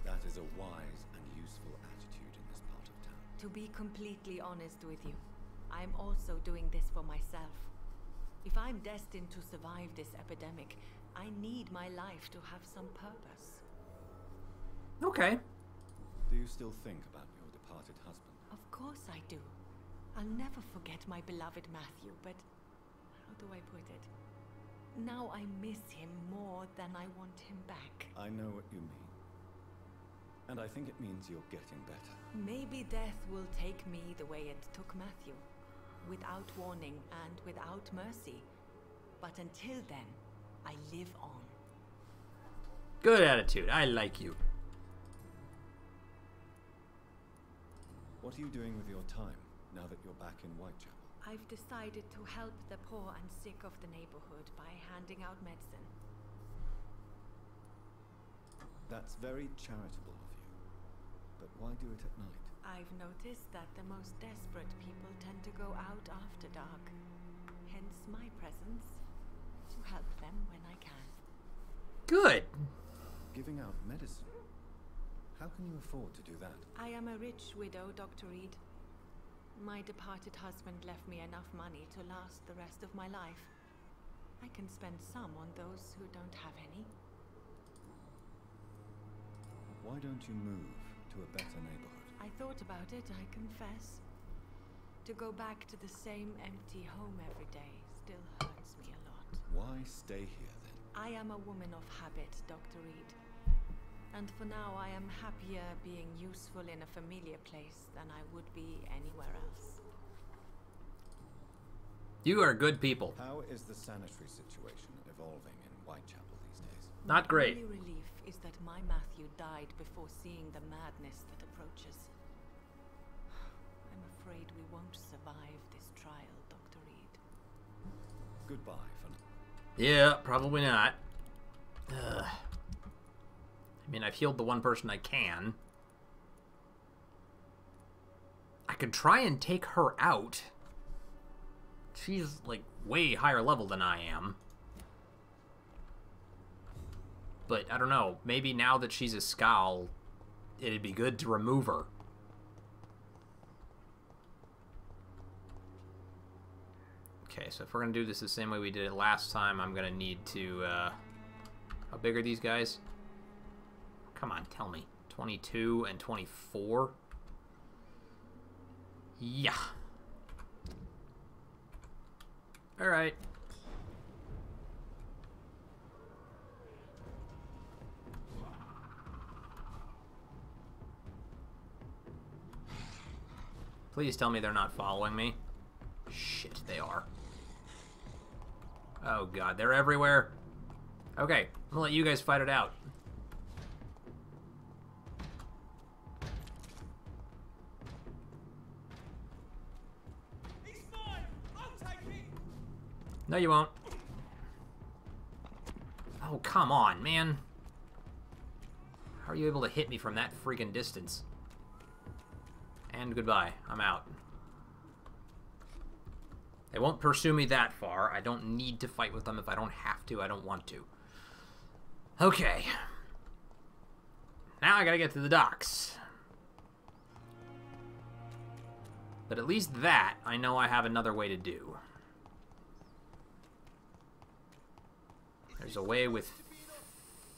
That is a wise and useful attitude in this part of town. To be completely honest with you, I'm also doing this for myself. If I'm destined to survive this epidemic, I need my life to have some purpose. Okay. Do you still think about your departed husband? Of course I do. I'll never forget my beloved Matthew, but how do I put it? Now I miss him more than I want him back. I know what you mean. And I think it means you're getting better. Maybe death will take me the way it took Matthew. Without warning and without mercy. But until then, I live on. Good attitude. I like you. What are you doing with your time now that you're back in Whitechapel? I've decided to help the poor and sick of the neighborhood by handing out medicine. That's very charitable of you. But why do it at night? I've noticed that the most desperate people tend to go out after dark. Hence my presence, to help them when I can. Good. Giving out medicine? How can you afford to do that? I am a rich widow, Dr. Reed. My departed husband left me enough money to last the rest of my life. I can spend some on those who don't have any. Why don't you move to a better neighborhood? I thought about it, I confess. To go back to the same empty home every day still hurts me a lot. Why stay here then? I am a woman of habit, Dr. Reed. And for now, I am happier being useful in a familiar place than I would be anywhere else. You are good people. How is the sanitary situation evolving in Whitechapel these days? Not great. The only relief is that my Matthew died before seeing the madness that approaches. I'm afraid we won't survive this trial, Dr. Reed. Goodbye for now. Yeah, probably not. Ugh. I mean, I've healed the one person I can. I could try and take her out. She's, like, way higher level than I am. But, I don't know. Maybe now that she's a Skal, it'd be good to remove her. Okay, so if we're going to do this the same way we did it last time, I'm going to need to, how big are these guys? Come on, tell me. 22 and 24? Yeah. Alright. Please tell me they're not following me. Shit, they are. Oh god, they're everywhere. Okay, I'm gonna let you guys fight it out. He's mine! I'll take him! No, you won't. Oh, come on, man. How are you able to hit me from that freaking distance? And goodbye. I'm out. They won't pursue me that far. I don't need to fight with them. If I don't have to, I don't want to. Okay. Now I gotta get to the docks. But at least that, I know I have another way to do. There's a way with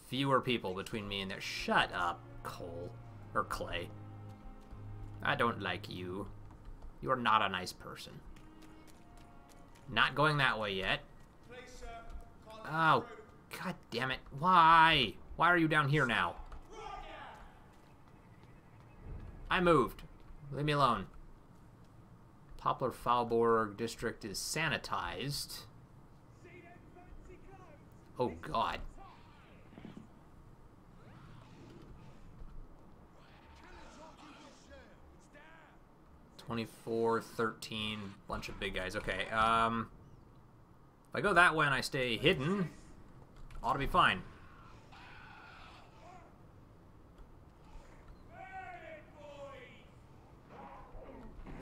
fewer people between me and there. Shut up, Cole. Or Clay. I don't like you. You're not a nice person. Not going that way yet. Oh, god damn it. Why? Why are you down here now? I moved. Leave me alone. Poplar Falborg district is sanitized. Oh god. $24, $13, bunch of big guys. Okay, if I go that way and I stay hidden, ought to be fine.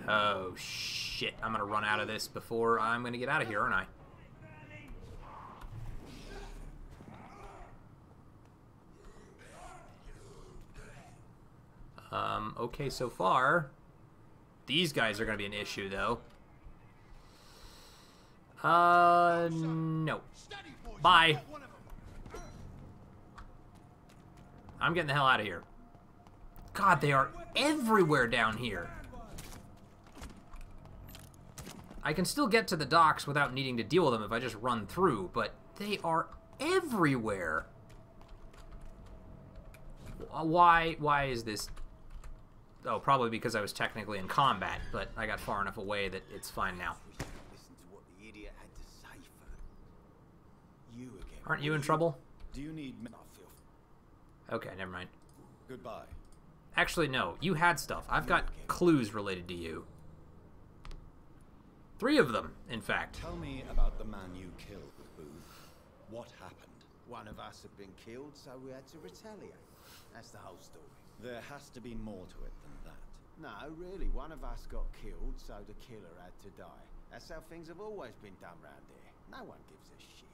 Oh, shit. I'm gonna run out of this before I'm gonna get out of here, aren't I? Okay, so far. These guys are going to be an issue, though. No. Bye. I'm getting the hell out of here. God, they are everywhere down here. I can still get to the docks without needing to deal with them if I just run through, but they are everywhere. Why is this... Oh, probably because I was technically in combat, but I got far enough away that it's fine now. Listen to what the idiot had to say for you again. Aren't you in trouble? Do you need me? Okay, never mind. Goodbye. Actually, no. You had stuff. I've got clues related to you. 3 of them, in fact. Tell me about the man you killed, Booth. What happened? One of us had been killed, so we had to retaliate. That's the whole story. There has to be more to it than that. No, really. One of us got killed, so the killer had to die. That's how things have always been done round here. No one gives a shit.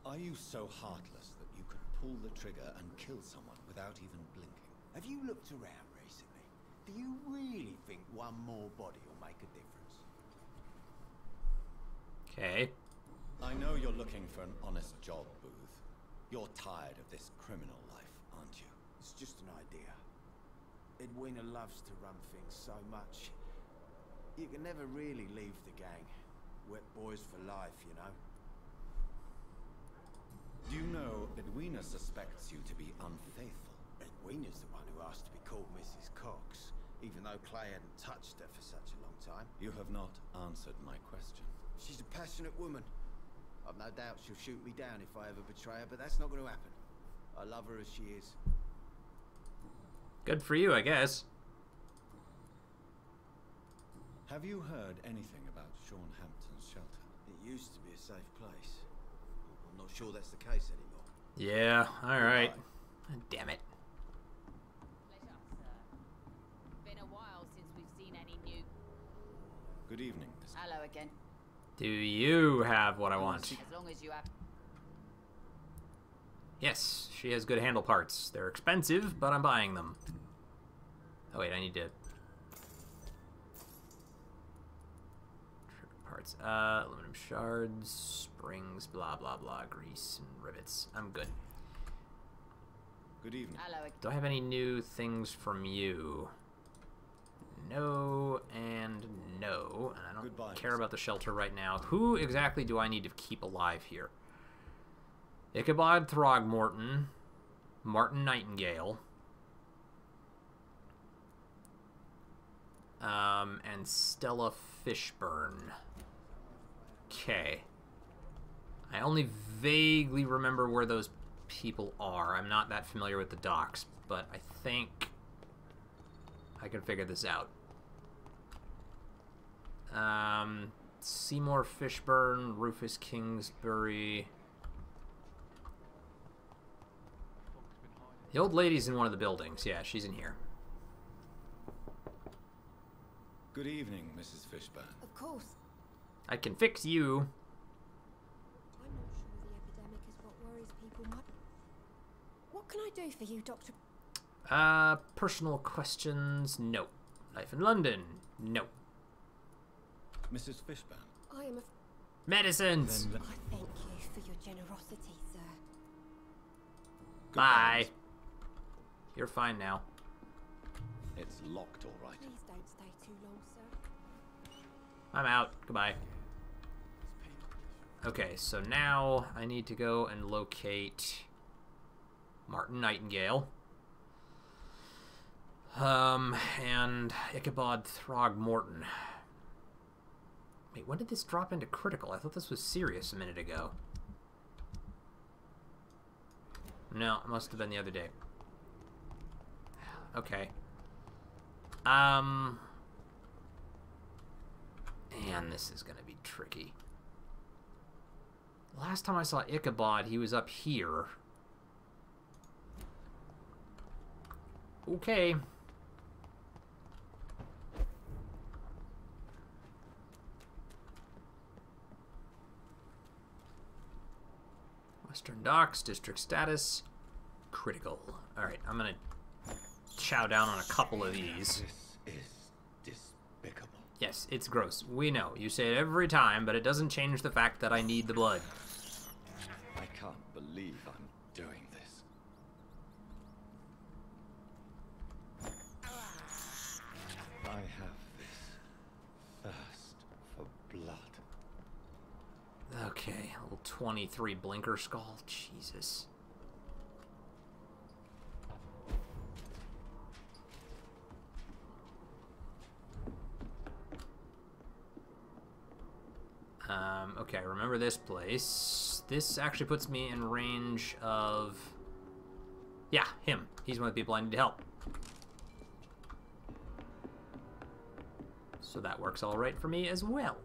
Are you so heartless that you could pull the trigger and kill someone without even blinking? Have you looked around recently? Do you really think one more body will make a difference? Okay. I know you're looking for an honest job, Booth. You're tired of this criminal life, aren't you? It's just an idea. Edwina loves to run things so much. You can never really leave the gang. Wet boys for life, you know. Do you know Edwina suspects you to be unfaithful? Edwina's the one who asked to be called Mrs. Cox, even though Clay hadn't touched her for such a long time. You have not answered my question. She's a passionate woman. I've no doubt she'll shoot me down if I ever betray her, but that's not going to happen. I love her as she is. Good for you, I guess. Have you heard anything about Sean Hampton's shelter? It used to be a safe place. I'm not sure that's the case anymore. Yeah, alright. Damn it. Pleasure, sir. Been a while since we've seen any new... Good evening, Miss. Hello again. Do you have what I want? As long as you have... Yes, she has good handle parts. They're expensive, but I'm buying them. Oh wait, I need to... Parts. Aluminum shards, springs, blah blah blah, grease, and rivets. I'm good. Good evening. Hello. Do I have any new things from you? No, and no. And I don't care about the shelter right now. Who exactly do I need to keep alive here? Ichabod Throgmorton, Martin Nightingale, and Stella Fishburne. Okay. I only vaguely remember where those people are. I'm not that familiar with the docks, but I think I can figure this out. Seymour Fishburne, Rufus Kingsbury. The old lady's in one of the buildings. Yeah, she's in here. Good evening, Mrs. Fishburne. Of course. I can fix you. I'm not sure the epidemic is what worries people much. What can I do for you, Doctor? Personal questions? No. Life in London? No. Mrs. Fishburne. I am a... Medicines! I thank you for your generosity, sir. Bye. You're fine now. It's locked, all right. Please don't stay too long, sir. I'm out. Goodbye. Okay, so now I need to go and locate Martin Nightingale. And Ichabod Throgmorton. Wait, when did this drop into critical? I thought this was serious a minute ago. No, it must have been the other day. Okay. And this is gonna be tricky. Last time I saw Ichabod, he was up here. Okay. Western Docks, district status, critical. Alright, I'm gonna chow down on a couple of these. This is despicable. Yes, it's gross. We know. You say it every time, but it doesn't change the fact that I need the blood. I can't believe I'm doing this. I have this thirst for blood. Okay, a little 23 blinker skull. Jesus. Okay, remember this place. This actually puts me in range of... Yeah, him. He's one of the people I need to help. So that works all right for me as well.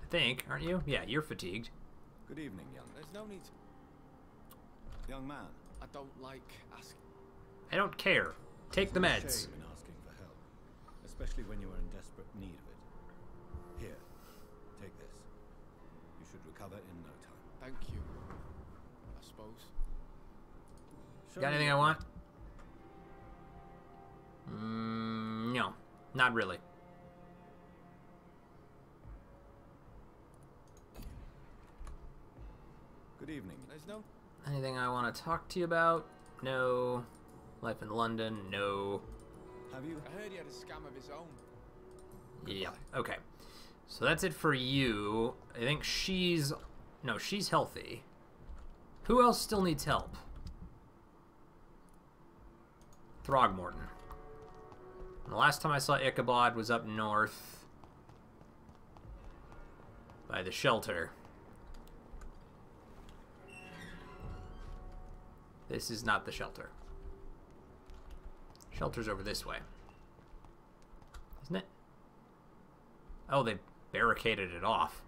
I think, aren't you? Yeah, you're fatigued. Good evening, young. There's no need to... Young man. I don't like asking. I don't care. Take the meds. Shame in asking for help, especially when you are in desperate need of it. Here, take this. You should recover in no time. Thank you. I suppose. Got anything I want? Not really. Good evening. There's no... Anything I want to talk to you about? No. Life in London? No. Have you? I heard he had a scam of his own. Yeah, okay. So that's it for you. I think she's... No, she's healthy. Who else still needs help? Throgmorton. The last time I saw Ichabod was up north by the shelter. This is not the shelter. Shelter's over this way. Isn't it? Oh, they barricaded it off.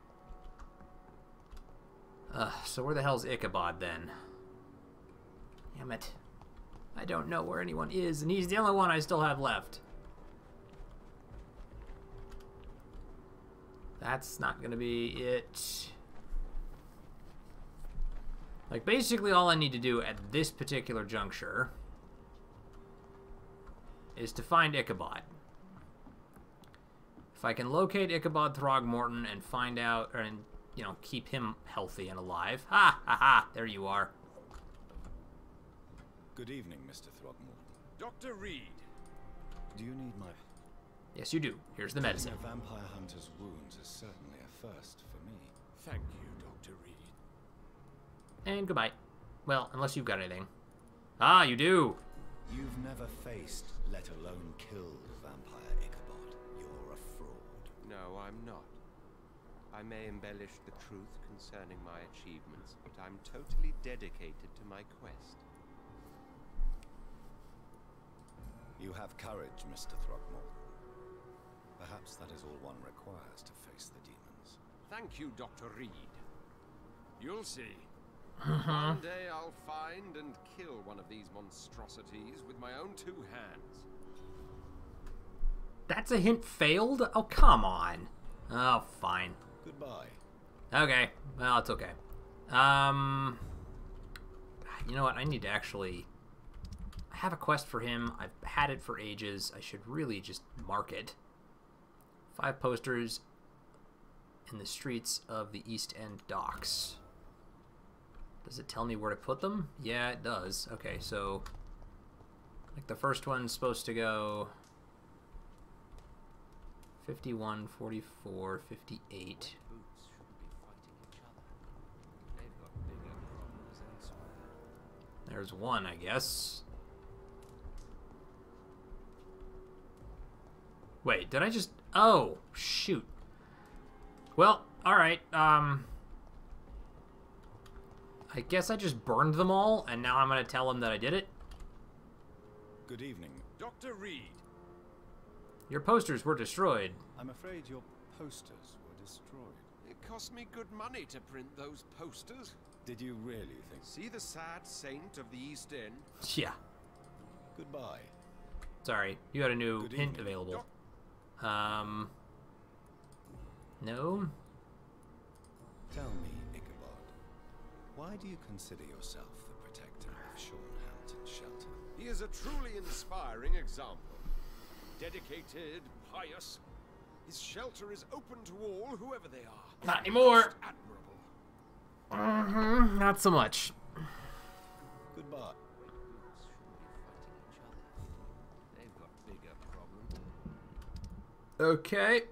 So where the hell's Ichabod then? Damn it. I don't know where anyone is, and he's the only one I still have left. That's not gonna be it. Like, basically all I need to do at this particular juncture is to find Ichabod. If I can locate Ichabod Throgmorton and find out, and, you know, keep him healthy and alive. Ha! Ha! Ha! There you are. Good evening, Mr. Throgmorton. Dr. Reed. Do you need my... Yes, you do. Here's the medicine. A vampire hunter's wounds is certainly a first for me. Thank you, Dr. Reed. And goodbye. Well, unless you've got anything. Ah, you do! You've never faced, let alone killed, vampire Ichabod. You're a fraud. No, I'm not. I may embellish the truth concerning my achievements, but I'm totally dedicated to my quest. You have courage, Mr. Throgmorton. Perhaps that is all one requires to face the demons. Thank you, Dr. Reed. You'll see. Mm-hmm. One day I'll find and kill one of these monstrosities with my own 2 hands. That's a hint failed? Oh, come on. Oh, fine. Goodbye. Okay. Well, it's okay. You know what? I need to actually... I have a quest for him. I've had it for ages. I should really just mark it. 5 posters in the streets of the East End docks. Does it tell me where to put them? Yeah, it does. Okay, so... like the first one's supposed to go... 51, 44, 58. There's one, I guess. Wait, did I just... oh, shoot. Well, alright, I guess I just burned them all, and now I'm gonna tell him that I did it? Good evening. Dr. Reed. Your posters were destroyed. I'm afraid your posters were destroyed. It cost me good money to print those posters. Did you really think... See the sad saint of the East End? Yeah. Goodbye. Sorry, you had a new Good hint evening. available. No? Tell me, Ichabod, why do you consider yourself the protector of Hampton shelter? He is a truly inspiring example. Dedicated, pious. His shelter is open to all, whoever they are. Not anymore. Admirable. Not so much. Goodbye. They've got bigger problems. Okay.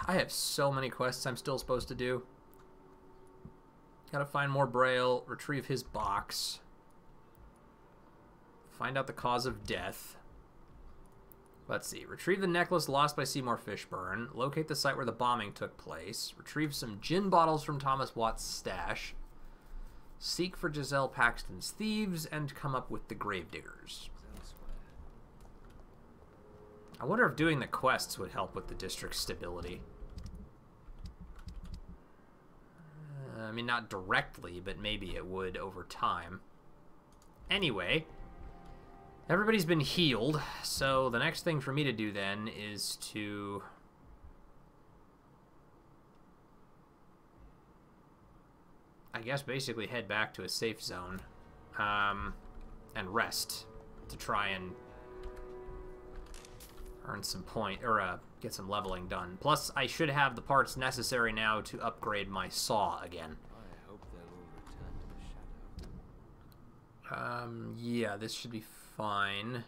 I have so many quests I'm still supposed to do. Gotta find more Braille, retrieve his box, find out the cause of death. Let's see. Retrieve the necklace lost by Seymour Fishburne, locate the site where the bombing took place, retrieve some gin bottles from Thomas Watt's stash, seek for Giselle Paxton's thieves, and come up with the gravediggers. I wonder if doing the quests would help with the district's stability. I mean, not directly, but maybe it would over time. Anyway, everybody's been healed, so the next thing for me to do then is to... I guess basically head back to a safe zone, and rest to try and earn some point, or get some leveling done. Plus, I should have the parts necessary now to upgrade my saw again. I hope they'll all return to the shadow. Yeah, this should be fine.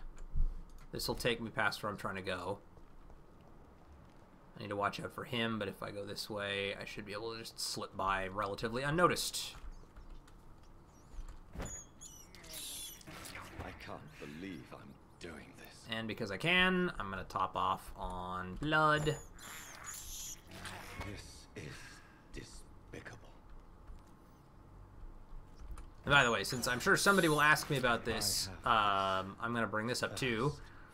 This will take me past where I'm trying to go. I need to watch out for him, but if I go this way, I should be able to just slip by relatively unnoticed. I can't believe I'm doing this. And because I can, I'm going to top off on blood. This is despicable. And by the way, since I'm sure somebody will ask me about this, I'm going to bring this up too.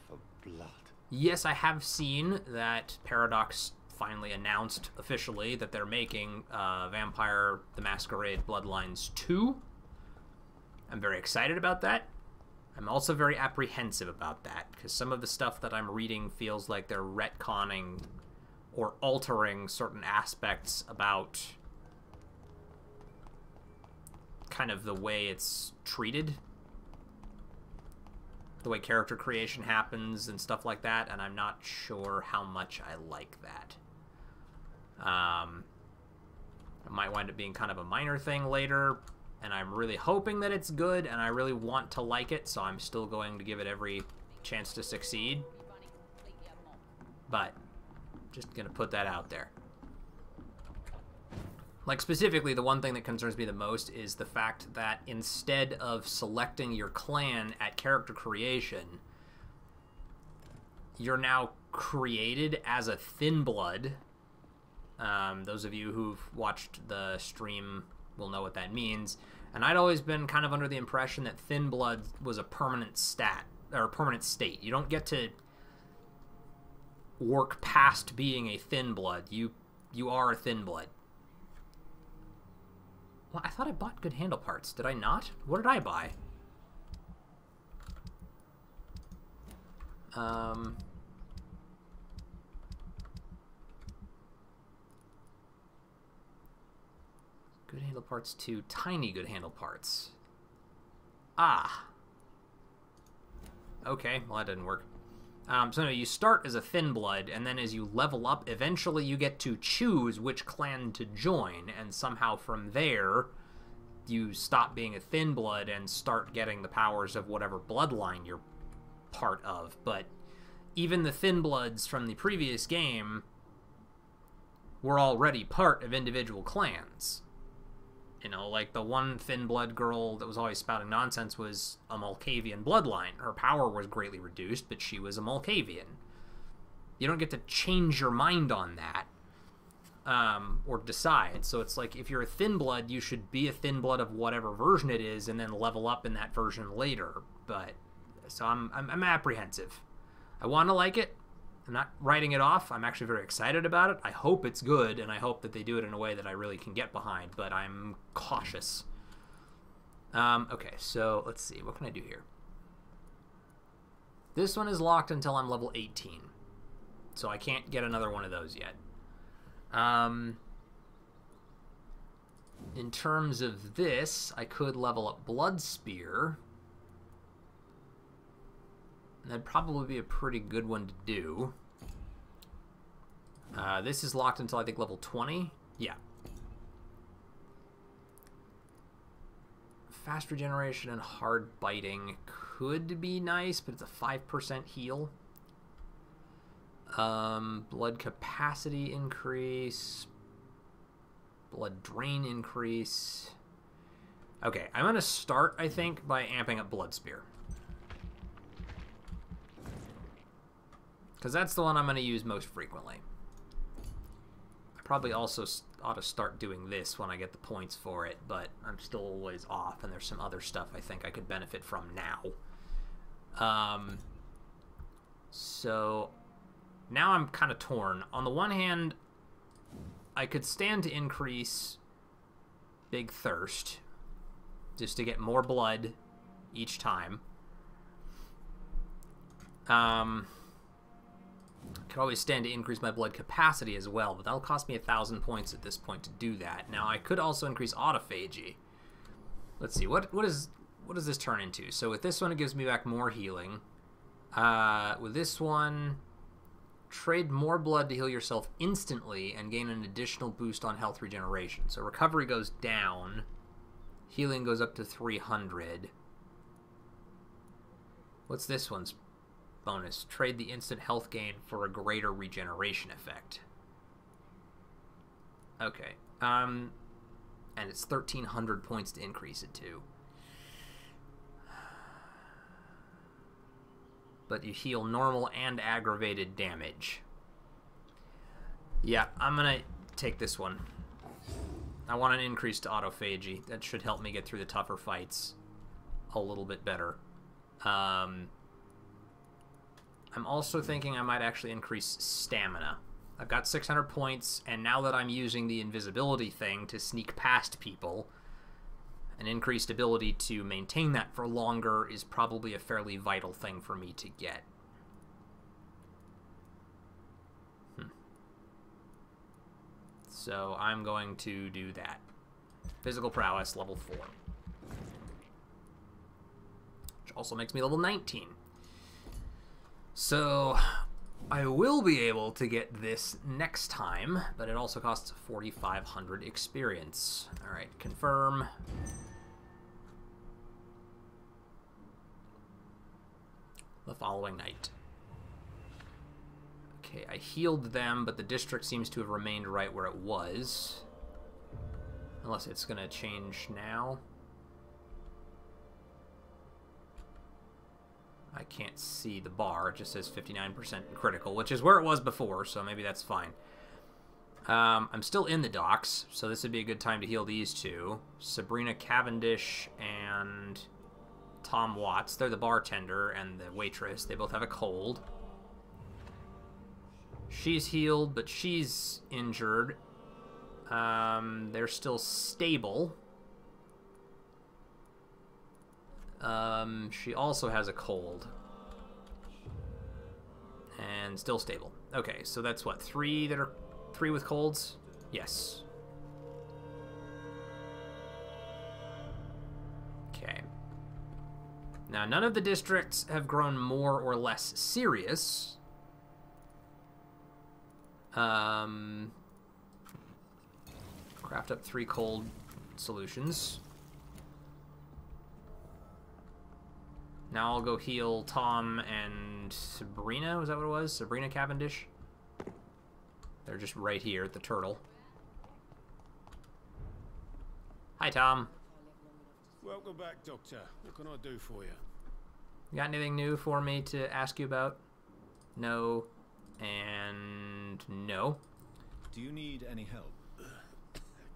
For blood. Yes, I have seen that Paradox finally announced officially that they're making Vampire the Masquerade Bloodlines 2. I'm very excited about that. I'm also very apprehensive about that, because some of the stuff that I'm reading feels like they're retconning or altering certain aspects about kind of the way it's treated, the way character creation happens and stuff like that, and I'm not sure how much I like that. It might wind up being kind of a minor thing later, and I'm really hoping that it's good, and I really want to like it, so I'm still going to give it every chance to succeed. But, just gonna put that out there. Like, specifically, the one thing that concerns me the most is the fact that instead of selecting your clan at character creation, you're now created as a thin blood. Those of you who've watched the stream will know what that means. And I'd always been kind of under the impression that thin blood was a permanent stat, or a permanent state. You don't get to work past being a thin blood. You are a thin blood. Well, I thought I bought good handle parts. Did I not? What did I buy? Good handle parts to tiny good handle parts. Ah. Okay, well that didn't work. So no, you start as a thin blood, and then as you level up, eventually you get to choose which clan to join, and somehow from there, you stop being a thin blood and start getting the powers of whatever bloodline you're part of. But even the thin bloods from the previous game were already part of individual clans. You know, like the one thin blood girl that was always spouting nonsense was a Malkavian bloodline. Her power was greatly reduced, but she was a Malkavian. You don't get to change your mind on that, or decide. So it's like, if you're a thin blood, you should be a thin blood of whatever version it is, and then level up in that version later. But so I'm apprehensive. I want to like it. I'm not writing it off. I'm actually very excited about it. I hope it's good, and I hope that they do it in a way that I really can get behind, but I'm cautious. Okay, so let's see. What can I do here? This one is locked until I'm level 18, so I can't get another one of those yet. In terms of this, I could level up Blood Spear. That'd probably be a pretty good one to do. This is locked until I think level 20. Yeah. Fast regeneration and hard biting could be nice, but it's a 5% heal. Blood capacity increase. Blood drain increase. Okay, I'm going to start, I think, by amping up Blood Spear. Because that's the one I'm going to use most frequently. I probably also ought to start doing this when I get the points for it, but I'm still a ways off, and there's some other stuff I think I could benefit from now. So now I'm kind of torn. On the one hand, I could stand to increase Big Thirst, just to get more blood each time. I could always stand to increase my blood capacity as well, but that'll cost me 1,000 points at this point to do that. Now, I could also increase autophagy. Let's see, what does this turn into? So with this one, it gives me back more healing. With this one, Trade more blood to heal yourself instantly and gain an additional boost on health regeneration. So recovery goes down. Healing goes up to 300. What's this one's bonus? Trade the instant health gain for a greater regeneration effect. Okay. And it's 1,300 points to increase it to. But you heal normal and aggravated damage. Yeah, I'm gonna take this one. I want an increase to autophagy. That should help me get through the tougher fights a little bit better. I'm also thinking I might actually increase stamina. I've got 600 points, and now that I'm using the invisibility thing to sneak past people, an increased ability to maintain that for longer is probably a fairly vital thing for me to get. So I'm going to do that. Physical prowess, level 4. Which also makes me level 19. So I will be able to get this next time, but it also costs 4,500 experience. Alright, confirm. The following night. Okay, I healed them, but the district seems to have remained right where it was. Unless it's going to change now. I can't see the bar. It just says 59% critical, which is where it was before, so maybe that's fine. I'm still in the docks, so this would be a good time to heal these two. Sabrina Cavendish and Tom Watts. They're the bartender and the waitress. They both have a cold. She's healed, but she's injured. They're still stable. She also has a cold. And still stable. Okay, so that's what, 3 with colds? Yes. Okay. Now, none of the districts have grown more or less serious. Craft up 3 cold solutions. Now I'll go heal Tom and Sabrina. Was that what it was? Sabrina Cavendish? They're just right here at the turtle. Hi, Tom. Welcome back, Doctor. What can I do for you? You got anything new for me to ask you about? No. And no. Do you need any help?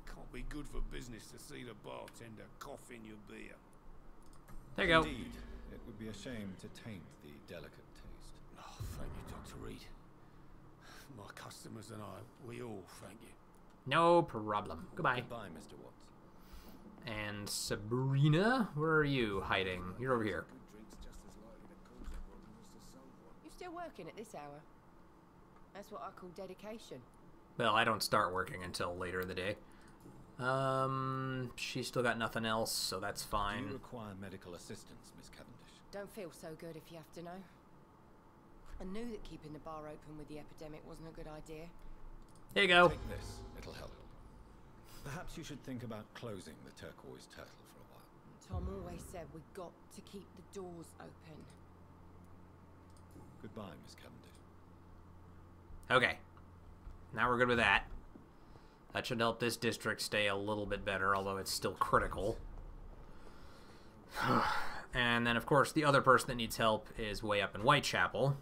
Can't be good for business to see the bartender cough in your beer. There you go. Indeed. It would be a shame to taint the delicate taste. Oh, thank you, Dr. Reed. My customers and I, we all thank you. No problem. Goodbye. Goodbye, Mr. Watts. And Sabrina, where are you hiding? You're over here. You still working at this hour? That's what I call dedication. Well, I don't start working until later in the day. She's still got nothing else, so that's fine. Do you require medical assistance, Miss Cavendish? Don't feel so good if you have to know. I knew that keeping the bar open with the epidemic wasn't a good idea. Here you go. Take this. It'll help. Perhaps you should think about closing the turquoise turtle for a while. Tom always said we got to keep the doors open. Goodbye, Miss Cavendish. Okay. Now we're good with that. That should help this district stay a little bit better, although it's still critical. And then, of course, the other person that needs help is way up in Whitechapel.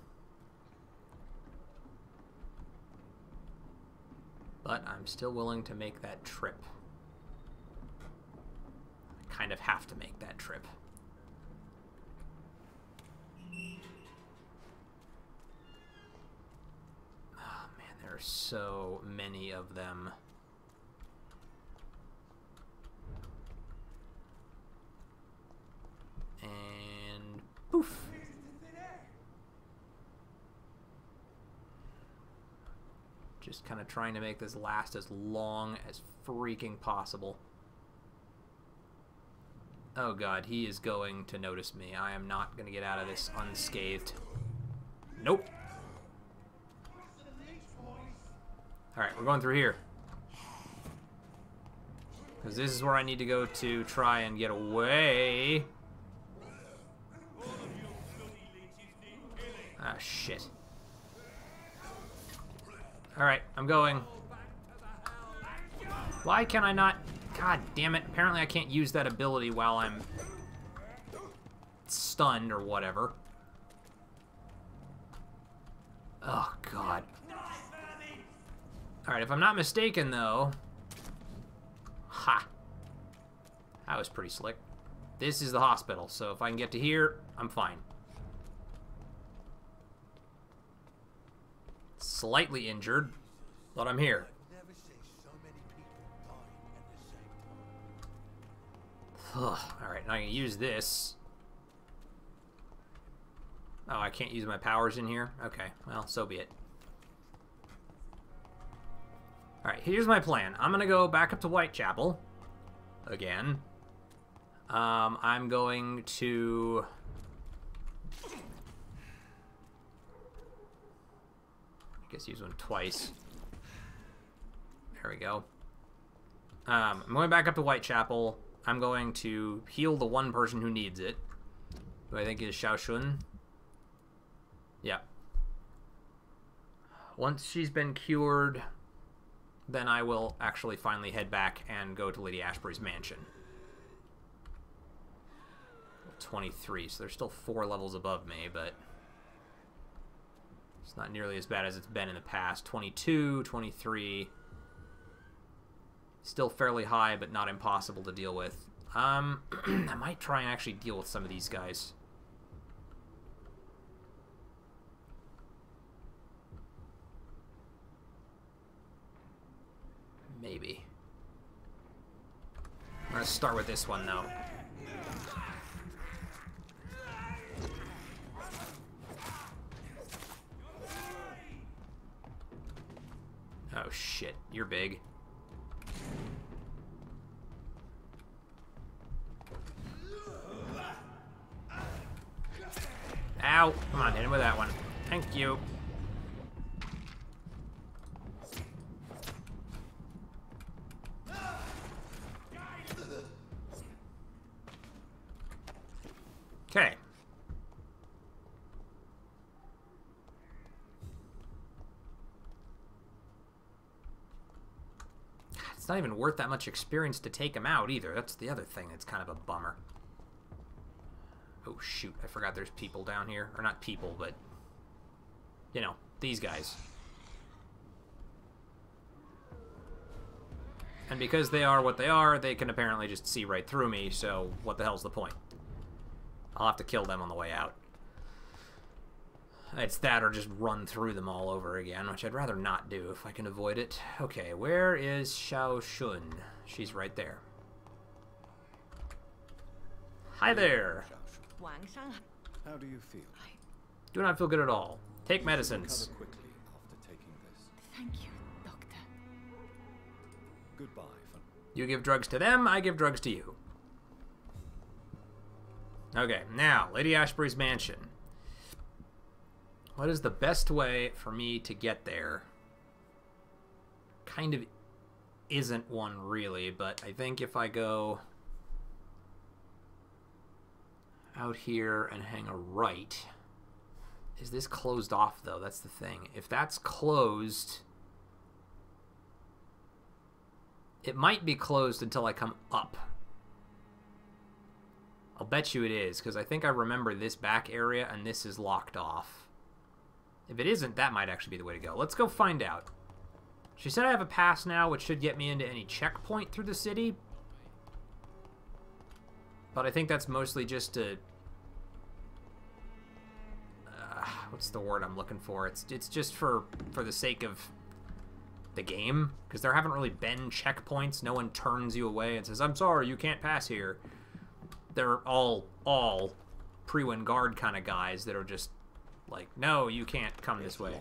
But I'm still willing to make that trip. I kind of have to make that trip. Oh, man, there are so many of them. And poof. Just kind of trying to make this last as long as freaking possible. Oh god, he is going to notice me. I am not going to get out of this unscathed. Nope. Alright, we're going through here. Because this is where I need to go to try and get away. Ah, shit. Alright, I'm going. Why can I not... God damn it. Apparently I can't use that ability while I'm stunned or whatever. Oh, God. Alright, if I'm not mistaken, though... Ha! That was pretty slick. This is the hospital, so if I can get to here, I'm fine. Slightly injured, but I'm here. Alright, now I can use this. Oh, I can't use my powers in here? Okay, well, so be it. Alright, here's my plan. I'm gonna go back up to Whitechapel. Again. I'm going to... I guess use one twice. There we go. I'm going back up to Whitechapel. I'm going to heal the one person who needs it. Who I think is Xiaoshun. Yeah. Once she's been cured, then I will actually finally head back and go to Lady Ashbury's mansion. 23, so they're still 4 levels above me, but it's not nearly as bad as it's been in the past. 22, 23. Still fairly high, but not impossible to deal with. I might try and actually deal with some of these guys. Maybe. I'm gonna start with this one, though. Oh, shit. You're big. Ow! Come on, hit him with that one. Thank you. Okay. It's not even worth that much experience to take him out either. That's the other thing that's kind of a bummer. Oh, shoot. I forgot there's people down here. Or not people, but... you know, these guys. And because they are what they are, they can apparently just see right through me, so what the hell's the point? I'll have to kill them on the way out. It's that or just run through them all over again, which I'd rather not do if I can avoid it. Okay, where is Xiaoshun? She's right there. Hi there! How do you feel? Do not feel good at all. Take medicines. Recover quickly after taking this. Thank you, Doctor. Goodbye. You give drugs to them, I give drugs to you. Okay, now, Lady Ashbury's mansion. What is the best way for me to get there? Kind of isn't one, really, but I think if I go out here and hang a right... Is this closed off, though? That's the thing. If that's closed... It might be closed until I come up. I'll bet you it is, because I think I remember this back area, and this is locked off. If it isn't, that might actually be the way to go. Let's go find out. She said I have a pass now, which should get me into any checkpoint through the city. But I think that's mostly just to... what's the word I'm looking for? It's just for the sake of the game, because there haven't really been checkpoints. No one turns you away and says, I'm sorry, you can't pass here. They're all pre-win guard kind of guys that are just like, no, you can't come this way.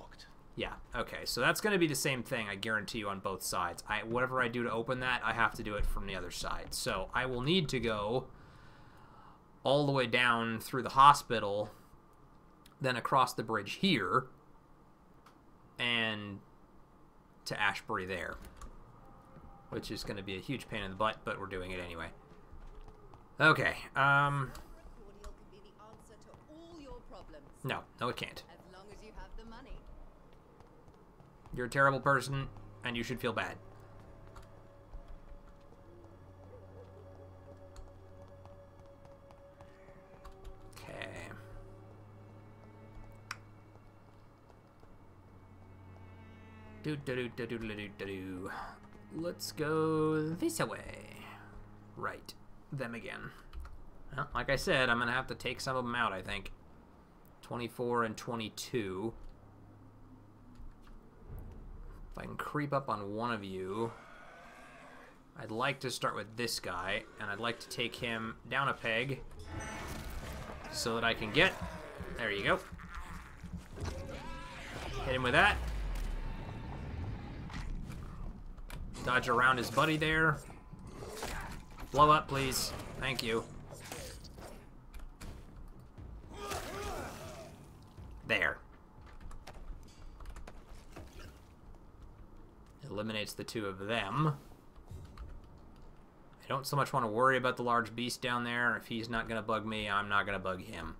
Yeah, okay, so that's going to be the same thing, I guarantee you, on both sides. Whatever I do to open that, I have to do it from the other side. So I will need to go all the way down through the hospital, then across the bridge here, and to Ashbury there. Which is going to be a huge pain in the butt, but we're doing it anyway. Okay, no, it can't. As long as you have the money. You're a terrible person, and you should feel bad. Okay. Do. Let's go this way. Right. Them again. Well, like I said, I'm going to have to take some of them out, I think. 24 and 22. If I can creep up on one of you, I'd like to start with this guy, and I'd like to take him down a peg so that I can get... There you go. Hit him with that. Dodge around his buddy there. Blow up, please. Thank you. There. Eliminates the two of them. I don't so much want to worry about the large beast down there. If he's not going to bug me, I'm not going to bug him.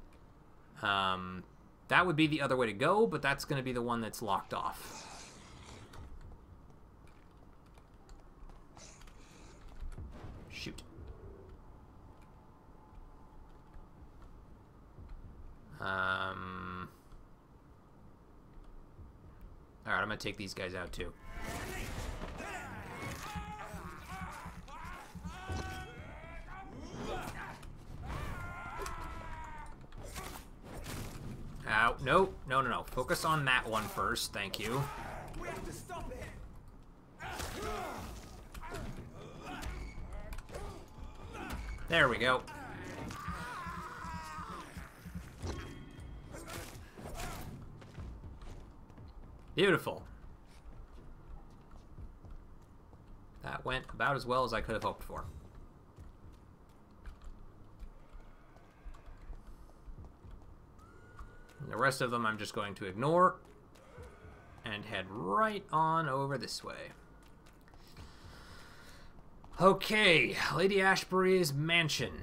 That would be the other way to go, but that's going to be the one that's locked off. Shoot. Alright, I'm gonna take these guys out too. Ow, no. Focus on that one first, thank you. We have to stop it. There we go. Beautiful. That went about as well as I could have hoped for. And the rest of them I'm just going to ignore and head right on over this way. Okay, Lady Ashbury's mansion.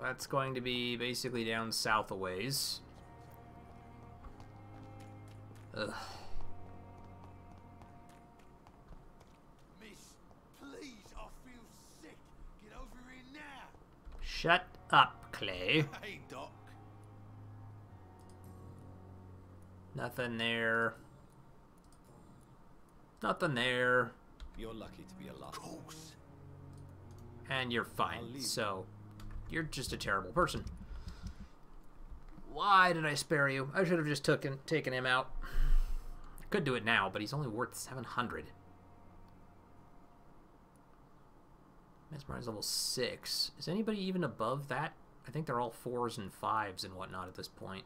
That's going to be basically down south a ways. Ugh. Miss, please, I feel sick. Get over here now. Shut up, Clay. Hey, Doc. Nothing there. Nothing there. You're lucky to be alive. Of course. And you're fine, so you're just a terrible person. Why did I spare you? I should have just taken him out. I could do it now, but he's only worth 700. Mesmerize level 6. Is anybody even above that? I think they're all 4s and 5s and whatnot at this point.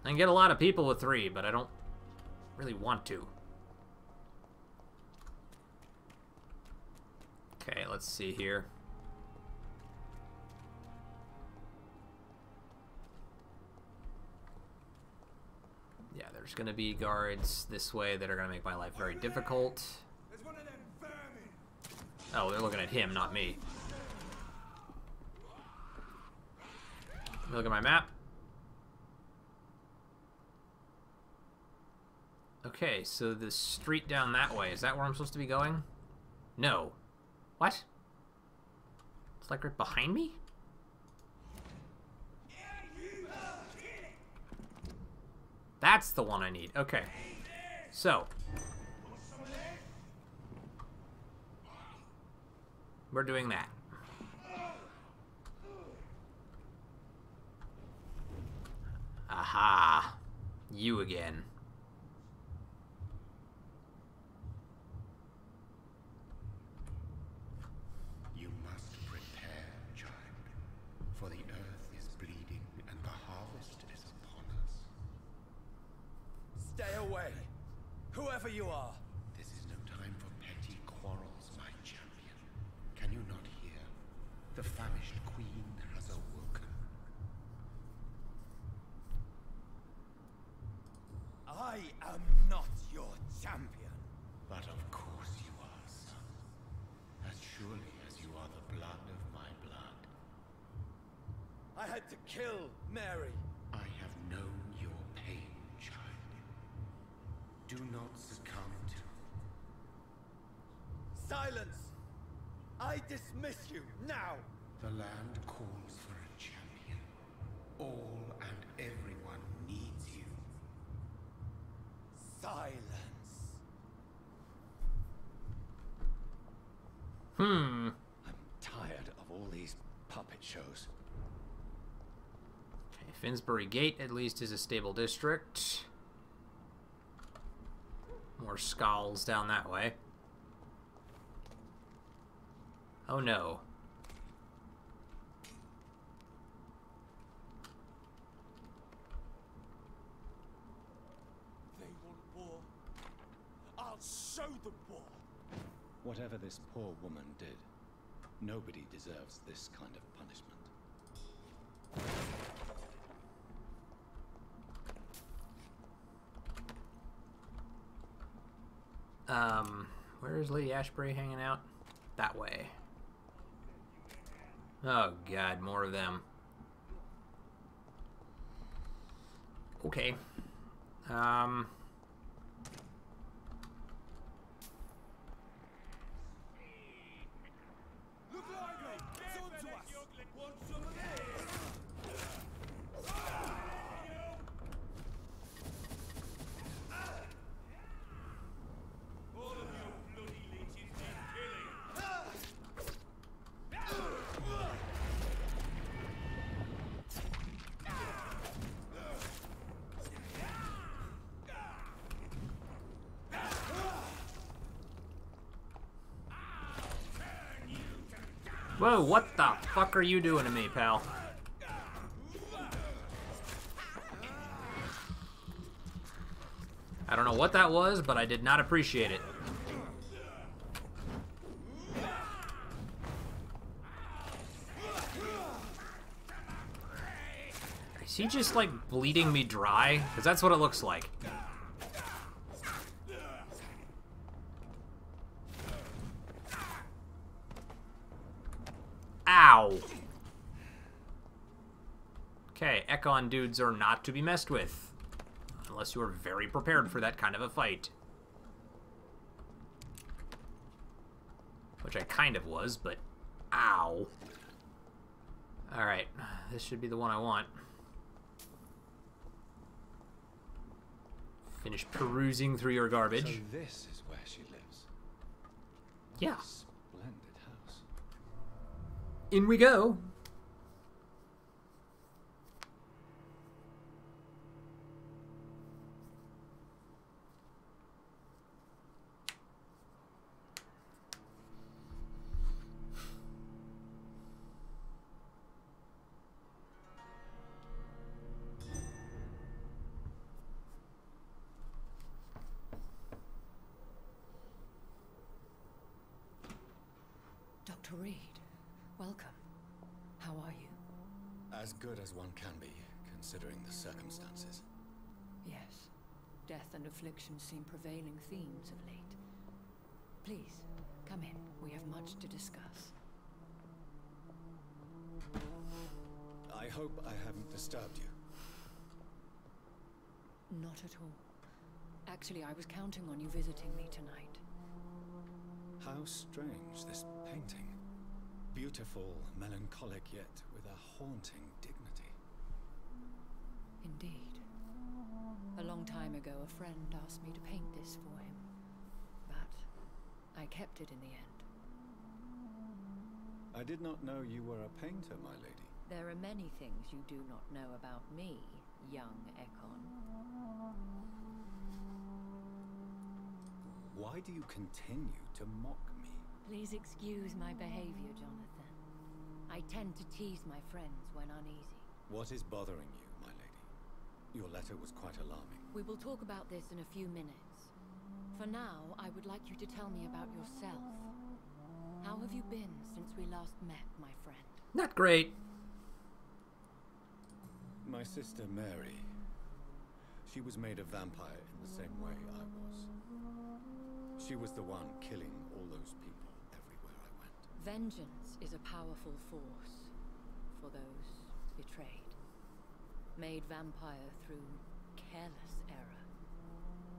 I can get a lot of people with 3, but I don't really want to. Okay, let's see here. Yeah, there's going to be guards this way that are going to make my life very difficult. Oh, they're looking at him, not me. Let me look at my map. Okay, so the street down that way, is that where I'm supposed to be going? No. What? It's like right behind me? That's the one I need. Okay. So. We're doing that. Aha. You again. You must prepare, child, for the earth is bleeding and the harvest is upon us. Stay away, whoever you are. This is no time for petty quarrels, my champion. Can you not hear? The famished queen has awoken. I am not your champion. But of course you are, son. As surely as you are the blood of my blood. I had to kill Mary. I have known your pain, child. Do not succumb to... Silence! I dismiss you, now! The land calls for a champion. All and everyone needs you. Silence! I'm tired of all these puppet shows. Okay, Finsbury Gate at least is a stable district. More skulls down that way. Oh no. They want war. I'll show them war. Whatever this poor woman did, nobody deserves this kind of punishment. Where is Lady Ashbury hanging out? That way. Oh god, more of them. Okay. Look lively! It's on to us! Want some of this? All of you bloody leeches need killing! Whoa, what the fuck are you doing to me, pal? I don't know what that was, but I did not appreciate it. Is he just, like, bleeding me dry? Because that's what it looks like. Ow! Okay, Ekon dudes are not to be messed with. Unless you are very prepared for that kind of a fight. Which I kind of was, but... Ow. Alright, this should be the one I want. Finish perusing through your garbage. So this is where she lives. Yeah. Splendid house. In we go. Dr. Reed, welcome. How are you? As good as one can be, considering the circumstances. Yes. Death and affliction seem prevailing themes of late. Please, come in. We have much to discuss. I hope I haven't disturbed you. Not at all. Actually, I was counting on you visiting me tonight. How strange, this painting. Beautiful, melancholic, yet with a haunting dignity. Indeed. A long time ago, a friend asked me to paint this for him. But I kept it in the end. I did not know you were a painter, my lady. There are many things you do not know about me, young Ekon. Why do you continue to mock me? Please excuse my behavior, Jonathan. I tend to tease my friends when uneasy. What is bothering you, my lady? Your letter was quite alarming. We will talk about this in a few minutes. For now, I would like you to tell me about yourself. How have you been since we last met, my friend? Not great. My sister Mary. She was made a vampire in the same way I was. She was the one killing all those people everywhere I went. Vengeance is a powerful force for those betrayed. Made vampire through careless error.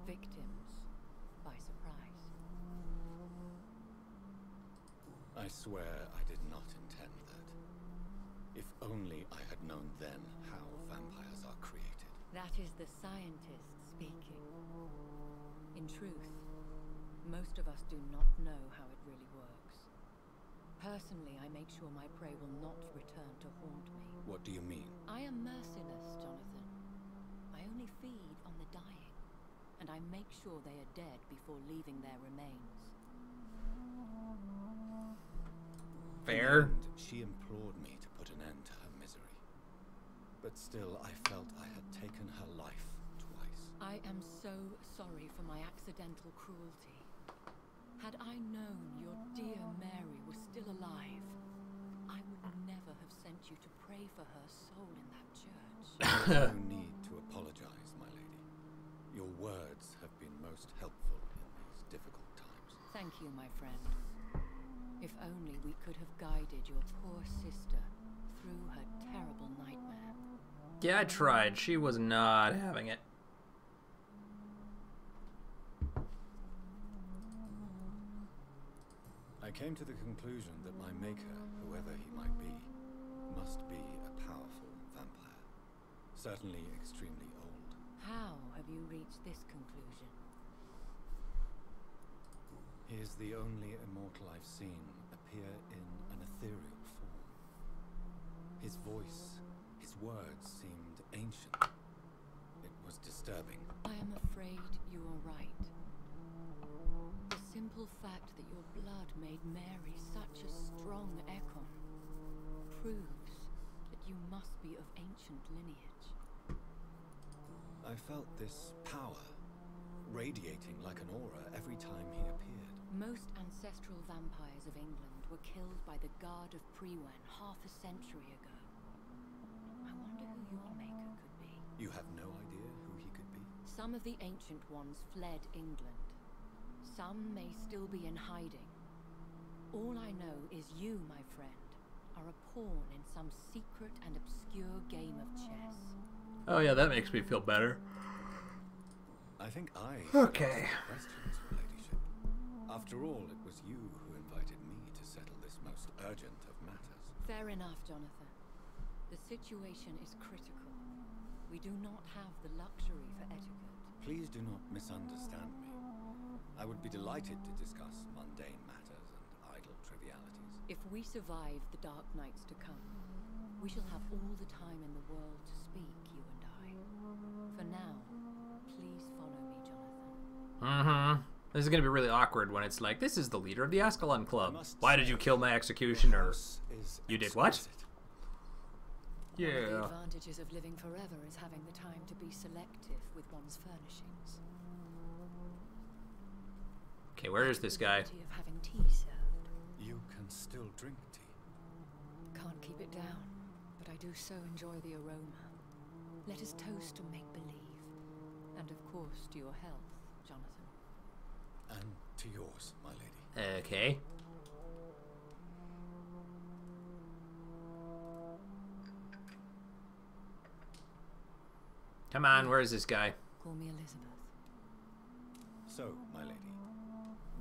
Victims by surprise. I swear I did not intend that. If only I had known then how vampires are created. That is the scientist speaking. In truth, most of us do not know how it really works. Personally, I make sure my prey will not return to haunt me. What do you mean? I am merciless, Jonathan. I only feed on the dying, and I make sure they are dead before leaving their remains. In Fair. the end, she implored me to put an end to her misery. But still, I felt I had taken her life twice. I am so sorry for my accidental cruelty. Had I known your dear Mary was still alive, I would never have sent you to pray for her soul in that church. There is no need to apologize, my lady. Your words have been most helpful in these difficult times. Thank you, my friend. If only we could have guided your poor sister through her terrible nightmare. Yeah, I tried. She was not having it. I came to the conclusion that my maker, whoever he might be, must be a powerful vampire. Certainly extremely old. How have you reached this conclusion? He is the only immortal I've seen appear in an ethereal form. His voice, his words seemed ancient. It was disturbing. I am afraid you are right. The simple fact that your blood made Mary such a strong Ekon proves that you must be of ancient lineage. I felt this power radiating like an aura every time he appeared. Most ancestral vampires of England were killed by the Guard of Priwen half a century ago. I wonder who your maker could be. You have no idea who he could be? Some of the ancient ones fled England. Some may still be in hiding. All I know is you, my friend, are a pawn in some secret and obscure game of chess. Oh yeah, that makes me feel better. I think I Okay. questions, Your Ladyship. After all, it was you who invited me to settle this most urgent of matters. Fair enough, Jonathan. The situation is critical. We do not have the luxury for etiquette. Please do not misunderstand me. I would be delighted to discuss mundane matters and idle trivialities. If we survive the dark nights to come, we shall have all the time in the world to speak, you and I. For now, please follow me, Jonathan. This is gonna be really awkward when it's like, this is the leader of the Ascalon Club. Why did you kill my executioner? You did what? One of the Yeah. advantages of living forever is having the time to be selective with one's furnishings. Okay, where is this guy? Of having tea served. You can still drink tea. Can't keep it down, but I do so enjoy the aroma. Let us toast to make-believe. And of course to your health, Jonathan. And to yours, my lady. Okay. Come on, where is this guy? Call me Elizabeth. So, my lady,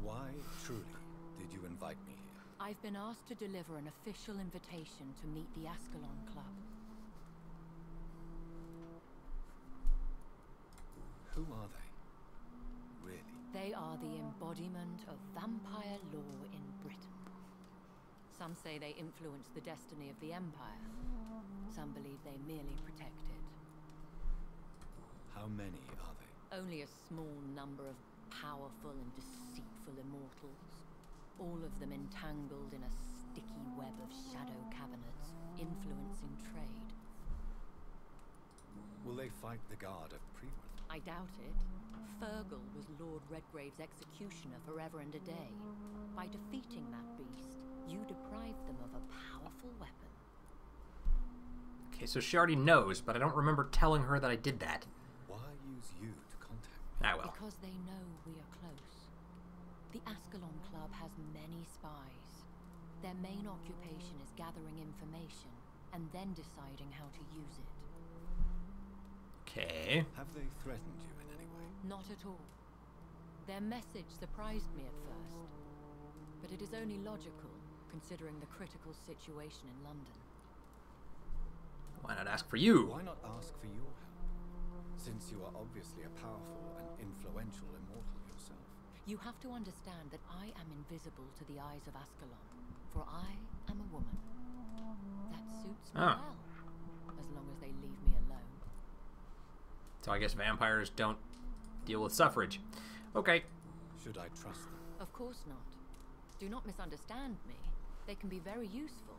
why truly did you invite me here? I've been asked to deliver an official invitation to meet the Ascalon Club. Who are they? Really? They are the embodiment of vampire law in Britain. Some say they influence the destiny of the Empire. Some believe they merely protect it. How many are they? Only a small number of powerful and deceitful immortals. All of them entangled in a sticky web of shadow cabinets, influencing trade. Will they fight the Guard of Priwen? I doubt it. Fergal was Lord Redgrave's executioner forever and a day. By defeating that beast, you deprived them of a powerful weapon. Okay, so she already knows, but I don't remember telling her that I did that. Why use chose you to contact me? I will. Because they know we are close. The Ascalon Club has many spies. Their main occupation is gathering information and then deciding how to use it. Okay. Have they threatened you in any way? Not at all. Their message surprised me at first, but it is only logical, considering the critical situation in London. Why not ask for you? Why not ask for your help? Since you are obviously a powerful and influential immortal yourself. You have to understand that I am invisible to the eyes of Ascalon, for I am a woman. That suits me well, as long as they leave me alone. So I guess vampires don't deal with suffrage. Okay. Should I trust them? Of course not. Do not misunderstand me. They can be very useful,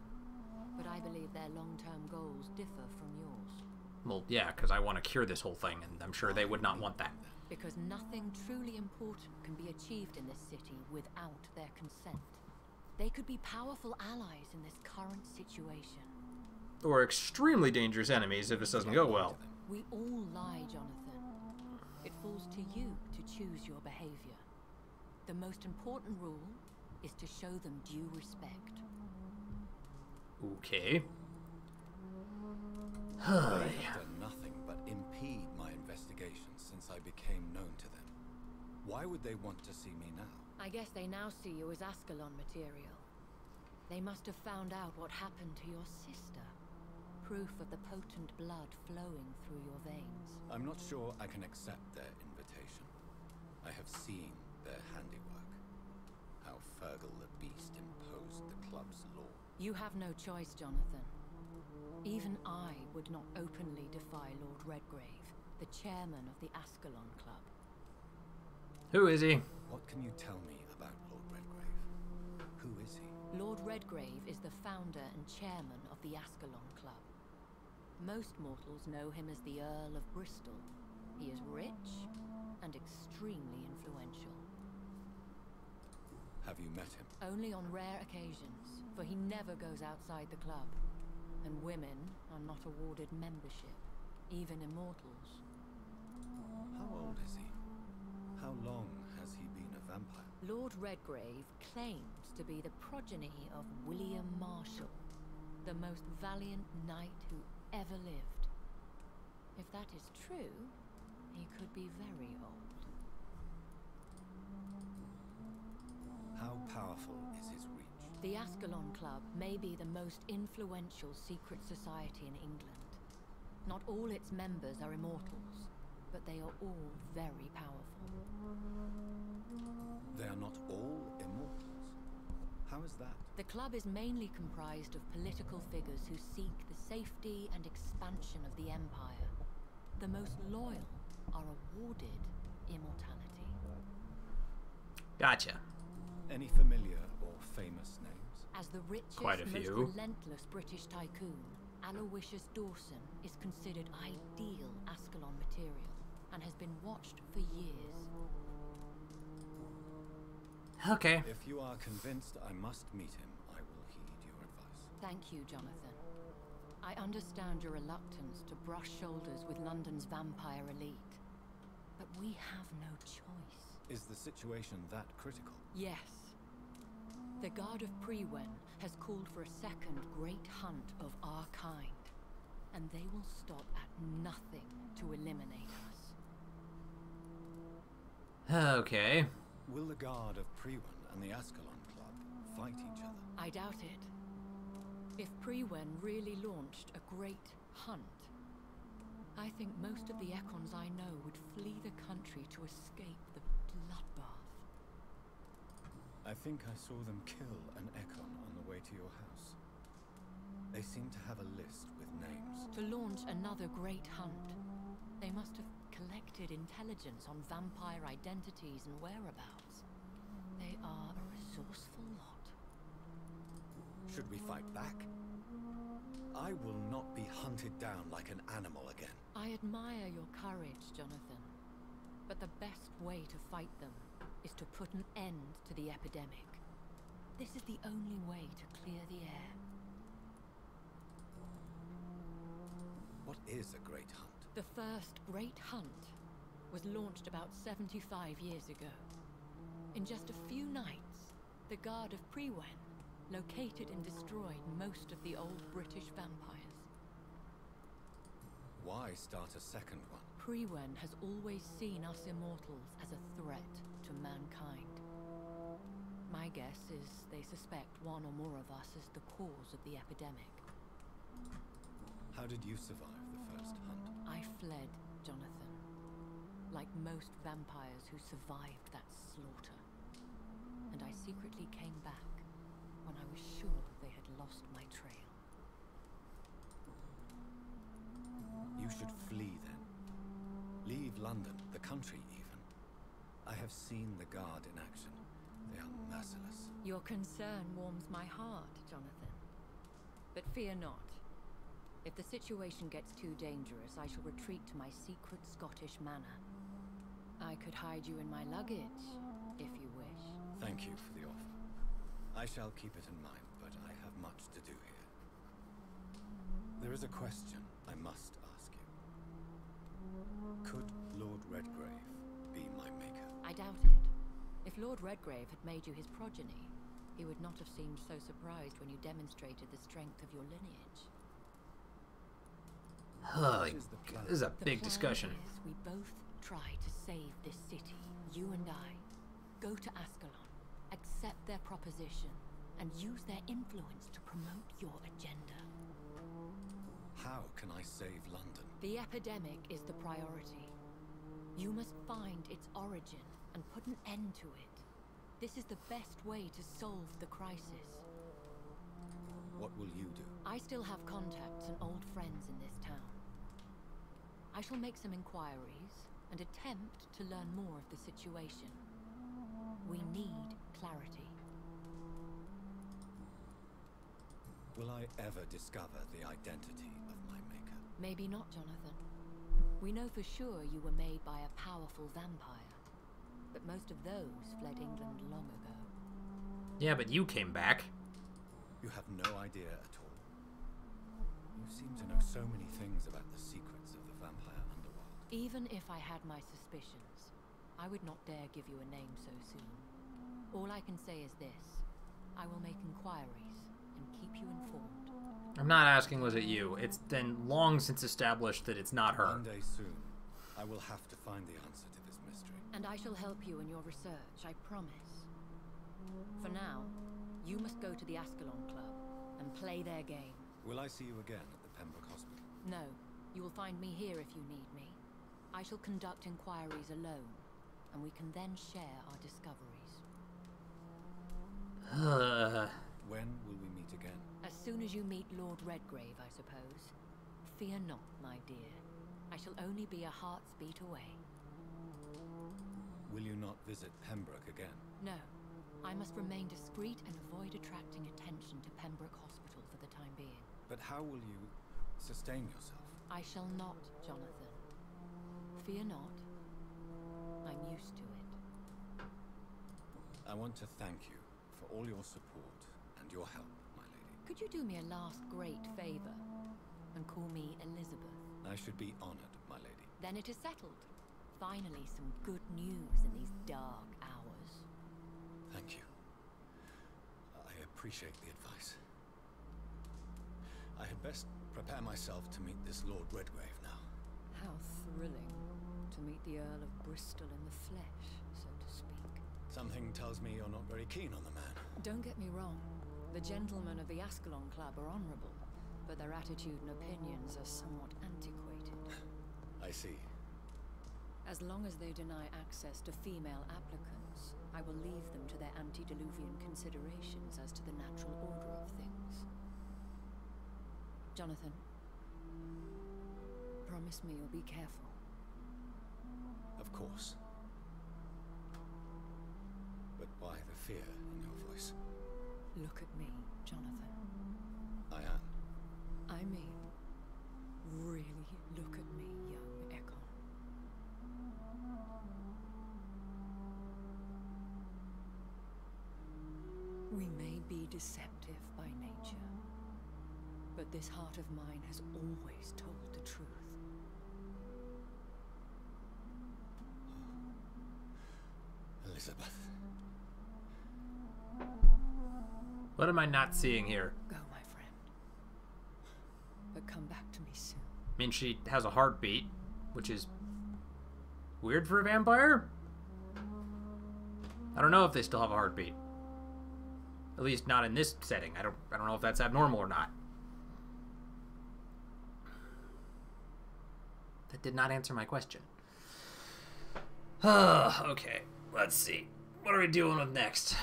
but I believe their long-term goals differ from yours. Well, yeah, because I want to cure this whole thing, and I'm sure they would not want that. Because nothing truly important can be achieved in this city without their consent. They could be powerful allies in this current situation. Or extremely dangerous enemies if this doesn't go well. We all lie, Jonathan. It falls to you to choose your behavior. The most important rule is to show them due respect. Okay. They have done nothing but impede my investigations since I became known to them. Why would they want to see me now? I guess they now see you as Ascalon material. They must have found out what happened to your sister. Proof of the potent blood flowing through your veins. I'm not sure I can accept their invitation. I have seen their handiwork. How Fergal the Beast imposed the club's law. You have no choice, Jonathan. Even I would not openly defy Lord Redgrave, the chairman of the Ascalon Club. Who is he? What can you tell me about Lord Redgrave? Who is he? Lord Redgrave is the founder and chairman of the Ascalon Club. Most mortals know him as the Earl of Bristol. He is rich and extremely influential. Have you met him? Only on rare occasions, for he never goes outside the club. And women are not awarded membership, even immortals. How old is he? How long has he been a vampire? Lord Redgrave claims to be the progeny of William Marshall, the most valiant knight who ever lived. If that is true, he could be very old. How powerful is his reach? The Ascalon Club may be the most influential secret society in England. Not all its members are immortals, but they are all very powerful. They are not all immortals. How is that? The club is mainly comprised of political figures who seek the safety and expansion of the Empire. The most loyal are awarded immortality. Gotcha. Any familiar or famous names? As the richest, Quite a most few. relentless British tycoon, Aloysius Dawson is considered ideal Ascalon material and has been watched for years. Okay. If you are convinced I must meet him, I will heed your advice. Thank you, Jonathan. I understand your reluctance to brush shoulders with London's vampire elite, but we have no choice. Is the situation that critical? Yes. The Guard of Prewen has called for a second great hunt of our kind, and they will stop at nothing to eliminate us. Okay. Will the Guard of Prewen and the Ascalon Club fight each other? I doubt it. If Prewen really launched a great hunt, I think most of the Ekons I know would flee the country to escape the bloodbath. I think I saw them kill an Ekon on the way to your house. They seem to have a list with names. To launch another great hunt, they must have collected intelligence on vampire identities and whereabouts. They are a resourceful lot. Should we fight back? I will not be hunted down like an animal again. I admire your courage, Jonathan. But the best way to fight them is to put an end to the epidemic. This is the only way to clear the air. What is a great hunt? The first great hunt was launched about 75 years ago. In just a few nights, the Guard of Prewen located and destroyed most of the old British vampires. Why start a second one? Prewen has always seen us immortals as a threat to mankind. My guess is they suspect one or more of us as the cause of the epidemic. How did you survive the first hunt? I fled, Jonathan. Like most vampires who survived that slaughter. And I secretly came back when I was sure they had lost my trail. You should flee then. Leave London, the country even. I have seen the Guard in action. They are merciless. Your concern warms my heart, Jonathan. But fear not. If the situation gets too dangerous, I shall retreat to my secret Scottish manor. I could hide you in my luggage, if you wish. Thank you for the offer. I shall keep it in mind, but I have much to do here. There is a question I must ask you. Could Lord Redgrave be my maker? I doubt it. If Lord Redgrave had made you his progeny, he would not have seemed so surprised when you demonstrated the strength of your lineage. This is a big discussion. The plan is we both try to save this city, you and I. Go to Ascalon, accept their proposition, and use their influence to promote your agenda. How can I save London? The epidemic is the priority. You must find its origin and put an end to it. This is the best way to solve the crisis. What will you do? I still have contacts and old friends in this town. I shall make some inquiries and attempt to learn more of the situation. We need clarity. Will I ever discover the identity of my maker? Maybe not, Jonathan. We know for sure you were made by a powerful vampire, but most of those fled England long ago. Yeah, but you came back. You have no idea at all. You seem to know so many things about the secrets of the vampire underworld. Even if I had my suspicions, I would not dare give you a name so soon. All I can say is this. I will make inquiries and keep you informed. I'm not asking was it you. It's been long since established that it's not her. One day soon, I will have to find the answer to this mystery. And I shall help you in your research, I promise. For now, you must go to the Ascalon Club and play their game. Will I see you again at the Pembroke Hospital? No, you will find me here if you need me. I shall conduct inquiries alone, and we can then share our discoveries. When will we meet again? As soon as you meet Lord Redgrave, I suppose. Fear not, my dear. I shall only be a heart's beat away. Will you not visit Pembroke again? No. I must remain discreet and avoid attracting attention to Pembroke Hospital for the time being. But how will you sustain yourself? I shall not, Jonathan. Fear not. I'm used to it. I want to thank you for all your support and your help, my lady. Could you do me a last great favor and call me Elizabeth? I should be honored, my lady. Then it is settled. Finally, some good news in these dark hours. Thank you. I appreciate the advice. I had best prepare myself to meet this Lord Redgrave now. How thrilling to meet the Earl of Bristol in the flesh, so to speak. Something tells me you're not very keen on the man. Don't get me wrong. The gentlemen of the Ascalon Club are honorable, but their attitude and opinions are somewhat antiquated. I see. As long as they deny access to female applicants, I will leave them to their antediluvian considerations as to the natural order of things. Jonathan, promise me you'll be careful. Of course. But why the fear in your voice? Look at me, Jonathan. I am. I mean, really look at me, young Ekon. We may be deceptive by nature, but this heart of mine has always told the truth. Elizabeth. What am I not seeing here? Go, my friend. But come back to me soon. I mean, she has a heartbeat, which is weird for a vampire. I don't know if they still have a heartbeat. At least not in this setting. I don't know if that's abnormal or not. That did not answer my question. Okay, let's see. What are we dealing with next?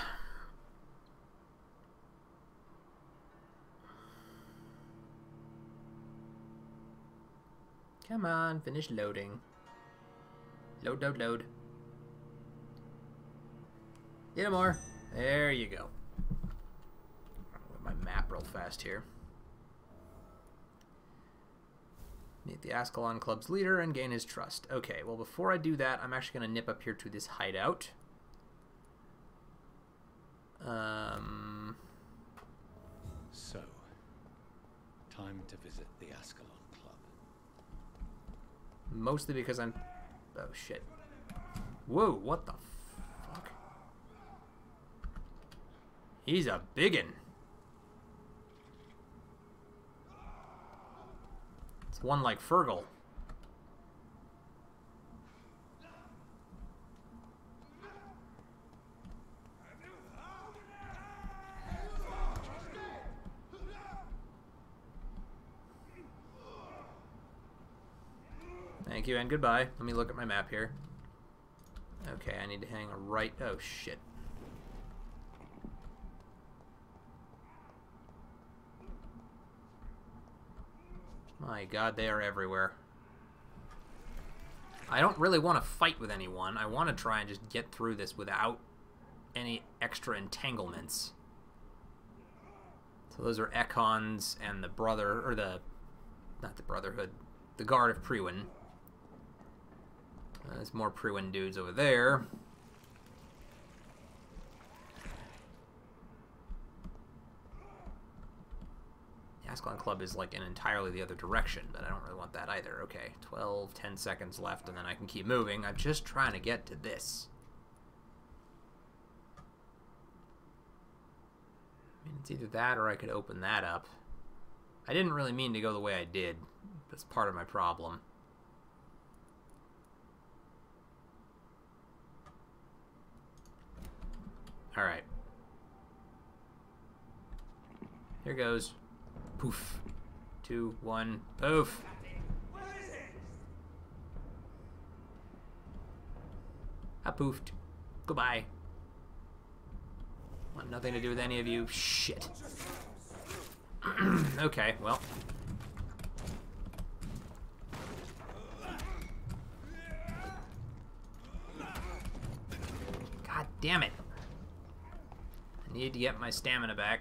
Come on, finish loading. Load, load, load. Get more. There you go. I'll my map real fast here. Meet the Ascalon Club's leader and gain his trust. Okay, well before I do that, I'm actually going to nip up here to this hideout. So, time to visit the Ascalon Club. Mostly because I'm... Oh, shit. Whoa, what the fuck? He's a biggin'. It's one like Fergal. Thank you and goodbye. Let me look at my map here. Okay, I need to hang a right... Oh, shit. My god, they are everywhere. I don't really want to fight with anyone. I want to try and just get through this without any extra entanglements. So those are Ekons and the brother... Or the... Not the Brotherhood. The Guard of Priwen. There's more Priwen dudes over there. The Ascalon Club is like in entirely the other direction, but I don't really want that either. Okay, 10 seconds left, and then I can keep moving. I'm just trying to get to this. I mean, it's either that or I could open that up. I didn't really mean to go the way I did. That's part of my problem. Alright. Here goes. Poof. 2, 1, poof. I poofed. Goodbye. Want nothing to do with any of you. Shit. Okay, well. God damn it. I need to get my stamina back.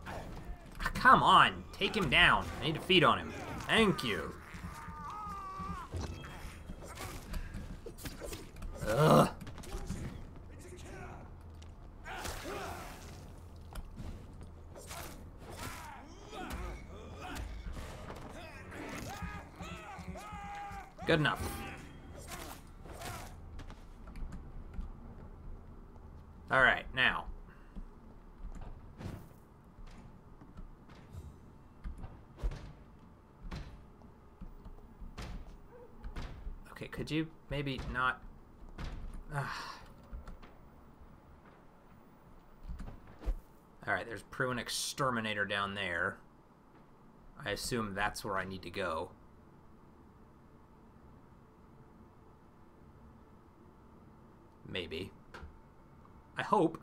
Ah, come on, take him down. I need to feed on him. Thank you. Ugh. Good enough. All right, now. Okay, could you maybe not... All right, there's Priwen Exterminator down there. I assume that's where I need to go. Maybe. I hope.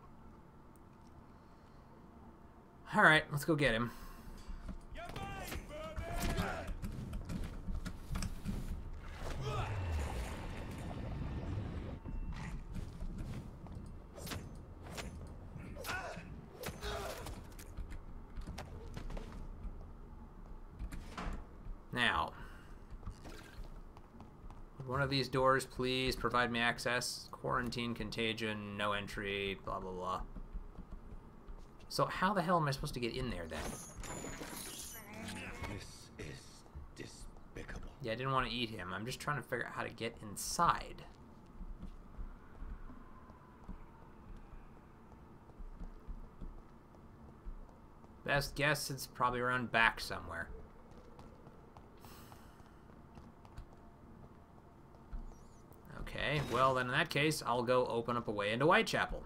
Alright, let's go get him. Now, would one of these doors please provide me access? Quarantine, contagion, no entry, blah blah blah. So how the hell am I supposed to get in there then? This is despicable. Yeah, I didn't want to eat him. I'm just trying to figure out how to get inside. Best guess, it's probably around back somewhere. Okay, well then in that case, I'll go open up a way into Whitechapel.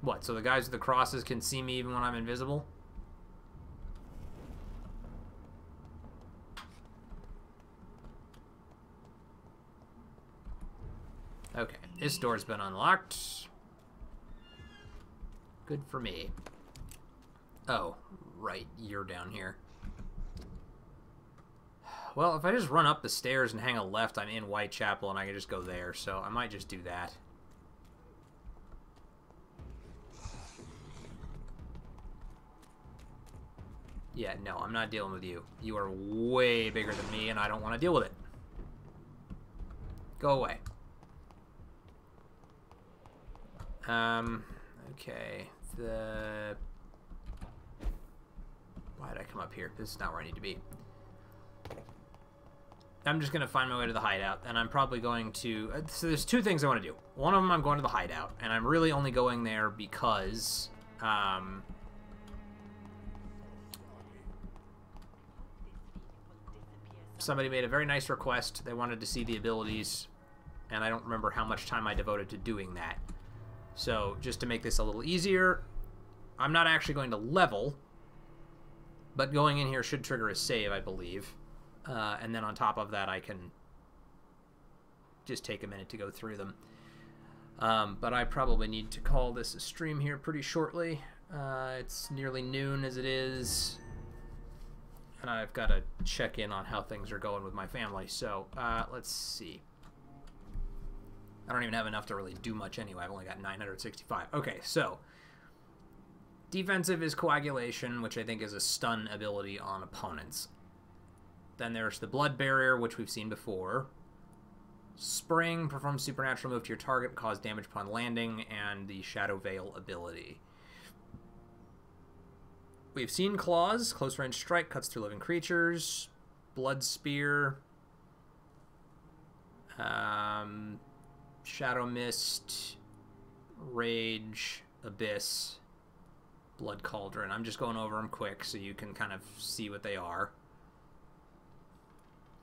What, so the guys with the crosses can see me even when I'm invisible? Okay, this door's been unlocked. Good for me. Oh, right, you're down here. Well, if I just run up the stairs and hang a left, I'm in Whitechapel and I can just go there, so I might just do that. Yeah, no, I'm not dealing with you. You are way bigger than me, and I don't want to deal with it. Go away. Okay. Why did I come up here? This is not where I need to be. I'm just going to find my way to the hideout, and I'm probably going to... So there's two things I want to do. One of them, I'm going to the hideout, and I'm really only going there because... somebody made a very nice request. They wanted to see the abilities, and I don't remember how much time I devoted to doing that. So, just to make this a little easier, I'm not actually going to level, but going in here should trigger a save, I believe. And then on top of that, I can just take a minute to go through them. But I probably need to call this a stream here pretty shortly. It's nearly noon as it is. And I've got to check in on how things are going with my family. So, let's see. I don't even have enough to really do much anyway. I've only got 965. Okay, so. Defensive is Coagulation, which I think is a stun ability on opponents. Then there's the Blood Barrier, which we've seen before. Spring, performs supernatural move to your target, cause damage upon landing, and the Shadow Veil ability. We've seen Claws, close range strike, cuts through living creatures. Blood Spear. Shadow Mist. Rage. Abyss. Blood Cauldron. I'm just going over them quick so you can kind of see what they are.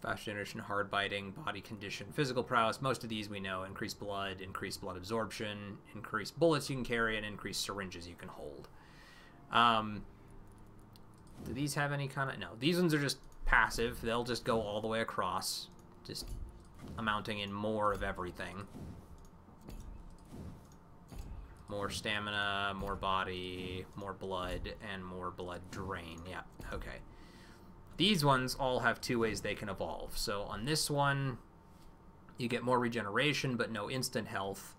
Fast Generation, Hard Biting, Body Condition, Physical Prowess. Most of these we know. Increased blood absorption, increased bullets you can carry, and increased syringes you can hold. Do these have any kind of... No, these ones are just passive. They'll just go all the way across, just amounting in more of everything. More stamina, more body, more blood, and more blood drain. Yeah, okay. These ones all have two ways they can evolve. So on this one, you get more regeneration, but no instant health.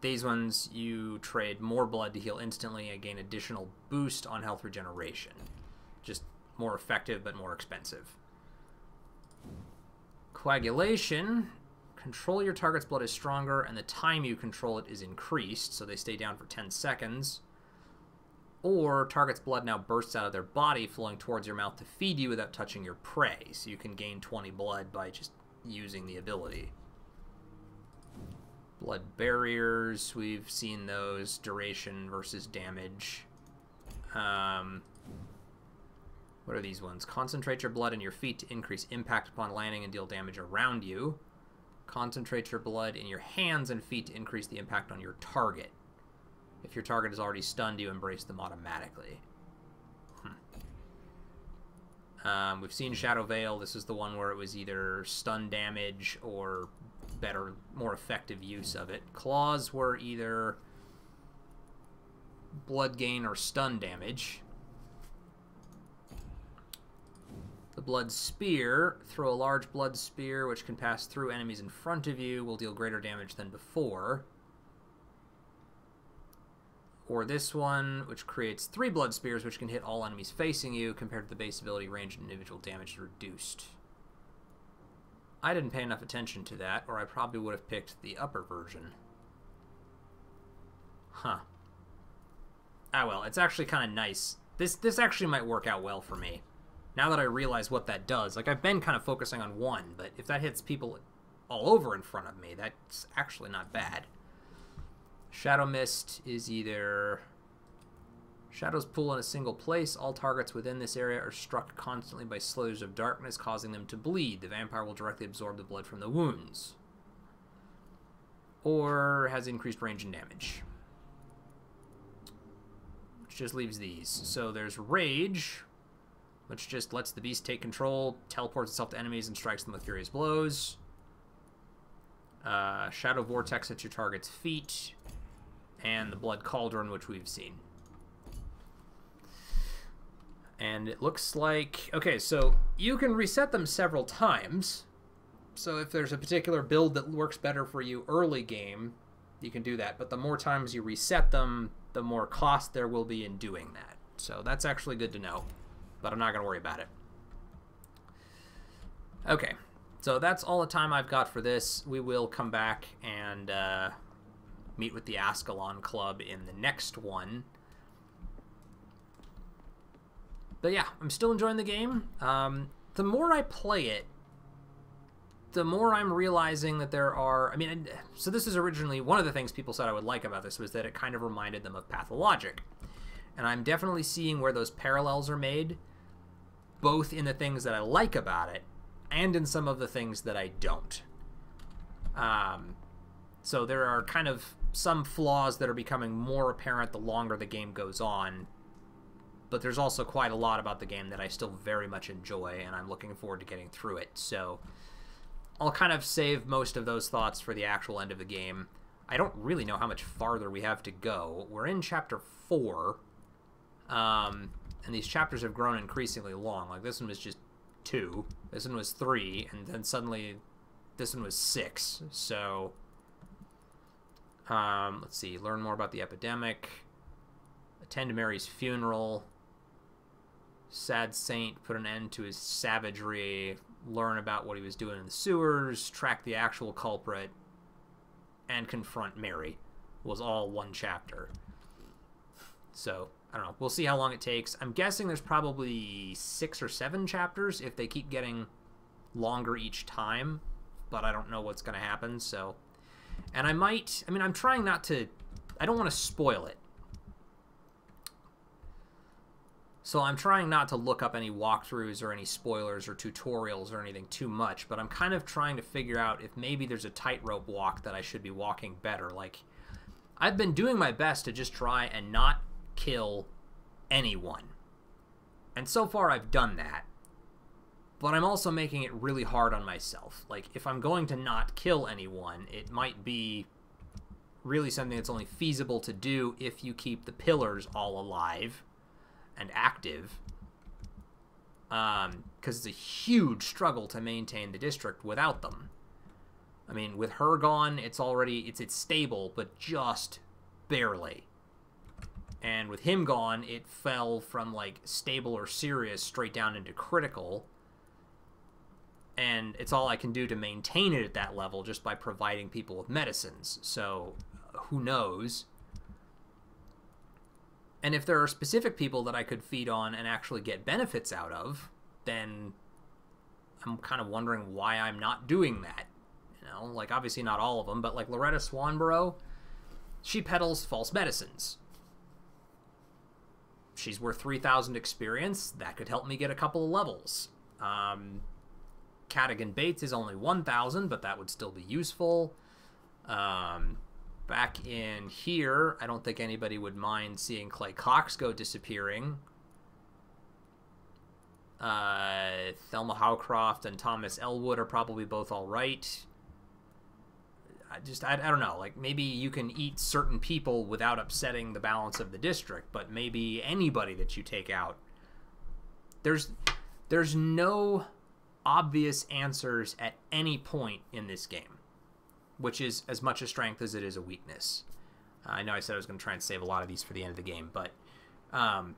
These ones, you trade more blood to heal instantly and gain additional boost on health regeneration. Just more effective, but more expensive. Coagulation. Control your target's blood is stronger, and the time you control it is increased, so they stay down for 10 seconds. Or target's blood now bursts out of their body, flowing towards your mouth to feed you without touching your prey, so you can gain 20 blood by just using the ability. Blood barriers, we've seen those. Duration versus damage. What are these ones? Concentrate your blood in your feet to increase impact upon landing and deal damage around you. Concentrate your blood in your hands and feet to increase the impact on your target. If your target is already stunned, you embrace them automatically. We've seen Shadow Veil. This is the one where it was either stun damage or better, more effective use of it. Claws were either blood gain or stun damage. The Blood Spear. Throw a large blood spear, which can pass through enemies in front of you, will deal greater damage than before. Or this one, which creates 3 blood spears, which can hit all enemies facing you, compared to the base ability range and individual damage reduced. I didn't pay enough attention to that, or I probably would have picked the upper version. Huh. Ah well, it's actually kind of nice. This actually might work out well for me. now that I realize what that does, like I've been kind of focusing on one, but if that hits people all over in front of me, that's actually not bad. Shadow Mist is either shadows pool in a single place. All targets within this area are struck constantly by slithers of darkness, causing them to bleed. The vampire will directly absorb the blood from the wounds. Or has increased range and damage. Which just leaves these. So there's Rage, which just lets the beast take control, teleports itself to enemies, and strikes them with furious blows. Shadow Vortex at your target's feet. And the Blood Cauldron, which we've seen. And it looks like... Okay, so you can reset them several times. So if there's a particular build that works better for you early game, you can do that. But the more times you reset them, the more cost there will be in doing that. So that's actually good to know. But I'm not going to worry about it. Okay, so that's all the time I've got for this. We will come back and meet with the Ascalon Club in the next one. But yeah, I'm still enjoying the game. The more I play it, the more I'm realizing that there are... I mean, so this is originally... One of the things people said I would like about this was that it kind of reminded them of Pathologic. And I'm definitely seeing where those parallels are made, both in the things that I like about it, and in some of the things that I don't. So there are kind of some flaws that are becoming more apparent the longer the game goes on, but there's also quite a lot about the game that I still very much enjoy, and I'm looking forward to getting through it. So I'll kind of save most of those thoughts for the actual end of the game. I don't really know how much farther we have to go. We're in Chapter 4, and these chapters have grown increasingly long. Like, this one was just 2, this one was 3, and then suddenly this one was 6. So, let's see. Learn more about the epidemic. Attend Mary's funeral. Sad Saint put an end to his savagery. Learn about what he was doing in the sewers. Track the actual culprit. And confront Mary. Was all one chapter. So, I don't know. We'll see how long it takes. I'm guessing there's probably 6 or 7 chapters if they keep getting longer each time. But I don't know what's going to happen, so... And I might... I mean, I'm trying not to... I don't want to spoil it. So I'm trying not to look up any walkthroughs or any spoilers or tutorials or anything too much, but I'm kind of trying to figure out if maybe there's a tightrope walk that I should be walking better. Like, I've been doing my best to just try and not kill anyone. And so far I've done that. But I'm also making it really hard on myself. Like, if I'm going to not kill anyone, it might be really something that's only feasible to do if you keep the pillars all alive and active, because it's a huge struggle to maintain the district without them. I mean, with her gone, it's stable, but just barely. And with him gone, it fell from, like, stable or serious straight down into critical, and it's all I can do to maintain it at that level just by providing people with medicines. So, who knows? And if there are specific people that I could feed on and actually get benefits out of, then I'm kind of wondering why I'm not doing that. You know, like, obviously not all of them, but like Loretta Swanborough, she peddles false medicines. She's worth 3,000 experience. That could help me get a couple of levels. Cadigan Bates is only 1,000, but that would still be useful. Back in here, I don't think anybody would mind seeing Clay Cox go disappearing. Thelma Howcroft and Thomas Elwood are probably both alright. I don't know, like, maybe you can eat certain people without upsetting the balance of the district, but maybe anybody that you take out. There's no obvious answers at any point in this game, which is as much a strength as it is a weakness. I know I said I was going to try and save a lot of these for the end of the game, but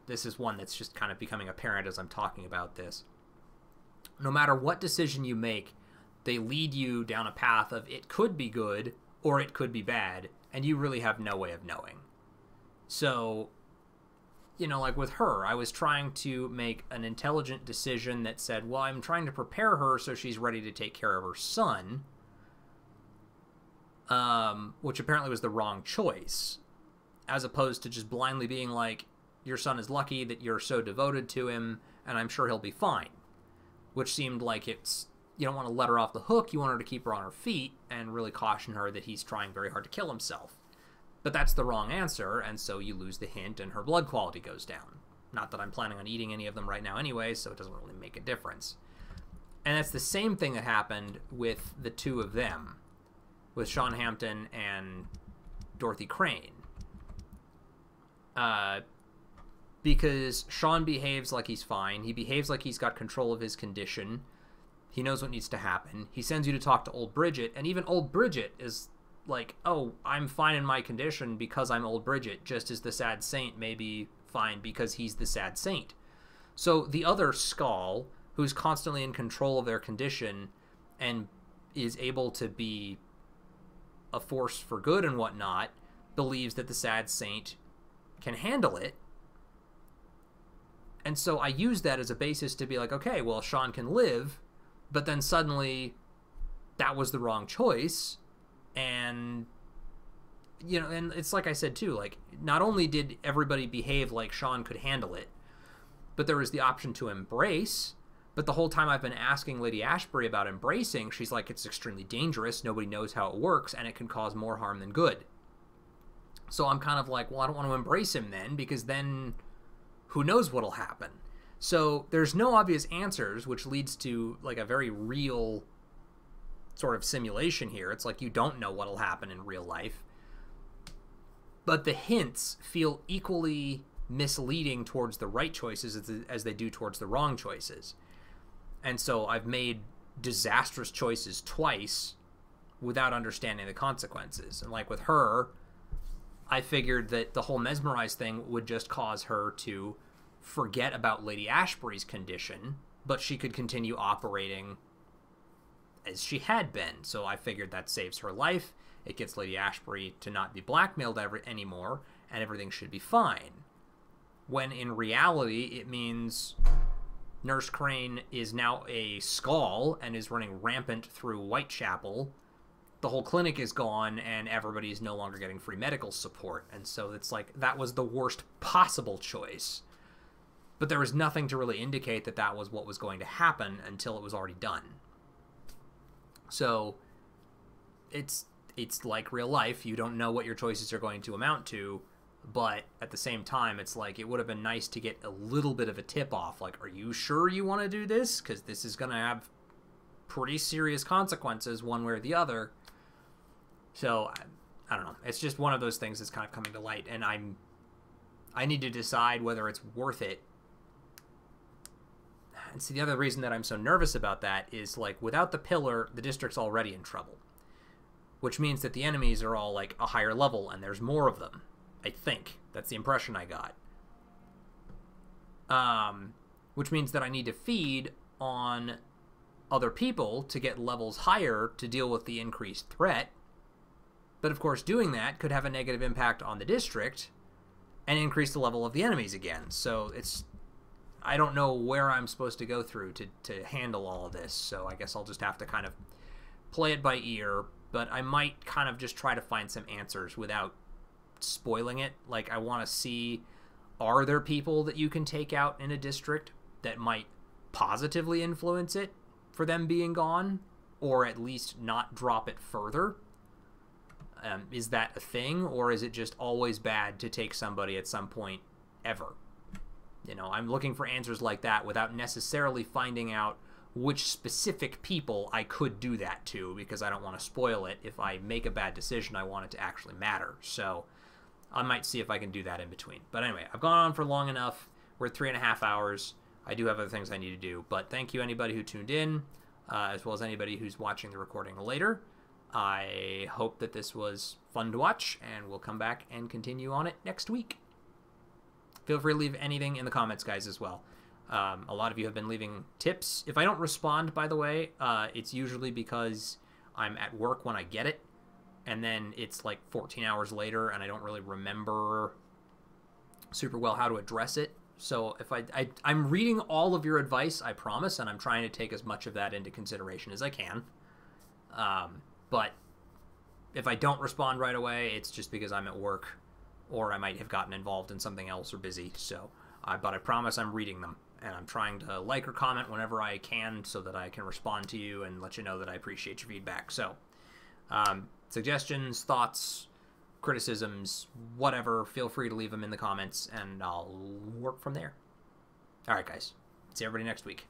this is one that's just kind of becoming apparent as I'm talking about this. No matter what decision you make, they lead you down a path of it could be good or it could be bad, and you really have no way of knowing. So you know, like with her, I was trying to make an intelligent decision that said, well, I'm trying to prepare her so she's ready to take care of her son, which apparently was the wrong choice, as opposed to just blindly being like, your son is lucky that you're so devoted to him, and I'm sure he'll be fine, which seemed like it's, you don't want to let her off the hook, you want her to keep her on her feet and really caution her that he's trying very hard to kill himself. But that's the wrong answer, and so you lose the hint and her blood quality goes down. Not that I'm planning on eating any of them right now anyway, so it doesn't really make a difference. And that's the same thing that happened with the two of them, with Sean Hampton and Dorothy Crane. Because Sean behaves like he's fine, he behaves like he's got control of his condition, he knows what needs to happen, he sends you to talk to old Bridget, and even old Bridget is like, oh, I'm fine in my condition because I'm old Bridget, just as the sad saint may be fine because he's the sad saint. So the other Skull, who's constantly in control of their condition and is able to be a force for good and whatnot, believes that the sad saint can handle it. And so I use that as a basis to be like, okay, well, Sean can live, but then suddenly that was the wrong choice. And, you know, and it's like I said too, like, not only did everybody behave like Sean could handle it, but there was the option to embrace. But the whole time I've been asking Lady Ashbury about embracing, she's like, it's extremely dangerous, nobody knows how it works, and it can cause more harm than good. So I'm kind of like, well, I don't want to embrace him then, because then who knows what'll happen. So there's no obvious answers, which leads to like a very real sort of simulation here. It's like you don't know what'll happen in real life. But the hints feel equally misleading towards the right choices as they do towards the wrong choices. And so I've made disastrous choices twice without understanding the consequences. And like with her, I figured that the whole mesmerize thing would just cause her to forget about Lady Ashbury's condition, but she could continue operating as she had been. So I figured that saves her life. It gets Lady Ashbury to not be blackmailed anymore, and everything should be fine. When in reality, it means Nurse Crane is now a Skull and is running rampant through Whitechapel. The whole clinic is gone, and everybody's no longer getting free medical support. And so it's like, that was the worst possible choice. But there was nothing to really indicate that that was what was going to happen until it was already done. So it's like real life. You don't know what your choices are going to amount to, but at the same time, it's like, it would have been nice to get a little bit of a tip off. Like, are you sure you want to do this? Because this is going to have pretty serious consequences one way or the other. So I don't know. It's just one of those things that's kind of coming to light, and I need to decide whether it's worth it. And see, the other reason that I'm so nervous about that is, like, without the pillar, the district's already in trouble. Which means that the enemies are all, like, a higher level, and there's more of them. I think. That's the impression I got. Which means that I need to feed on other people to get levels higher to deal with the increased threat. But, of course, doing that could have a negative impact on the district and increase the level of the enemies again. So it's... I don't know where I'm supposed to go through to handle all of this, so I guess I'll just have to kind of play it by ear, but I might kind of just try to find some answers without spoiling it. Like, I want to see, are there people that you can take out in a district that might positively influence it for them being gone, or at least not drop it further? Is that a thing, or is it just always bad to take somebody at some point ever? You know, I'm looking for answers like that without necessarily finding out which specific people I could do that to, because I don't want to spoil it. If I make a bad decision, I want it to actually matter. So I might see if I can do that in between. But anyway, I've gone on for long enough. We're at 3.5 hours. I do have other things I need to do. But thank you anybody who tuned in, as well as anybody who's watching the recording later. I hope that this was fun to watch, and we'll come back and continue on it next week. Feel free to leave anything in the comments, guys, as well. A lot of you have been leaving tips. If I don't respond, by the way, it's usually because I'm at work when I get it, and then it's like 14 hours later, and I don't really remember super well how to address it. So if I'm reading all of your advice, I promise, and I'm trying to take as much of that into consideration as I can. But if I don't respond right away, it's just because I'm at work, or I might have gotten involved in something else or busy. So, but I promise I'm reading them, and I'm trying to like or comment whenever I can so that I can respond to you and let you know that I appreciate your feedback. So, suggestions, thoughts, criticisms, whatever, feel free to leave them in the comments, and I'll work from there. All right, guys. See everybody next week.